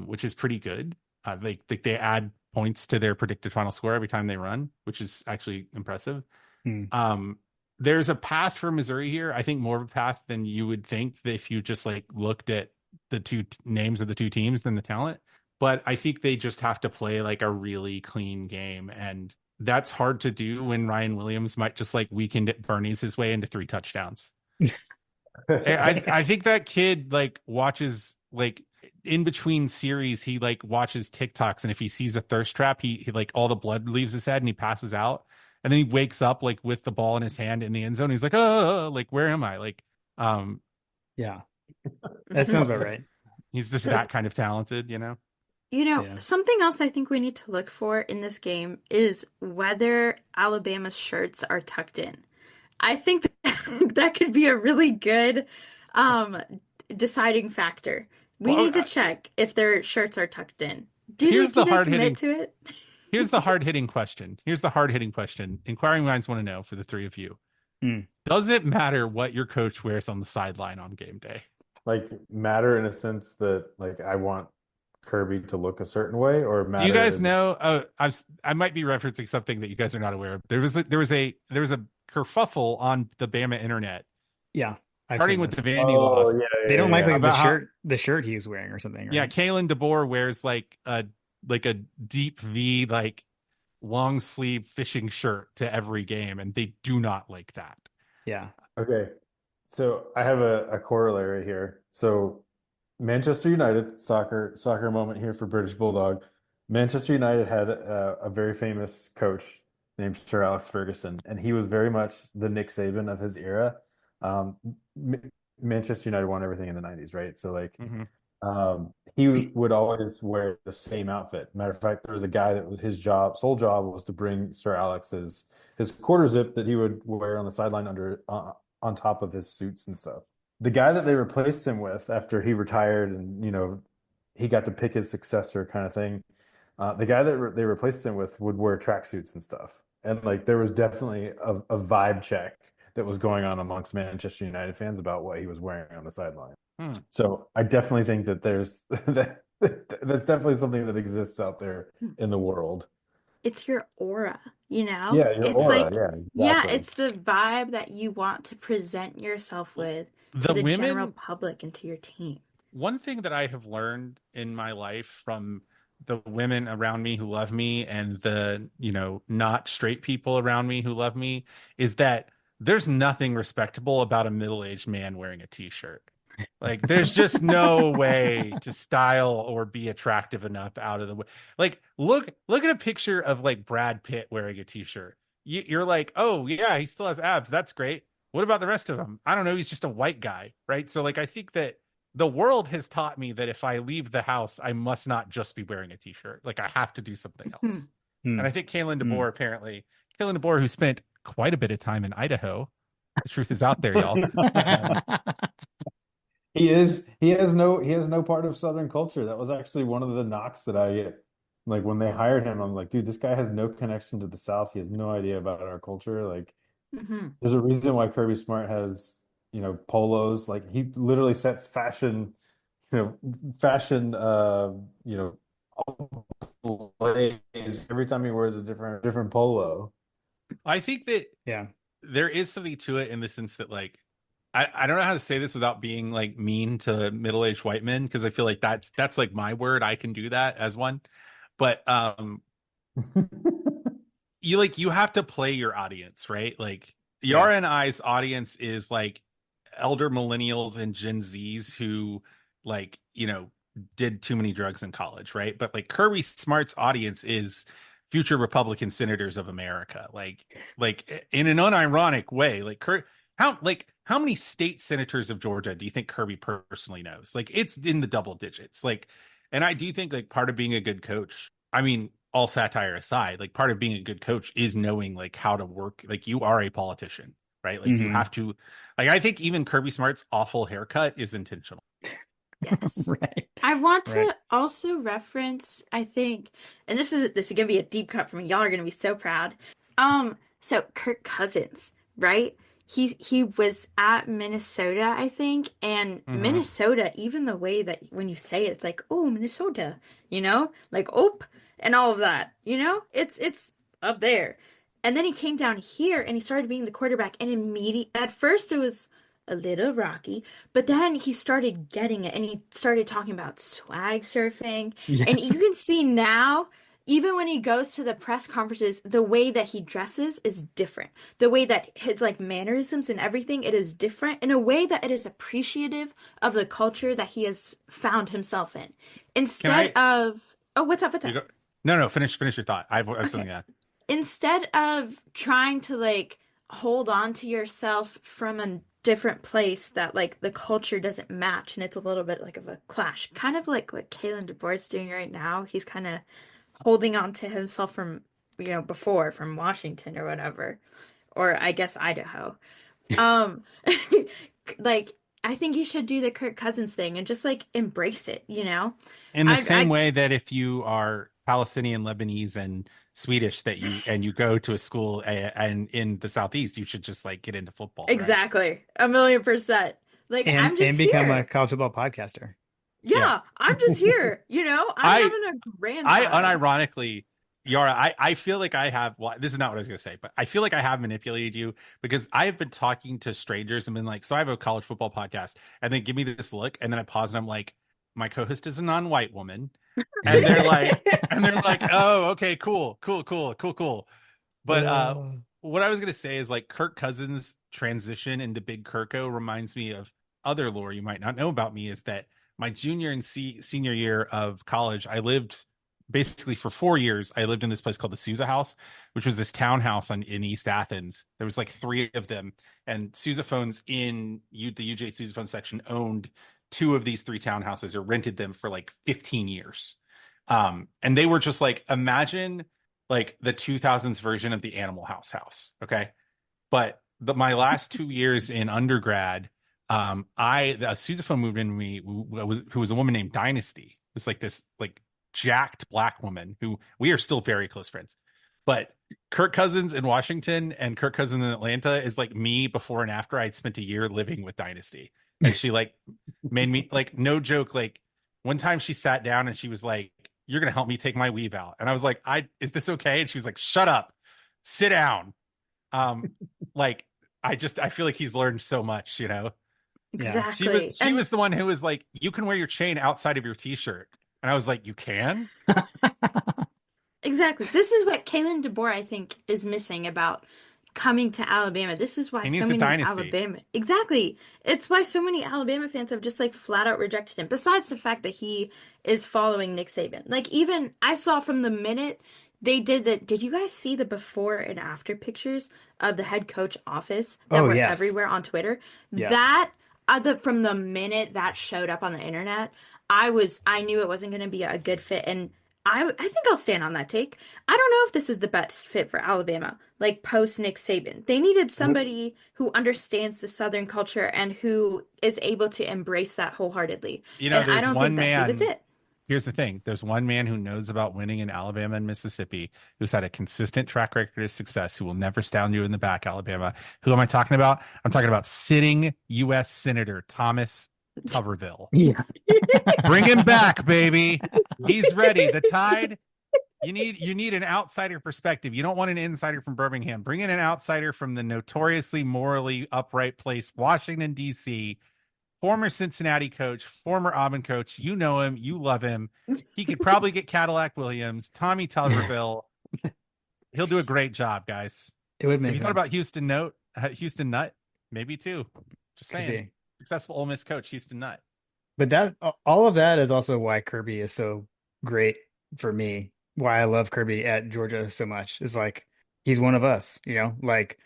which is pretty good. They add points to their predicted final score every time they run, which is actually impressive. hmm. Um, there's a path for Missouri here. I think more of a path than you would think if you just like looked at the names of the two teams than the talent. But I think they just have to play like a really clean game, and that's hard to do when Ryan Williams might just like weekend Bernie's his way into 3 touchdowns. I think that kid like watches like in between series he like watches TikToks, and if he sees a thirst trap he like all the blood leaves his head and he passes out, and then he wakes up like with the ball in his hand in the end zone. He's like, oh, like where am I? Like Um, Yeah, that sounds about right. he's just that kind of talented, you know? Yeah. Something else I think we need to look for in this game is whether Alabama's shirts are tucked in. I think that could be a really good um, deciding factor. We Well, need to check if their shirts are tucked in. here's Do the they hard commit hitting to it? here's the hard hitting question. Here's the hard hitting question. Inquiring minds want to know for the three of you. Mm. Does it matter what your coach wears on the sideline on game day? Like matter in a sense that like I want Kirby to look a certain way, or Do you matter guys as a know? I might be referencing something that you guys are not aware of. There was a kerfuffle on the Bama internet, Yeah, I've starting seen with the this. Vandy oh loss, They don't like about how the shirt he was wearing or something, yeah, right? Kalen DeBoer wears like a deep V like long sleeve fishing shirt to every game, and they do not like that. Yeah. okay. So I have a corollary here. So Manchester United soccer moment here for British Bulldog. Manchester United had a very famous coach named Sir Alex Ferguson, and he was very much the Nick Saban of his era. Um, M Manchester United won everything in the 90s, right? So like Hmm. he would always wear the same outfit. Matter of fact, there was a guy that was his sole job was to bring Sir Alex's his quarter zip that he would wear on the sideline under on top of his suits and stuff. The guy that they replaced him with after he retired and he got to pick his successor kind of thing. The guy that they replaced him with would wear tracksuits and stuff, and like there was definitely a vibe check that was going on amongst Manchester United fans about what he was wearing on the sideline. Hmm. So I definitely think that there's that's definitely something that exists out there in the world. It's your aura, you know? Yeah, your It's aura. like, Yeah, yeah, exactly. it's the vibe that you want to present yourself with to The the general women public and to your team. One thing that I have learned in my life from the women around me who love me and the, not straight people around me who love me is that there's nothing respectable about a middle-aged man wearing a t-shirt. Like there's just no way to style or be attractive enough out of the way. Like look at a picture of like Brad Pitt wearing a t-shirt. You're like, "Oh, yeah, he still has abs. That's great." What about the rest of them? I don't know, he's just a white guy, right? So like I think that the world has taught me that if I leave the house, I must not just be wearing a t-shirt. Like I have to do something else. And Mm. I think Mm. Kalen DeBoer, who spent quite a bit of time in Idaho, the truth is out there, y'all. Um, He has no part of Southern culture. That was actually one of the knocks that I get. Like when they hired him, I'm like, dude, this guy has no connection to the South. He has no idea about our culture. Like Hmm. there's a reason why Kirby Smart has, polos. Like he literally sets fashion, fashion you know, plays every time he wears a different polo. I think that Yeah. there is something to it in the sense that like I don't know how to say this without being like mean to middle-aged white men because I feel like that's like my word. I can do that as one. But you have to play your audience, right? Like Yeah. Yara and I's audience is like elder millennials and Gen Zs who like, did too many drugs in college, right? But like Kirby Smart's audience is future Republican senators of America. Like in an unironic way. How many state senators of Georgia do you think Kirby personally knows? Like it's in the double digits. Like and I do think like part of being a good coach, I mean, all satire aside, like part of being a good coach is knowing like how to work. Like you are a politician, right? Like you Hmm. have to, like I think even Kirby Smart's awful haircut is intentional. Yes. Right. I want Right. to also reference, I think, and this is gonna be a deep cut for me. Y'all are gonna be so proud. So Kirk Cousins, right? He was at Minnesota, I think, and Mm-hmm. Minnesota, even the way that when you say it, it's like, oh, Minnesota, like oop and all of that, it's up there. And then he came down here and he started being the quarterback, and immediately at first it was a little rocky, but then he started getting it and he started talking about swag surfing. And you Yes. can see now, even when he goes to the press conferences, the way that he dresses is different. The way that his like mannerisms and everything, it is different in a way that it is appreciative of the culture that he has found himself in. Can Instead I, of, oh, what's up? What's you up? go, no, finish your thought. I have something Okay. to add. Instead of trying to like hold on to yourself from different place that like the culture doesn't match and it's a little bit like of a clash. Kind of like what Kalen DeBoer's doing right now. He's kind of holding on to himself from, before from Washington or whatever, or I guess Idaho. Um, like I think you should do the Kirk Cousins thing and just like embrace it, you know? In the same I way that if you are Palestinian, Lebanese, and Swedish, that you go to a school and in the Southeast, you should just like get into football, right? exactly 1,000,000%. Like I'm And just become a here. college football podcaster. Yeah. Yeah, I'm just here, I'm I having a grand I time. unironically, Yara, I feel like I have, well, this is not what I was gonna say, but I feel like I have manipulated you because I have been talking to strangers and been like, so I have a college football podcast, and then give me this look, and then I pause and I'm like, my co-host is a non-white woman, and they're like, oh, okay, cool, cool, cool, cool, cool. But Uh, what I was gonna say is like Kirk Cousins' transition into Big Kirko reminds me of other lore you might not know about me. Is that my junior and senior year of college, I lived basically for 4 years. I lived in this place called the Sousa House, which was this townhouse in East Athens. There was like three of them, and Sousaphones in the UJ Sousaphone section owned two of these three townhouses or rented them for like 15 years. And they were just like, imagine like the 2000s version of the Animal House. Okay. But my last 2 years in undergrad, a sousaphone moved into me who was a woman named Dynasty. It was like this like jacked black woman who we are still very close friends. But Kirk Cousins in Washington and Kirk Cousins in Atlanta is like me before and after I'd spent a year living with Dynasty. And she like made me like, no joke, like one time she sat down and she was like, you're gonna help me take my weave out. And I was like, is this okay? And she was like, shut up, sit down. Um, like I feel like he's learned so much, you know. yeah. She was Exactly. she And was the one who was like, you can wear your chain outside of your t-shirt. And I was like, you can? exactly. This is what Kalen DeBoer, I think, is missing about coming to Alabama. This is why He so needs a many dynasty. Alabama, exactly. It's why so many Alabama fans have just like flat out rejected him. Besides the fact that he is following Nick Saban. Like even I saw from the minute they did that. Did you guys see the before and after pictures of the head coach office that Oh, were yes. everywhere on Twitter? Yes. That from the minute that showed up on the internet, I knew it wasn't going to be a good fit, and I think I'll stand on that take. I don't know if this is the best fit for Alabama, like post Nick Saban. They needed What somebody who understands the Southern culture and who is able to embrace that wholeheartedly. You know, And I there's don't think one that he was man. it. Here's the thing. There's one man who knows about winning in Alabama and Mississippi, who's had a consistent track record of success, who will never stand you in the back, Alabama. Who am I talking about? I'm talking about sitting U.S. Senator Thomas Tuberville. Yeah. Bring him back, baby. He's ready. The tide. You need an outsider perspective. You don't want an insider from Birmingham. Bring in an outsider from the notoriously morally upright place, Washington, D.C., former Cincinnati coach, former Auburn coach. You know him. You love him. He could probably get Cadillac Williams, Tommy Tuberville. He'll do a great job, guys. It would Have make you thought about sense. Houston Nutt? Maybe too. Just Could saying. be. Successful Ole Miss coach, Houston Nutt. But that all of that is also why Kirby is so great for me. Why I love Kirby at Georgia so much is like he's one of us, like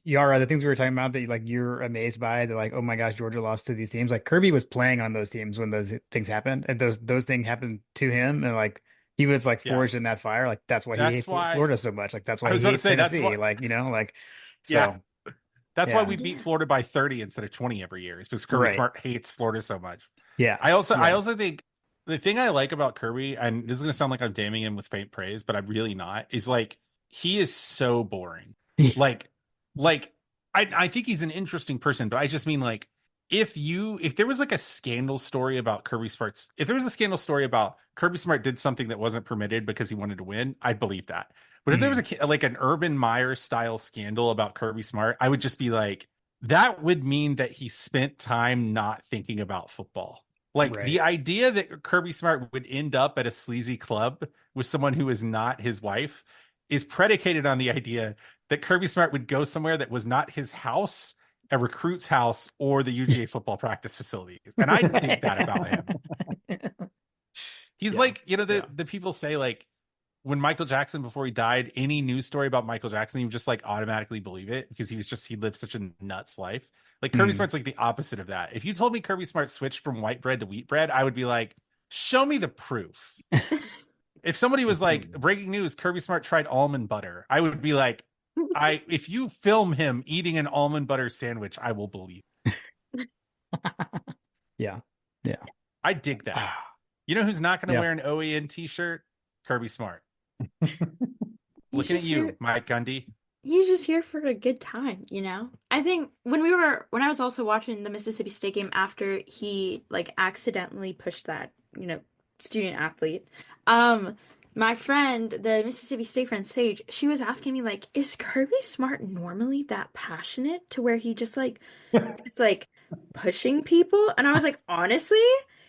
Yara, the things we were talking about that like you're amazed by. They're like, oh my gosh, Georgia lost to these teams. Like Kirby was playing on those teams when those things happened, and those things happened to him, and like he was like Yeah. forged in that fire. Like that's why he That's hates why Florida so much. Like that's I why was he about to hates say that's Tennessee. what Like like yeah. so That's why yeah, we beat Yeah. Florida by 30 instead of 20 every year. It's because Kirby right, Smart hates Florida so much. yeah, I yeah. also think the thing I like about Kirby, and this is gonna sound like I'm damning him with faint praise, but I'm really not, is like he is so boring. Like like I think he's an interesting person, but I just mean like if there was like a scandal story about Kirby Smart's if there was a scandal story about Kirby Smart did something that wasn't permitted because he wanted to win, I'd believe that. But if there was Mhm. like an Urban Meyer style scandal about Kirby Smart, I would just be like, that would mean that he spent time not thinking about football. Like Right. the idea that Kirby Smart would end up at a sleazy club with someone who is not his wife is predicated on the idea that Kirby Smart would go somewhere that was not his house, a recruit's house, or the UGA football practice facilities. And I dig that about him. He's Yeah. like, you know, Yeah. the people say like when Michael Jackson, before he died, any news story about Michael Jackson, you just like automatically believe it because he lived such a nuts life. Like Kirby Mm. Smart's like the opposite of that. If you told me Kirby Smart switched from white bread to wheat bread, I would be like, show me the proof. If somebody was like, breaking news, Kirby Smart tried almond butter, I would be like, if you film him eating an almond butter sandwich, I will believe. Yeah. Yeah. I dig that. Ah, You know who's not going to yeah. wear an OAN t-shirt? Kirby Smart. He's Looking at just you, here. Mike Gundy. He's just here for a good time, you know? I think when I was also watching the Mississippi State game after he like accidentally pushed that, student athlete, um, my friend, the Mississippi State friend Sage, she was asking me like, is Kirby Smart normally that passionate to where he just like is like pushing people? And I was like, honestly,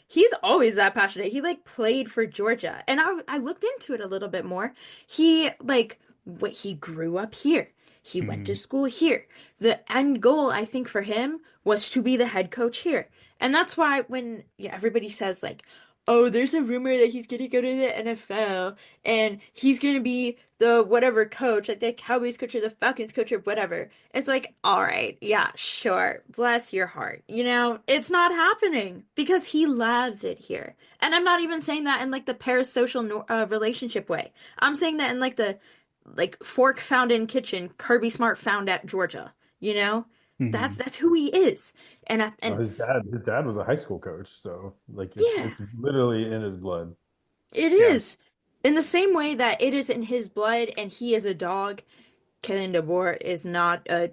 he's always that passionate. He like played for Georgia. And I looked into it a little bit more. He like what he grew up here. He went to Mhm. school here. The end goal, I think, for him was to be the head coach here. And that's why when everybody says like, oh, there's a rumor that he's gonna go to the NFL and he's gonna be the whatever coach, like the Cowboys coach or the Falcons coach or whatever. It's like, all right, yeah, sure. Bless your heart. It's not happening because he loves it here. And I'm not even saying that in like the parasocial relationship way. I'm saying that in like the fork found in kitchen, Kirby Smart found at Georgia. You know, that's Mhm. that's who he is. And I, Well, and his dad was a high school coach, so like it's yeah, it's literally in his blood. it Yeah. is. In the same way that it is in his blood and he is a dog, Kellen DeBoer is not a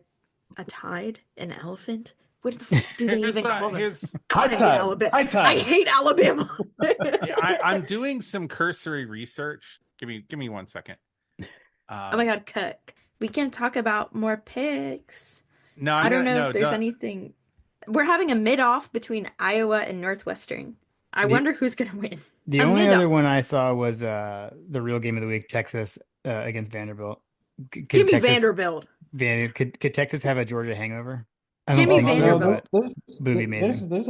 tide, an elephant. What the do they Here's even what call them? here's God, High I hate tide, Alabama. high I tide. hate Alabama. yeah, I'm doing some cursory research. Give me 1 second. Oh my Um, God, Cook. We can talk about more picks. no, I I'm don't gonna know if no. there's Don't, anything. We're having a mid-off between Iowa and Northwestern. I The wonder who's gonna win. the A only other mid-off. one I saw was the real game of the week, Texas against Vanderbilt. Give Could me Texas Vanderbilt. could Texas have a Georgia hangover? I Give don't me think so, No, Vanderbilt. but it would be amazing. there's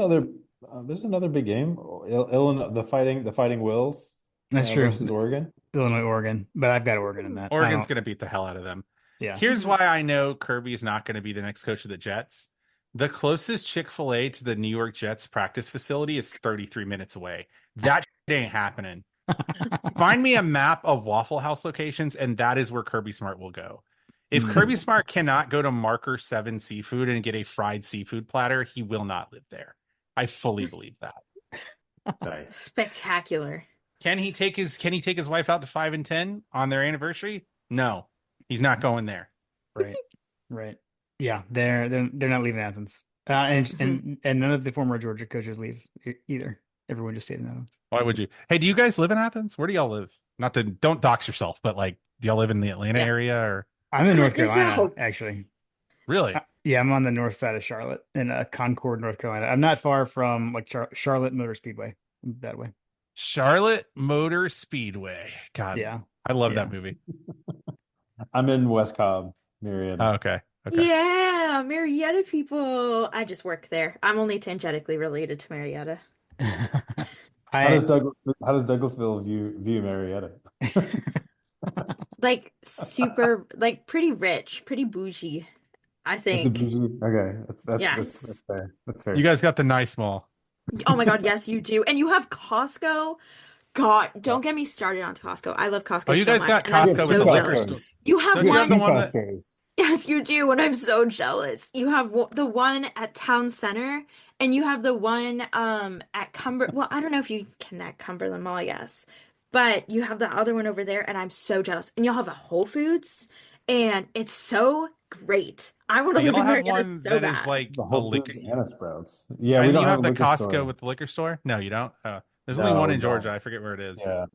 another big game. Illinois, the Fighting Wills That's true. versus Oregon. Illinois, Oregon, but I've got Oregon in that. I Oregon's don't. gonna beat the hell out of them. Yeah. Here's Mhm. why I know Kirby's not going to be the next coach of the Jets. The closest Chick-fil-A to the New York Jets practice facility is 33 minutes away. That shit ain't happening. Find me a map of Waffle House locations, and that is where Kirby Smart will go. If Kirby Mm. Smart cannot go to Marker 7 Seafood and get a fried seafood platter, he will not live there. I fully believe that. Nice. Spectacular. Can he take his wife out to 5 and 10 on their anniversary? No. He's not going there. Right. Right. Yeah, they're not leaving Athens. And Mhm. and none of the former Georgia coaches leave either. Everyone just stayed in Athens. Why would you? Hey, do you guys live in Athens? Where do y'all live? Not to don't dox yourself, but like, do y'all live in the Atlanta Yeah. area or I'm in North Cut this Carolina, out. actually. really? Yeah, I'm on the north side of Charlotte in Concord, North Carolina. I'm not far from like Charlotte Motor Speedway that way. Charlotte Motor Speedway. God, Yeah. I love Yeah. that movie. I'm in West Cobb, Oh, Marietta. okay. Okay. Yeah, Marietta people. I just work there. I'm only tangentially related to Marietta. How does I Douglasville view Marietta? Like super, like pretty rich, pretty bougie, I Is it think. bougie? Okay, that's Yes. fair. That's You fair. guys got the nice mall. Oh my God, yes, you do. And you have Costco. God, Yeah. don't get me started on Costco. I love Oh, Costco you so guys much, got and I'm We have Costco with two the so liquor store. jealous. Costco's. You have Don't We you have have the two one. one that Costco's. Yes, you do, and I'm so jealous. You have the one at Town Center, and you have the one at Cumber. Well, I don't know if you can at Cumberland Mall, yes, but you have the other one over there, and I'm so jealous. And you'll have a Whole Foods, and it's so great. I want so to live y'all in have Marietta one so that is bad. like The a Whole liquor, Foods and a Sprouts. Yeah, we and don't you have have a the liquor Costco store. with the liquor store? No, you don't. There's only No, one we in Georgia. don't. I forget where it is. Yeah,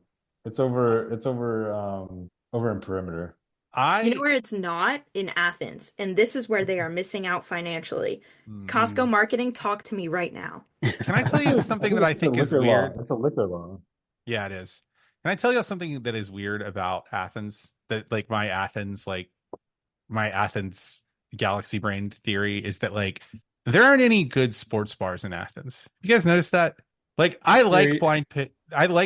it's over in Perimeter. You know I where it's not? In Athens, and this is where they are missing out financially. Costco mm, marketing, talk to me right now. can I tell I you think it's I something that think I it's a think is liquor law. weird? It's a liquor law. Yeah, it is. Can I tell you something that is weird about Athens? That like my Athens galaxy brain theory is that like there aren't any good sports bars in Athens. You guys notice that? Like There, I like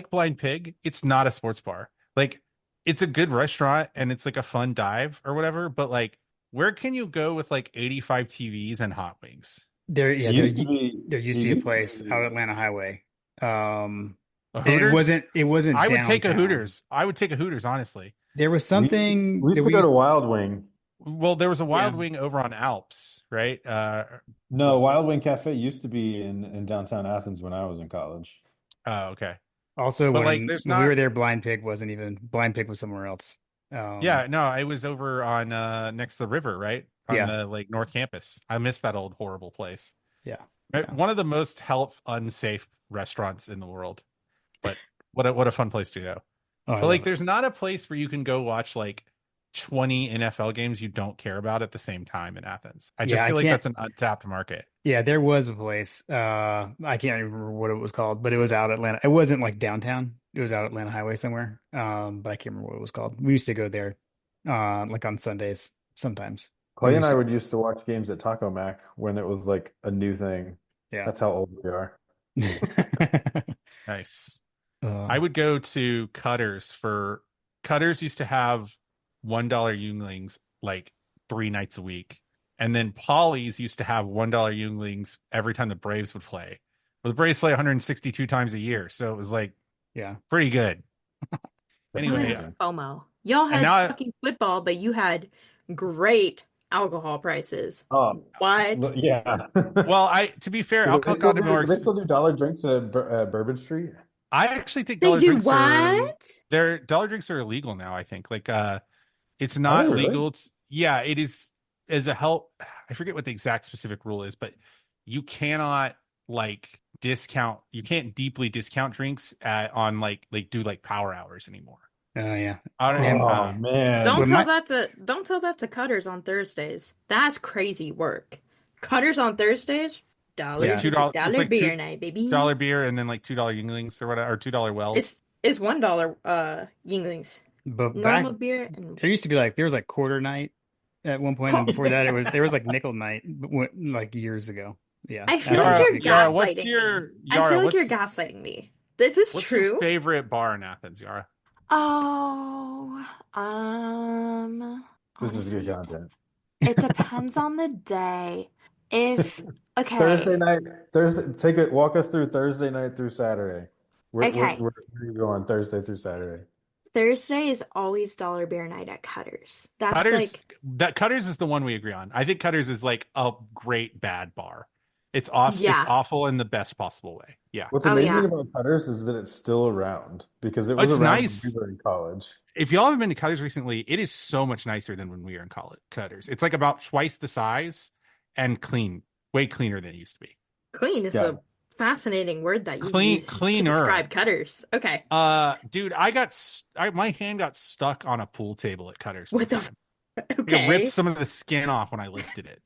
Blind Pig. It's not a sports bar. Like it's a good restaurant and it's like a fun dive or whatever, but like Where can you go with like 85 TVs and hot wings? There, yeah, It there, used to be. there used It to be a used to place out be. Atlanta Highway. Um, A it Hooters? wasn't, it wasn't I would take a downtown. Hooters. I would take a Hooters, honestly. There was We used to. something We that used to we go to used, Wild Wing. Well, there was a yeah. Wild Wing over on Alps, right? No, Wild Wing Cafe used to be in downtown Athens when I was in college. Oh, okay. Also, But like, there's when we not. were there, Blind Pig was somewhere else. Yeah, no, I was over on next to the river, right? On Yeah, the like North Campus. I miss that old horrible place. yeah, Right? yeah. One of the most health unsafe restaurants in the world. But what a fun place to go. Oh, I But like love it. there's not a place where you can go watch like 20 NFL games you don't care about at the same time in Athens. I Yeah, just I feel like can't. that's an untapped market. Yeah, there was a place. I can't remember what it was called, but it was out Atlanta. It wasn't like downtown. It was out Atlanta Highway somewhere. But I can't remember what it was called. We used to go there, like on Sundays sometimes. And Clay we and used I to, would used to watch games at Taco Mac when it was like a new thing. yeah. That's how old we are. Nice. I Uh, would go to Cutters used to have $1 Younglings like 3 nights a week. And then Polly's used to have $1 Younglings every time the Braves would play. Well, the Braves play 162 times a year, so it was like yeah. pretty good. That's I Anyway, have amazing. FOMO. Y'all and had now sucky football, but you had great alcohol prices. Oh, What? yeah. well, I to be fair, Do they alcohol still got more do they still do dollar drinks at Bourbon Street? I actually think They dollar do drinks are what? their dollar drinks are illegal now, I think. Like it's Are they not really? legal. Yeah, it is as a help. I forget what the exact specific rule is, but you cannot like discount. You can't deeply discount drinks on like do like power hours anymore. Yeah. I don't. And Oh Don't when man. tell my that to don't tell that to Cutters on Thursdays. That's crazy work. Cutters on Thursdays? It's like yeah, $2, just Dollar like beer night, baby. $2 beer, and then like $2 Yinglings or whatever, or $2 Wells. It's $1 Yinglings. but back Normal beer and there used to be like there was like quarter night at one point, and before that there was like nickel night, like years ago. Yeah, I feel like Athens used to you're be crazy. gaslighting me. You're gaslighting me. This is What's your true. favorite bar in Athens, Yara? Oh, This is good honestly, content. it depends on the day. If, Thursday okay, night, walk us through Thursday night through Saturday. okay. Where do you go on Thursday through Saturday? Thursday is always dollar beer night at Cutters. That's Cutters like, that Cutters is the one we agree on. I think Cutters is like a great bad bar. It's off. It's yeah. awful in the best possible way. Yeah, What's Oh, amazing yeah. about Cutters is that it's still around because it was it's around when we nice. were in college. If y'all have been to Cutters recently, it is so much nicer than when we were in college. Cutters. It's like about twice the size and clean, way cleaner than it used to be. Clean is Yeah. a fascinating word that you use to Cleaner. describe Cutters. Okay. Dude, my hand got stuck on a pool table at Cutters one What the? time. It ripped Okay. some of the skin off when I lifted it.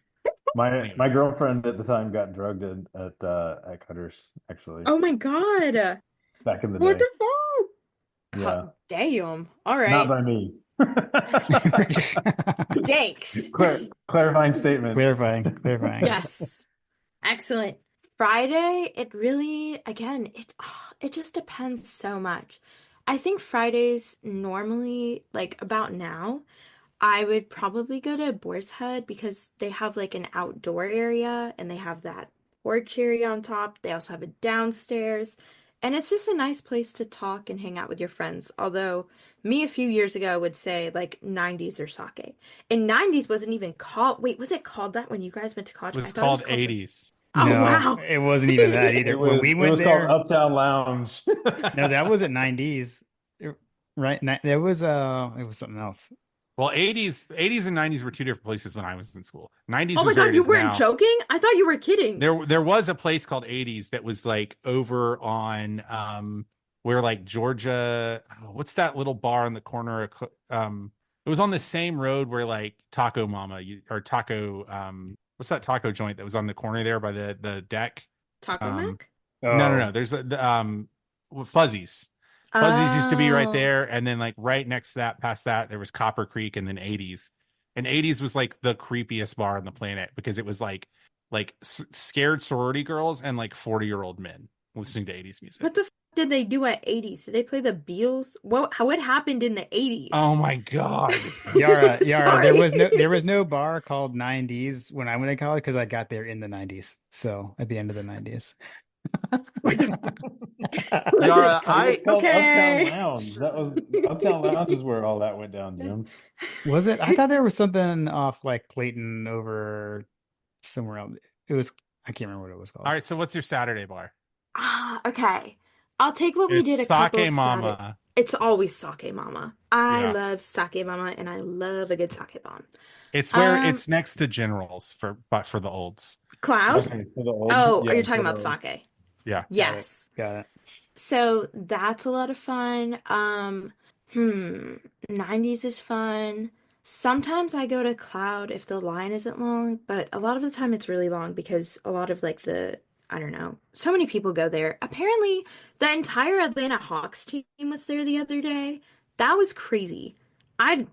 My girlfriend at the time got drugged at Cutters, actually, Oh my God. back in the What day. the fuck? Yeah. Damn. All Not right. by me. Thanks. Clarifying statements. Clarifying. Yes. Excellent. Friday, it really, again, it just depends so much. I think Fridays normally, like about now, I would probably go to Boar's Head because they have like an outdoor area and they have that porch area on top. They also have a downstairs. And it's just a nice place to talk and hang out with your friends. Although me a few years ago would say like 90s or sake. And 90s wasn't even called, wait, was it called that when you guys went to college? It I was thought it was called called, 80s. oh No, wow. it wasn't even that either. When we It went was called there, Uptown Lounge. no, that wasn't 90s, right? There was it was something else. Well, 80s and 90s were two different places when I was in school. 90s Oh my was where God, it you is weren't now. joking? I thought you were kidding. There was a place called 80s that was like over on where like Georgia, what's that little bar on the corner of it was on the same road where like Taco Mama or Taco what's that taco joint that was on the corner there by the deck? Taco Mac? No. Oh, There's Fuzzies. Fuzzies used to be right Oh. there, and then like right next to that, past that, there was Copper Creek, and then 80s. And 80s was like the creepiest bar on the planet because it was like scared sorority girls and like 40-year-old men listening to 80s music. What the did they do at 80s? Did they play the Beatles? What happened in the 80s? Oh my God. Yara, Sorry. there was no bar called 90s when I went to college because I got there in the 90s. So at the end of the 90s. Yara, It was called Uptown Okay. Lounge. That was Uptown Lounge is where all that went down, Jim. Was it? I thought there was something off like Clayton over somewhere else. It was, I can't remember what it was all called. right, so what's your Saturday bar? Okay. I'll take what we It's did a couple Sake Saturday. Mama. It's always sake mama. I Yeah. love sake mama and I love a good sake bomb. It's where Um, it's next to Generals but for the olds. Cloud? It's Okay, for the olds, Oh, are yeah, you talking for about those. sake? yeah. Got it. Yes. Got it. So that's a lot of fun. Hmm, 90s is fun. Sometimes I go to Cloud if the line isn't long, but a lot of the time it's really long because a lot of like I don't know, so many people go there. Apparently, the entire Atlanta Hawks team was there the other day. That was crazy. I,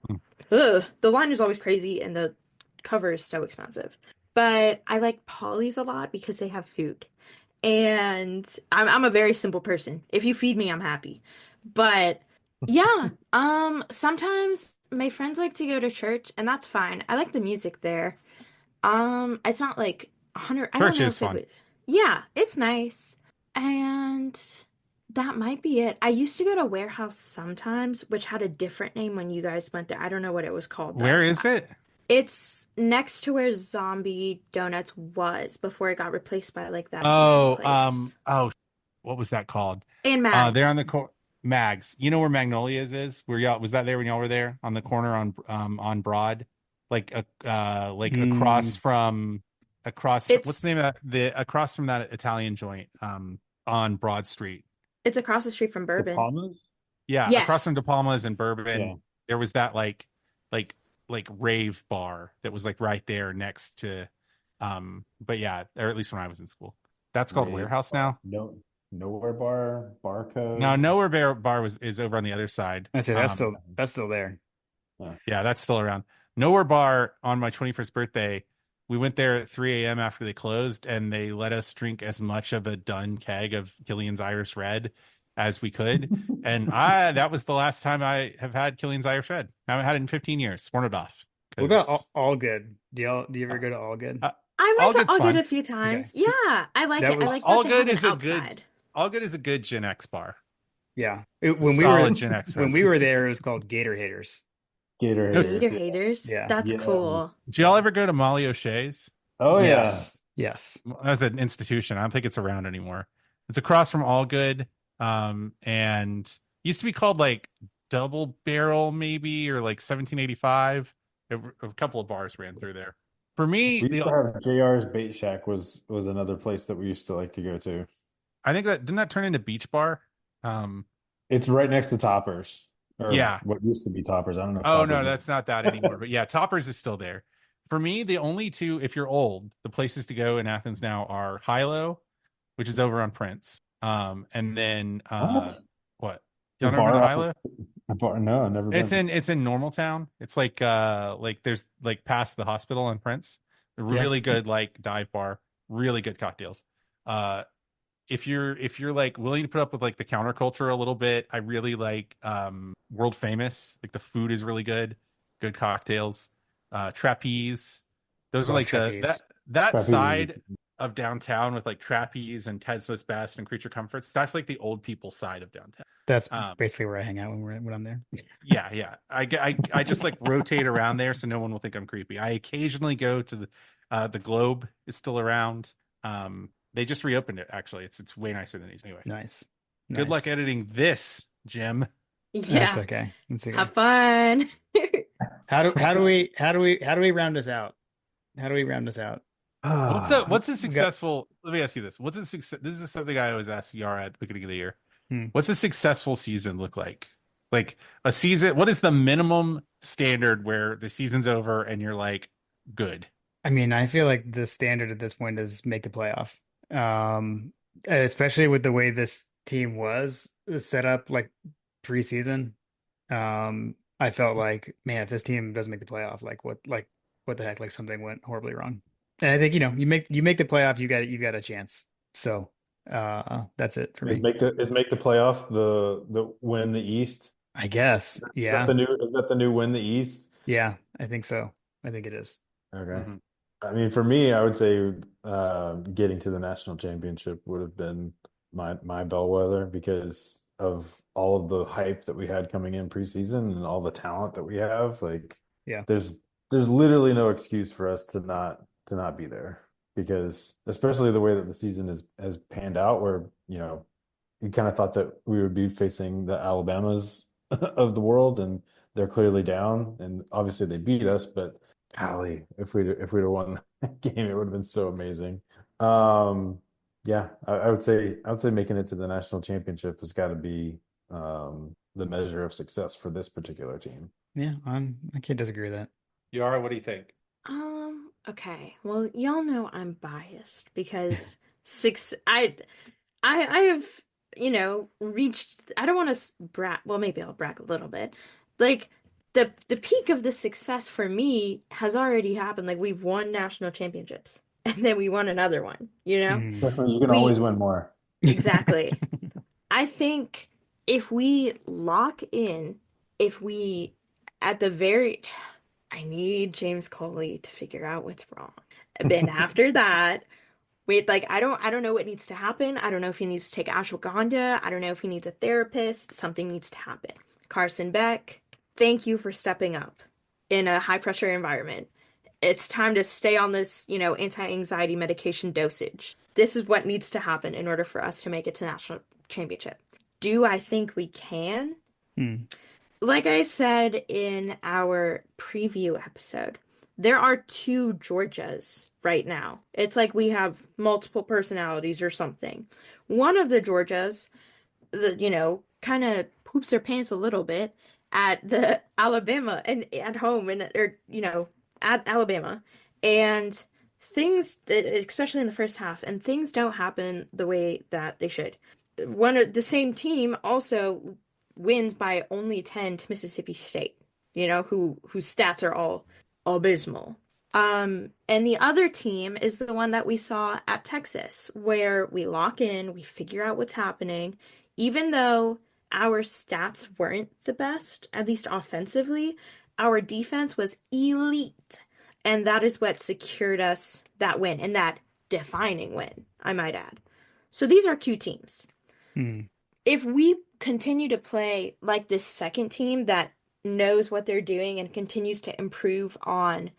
the line is always crazy and the cover is so expensive. But I like Polly's a lot because they have food. And I'm a very simple person. If you feed me, I'm happy. But yeah, sometimes my friends like to go to church, and that's fine. I like the music there. It's not like 100, I don't Church know is if it fun. was. Yeah, it's nice. And that might be it. I used to go to Warehouse sometimes, which had a different name when you guys went there. I don't know what it was called Where though. is it? It's next to where Zombie Donuts was before it got replaced by like that vegan Oh, place. what was that called? And They're Mags. on the Mags. You know where Magnolia's is? Where y'all was that there when y'all were there on the corner on Broad, like Mm, across what's the It's name of the across from that Italian joint on Broad Street. it's across the street from The Bourbon. Palmas? Yeah, across Yes. from De Palma's and Bourbon, Yeah. there was that like rave bar that was like right there next to but yeah, or at least when I was in school. That's called Rave Warehouse bar. now. No, nowhere bar, No, barcode. Nowhere Bar is over on the other side. I say Um that's still there. Yeah. yeah, that's still around. Nowhere Bar on my 21st birthday, we went there at 3 a.m. after they closed and they let us drink as much of a done keg of Killian's Irish Red as we could. And I that was the last time I have had Killian's Irish Red. I haven't had it in 15 years. Sworn it off. What about Because All Good? Do you ever go to All Good? uh, I went All to Good's All Good fun. a few Okay. times. Yeah, I like That it. I was like that All they have Good an is a good outside. All Good is a good Gen X bar. Yeah. Solid Gen X When we were presence. there, it was called Gator Haters. Gator No, Gator haters. Yeah. haters. Yeah. That's cool. Yes. did y'all ever go to Molly O'Shea's? Oh yeah. Yes. Yes. As an institution. I don't think it's around anymore. It's across from All Good, and used to be called like Double Barrel, maybe, or like 1785. A couple of bars ran through there. For me, We used to have JR's Bait Shack was another place that we used to like to go to. I think that didn't that turn into Beach Bar. Um, It's right next to Toppers, or yeah. what used to be Toppers. I don't know if Oh Toppers no, is. that's not that anymore. But yeah, Toppers is still there. For me, the only two, if you're old, the places to go in Athens now are Hilo, which is over on Prince. And then What? what? The Y'all never been bar to off of Hilo? the bar? No, I've never been. It's in Normaltown. It's like there's like past the hospital on Prince. A Yeah. really good like dive bar, really good cocktails. Uh if you're like willing to put up with like the counterculture a little bit, I really like World Famous. Like the food is really good, good cocktails. Trapeze. Those are Love like the trapeze. that Trapeze is side of downtown with like Trapeze and Ted Smith's Best and Creature Comforts. That's like the old people side of downtown. That's Um, basically where I hang out when I'm there. yeah, yeah. I just like rotate around there so no one will think I'm creepy. I occasionally go to the Globe is still around. They just reopened it actually. It's way nicer than these. Anyway, Nice. good luck Nice. editing this, Jim. That's Yeah. okay. That's okay. Have fun. How do we round this out? How do we round this out? What's a We got successful? Let me ask you this. What's a success? This is something I always ask Yara at the beginning of the year. hmm. What's a successful season look like? Like a season. What is the minimum standard where the season's over and you're like good? I mean, I feel like the standard at this point is make the playoff. Especially with the way this team was set up like preseason. I felt like, man, if this team doesn't make the playoff, what the heck? Like something went horribly wrong. And I think, you make the playoff, you've got a chance. So, That's it for Is me. make the playoff the win the East? I guess. Is that Yeah. the new win the East? Yeah, I think so. I think it is. Okay. Mhm. I mean, for me, I would say getting to the national championship would have been my bellwether because of all of the hype that we had coming in preseason and all the talent that we have. Like, Yeah. there's there's literally no excuse for us to not be there because especially the way that the season has panned out, where you kind of thought that we would be facing the Alabamas of the world, and they're clearly down, and obviously they beat us, but golly, if we'd have won that game, it would have been so amazing. Um, yeah, I would say making it to the national championship has got to be the measure of success for this particular team. Yeah, I can't disagree with that. Yara, what do you think? Okay. Well, y'all know I'm biased because six I have, reached, I don't want to brag, well, maybe I'll brag a little bit. Like the peak of the success for me has already happened. Like we've won national championships and then we won another one, you know? Mm. Trust me, you can always We win more. exactly. I think if we lock in, if we at the very I need James Coley to figure out what's wrong. And after that, wait, like I don't know what needs to happen. I don't know if he needs to take ashwagandha. I don't know if he needs a therapist. Something needs to happen. Carson Beck, thank you for stepping up in a high pressure environment. It's time to stay on this, anti-anxiety medication dosage. This is what needs to happen in order for us to make it to national championship. Do I think we can? Mm. Like I said in our preview episode, there are two Georgias right now. It's like we have multiple personalities or something. One of the Georgias, kind of poops their pants a little bit at the Alabama and at home and or at Alabama, and things, especially in the first half, and things don't happen the way that they should. The same team also wins by only 10 to Mississippi State, whose stats are all abysmal. And the other team is the one that we saw at Texas, where we lock in, we figure out what's happening, even though our stats weren't the best, at least offensively, our defense was elite. And that is what secured us that win, and that defining win, I might add. So these are two teams. Mm. If we continue to play like this second team that knows what they're doing and continues to improve on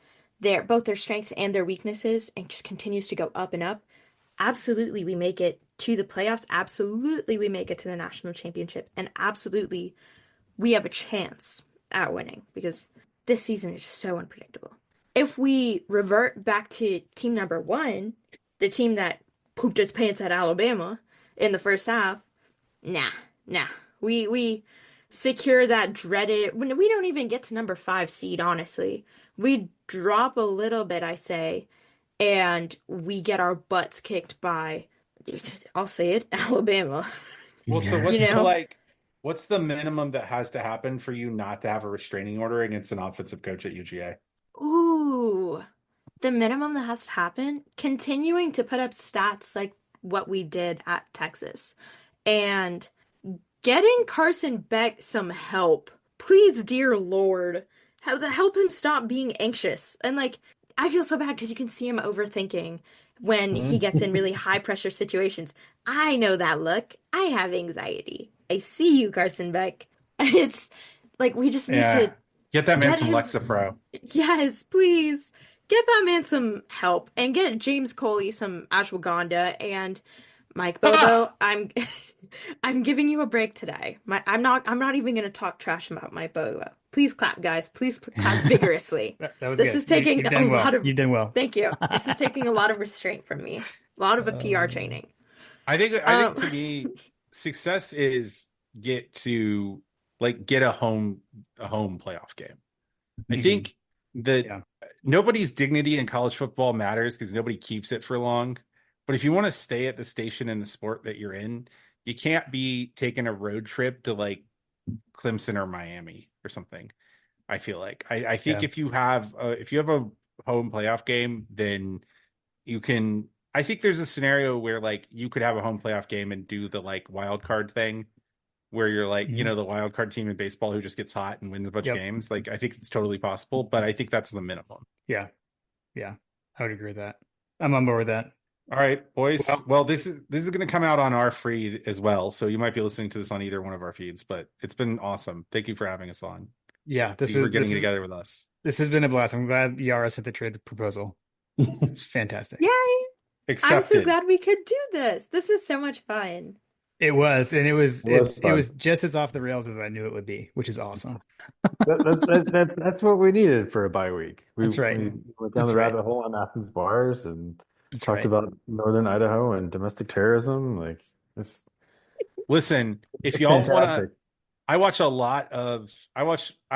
both their strengths and their weaknesses and just continues to go up and up, absolutely we make it to the playoffs. Absolutely we make it to the national championship. And absolutely we have a chance at winning because this season is so unpredictable. If we revert back to team number one, the team that pooped its pants at Alabama in the first half, nah, nah. We secure that dreaded when we don't even get to number 5 seed, honestly. We drop a little bit, I say, and we get our butts kicked by, I'll say it, Alabama. Well, so You what's the know? what's the minimum that has to happen for you not to have a restraining order against an offensive coach at UGA? Ooh, the minimum that has to happen, continuing to put up stats like what we did at Texas. And getting Carson Beck some help. Please, dear Lord. Help him stop being anxious. And like, I feel so bad because you can see him overthinking when he gets in really high pressure situations. I know that look. I have anxiety. I see you, Carson Beck. It's like we just need to Yeah. Get that man get some him. Lexapro. Yes, please. Get that man some help and get James Coley some ashwagandha and Mike Bobo, Ah! I'm giving you a break today. I'm not even gonna talk trash about Mike Bobo. Please clap, guys. Please clap vigorously. That was This good. is taking You've a done lot well. of You've done well. thank you. This is taking a lot of restraint from me. A lot of a PR Uh, training. I think Um to me, success is get a home playoff game. I mhm. think that Yeah. nobody's dignity in college football matters because nobody keeps it for long. But if you want to stay at the station in the sport that you're in, you can't be taking a road trip to like Clemson or Miami or something. I feel like I think Yeah. if you have a home playoff game, then you can. I think there's a scenario where like you could have a home playoff game and do the like wild card thing where you're like, Mhm. the wild card team in baseball who just gets hot and wins a bunch of Yep. games. Like I think it's totally possible, but I think that's the minimum. Yeah. Yeah. I would agree with that. I'm on board with that. All right, boys. Well, Well, this is going to come out on our feed as well, so you might be listening to this on either one of our feeds. But it's been awesome. Thank you for having us on. yeah, Thank you for getting together with us. this has been a blast. I'm glad Yara sent the trade proposal. It's fantastic. Yay! I'm so Accepted. glad we could do this. This was so much fun. It was, and it fun. was just as off the rails as I knew it would be, which is awesome. That's what we needed for a bye week. That's right. We went down That's the right. rabbit hole on Athens bars and That's talked right. about Northern Idaho and domestic terrorism. Like it's Listen, if y'all want to, fantastic. I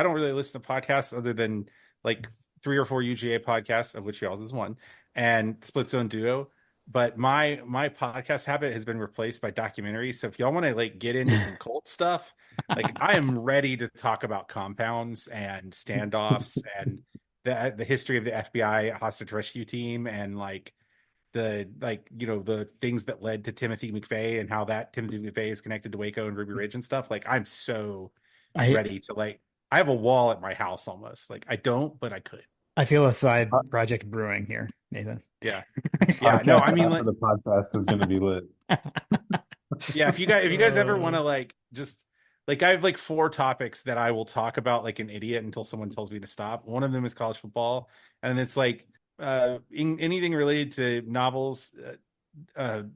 don't really listen to podcasts other than like 3 or 4 UGA podcasts, of which y'all's is one, and Split Zone Duo. But my podcast habit has been replaced by documentaries. So if y'all want to like get into some cult stuff, like I am ready to talk about compounds and standoffs and the history of the FBI hostage rescue team and like the things that led to Timothy McVeigh and how that Timothy McVeigh is connected to Waco and Ruby Ridge and stuff. Like I'm so I ready to like I have a wall at my house almost. Like I don't, but I could. I feel a side Uh, project brewing here, Nathan. Yeah. Yeah. No, I mean like the podcast is going to be lit. yeah, if you guys ever want to like just like I have like 4 topics that I will talk about like an idiot until someone tells me to stop. One of them is college football, and it's like anything related to novels,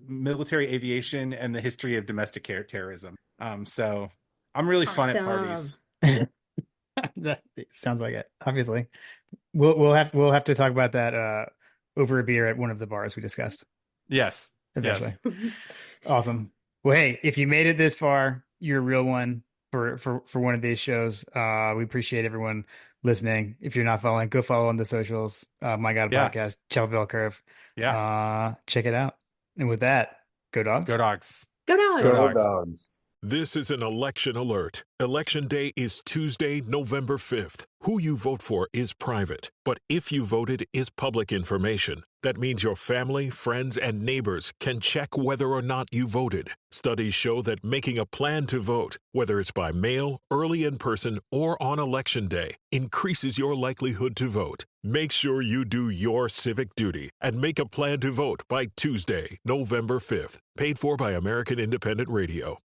military aviation, and the history of domestic terrorism. So I'm really fun at parties. That sounds like it. Obviously, we'll have to talk about that over a beer at one of the bars we discussed Yes. eventually. Yes. Awesome. Well, hey, if you made it this far, you're a real one for one of these shows. We appreciate everyone listening. If you're not following, go follow on the socials. My God Yeah. Podcast, Chapel Bell Curve. Yeah. Check it out. And with that, go dogs. Go dogs. Go dogs! Go Go dogs. dogs. This is an election alert. Election day is Tuesday, November 5th. Who you vote for is private, but if you voted is public information. That means your family, friends, and neighbors can check whether or not you voted. Studies show that making a plan to vote, whether it's by mail, early in person, or on election day, increases your likelihood to vote. Make sure you do your civic duty and make a plan to vote by Tuesday, November 5th. Paid for by American Independent Radio.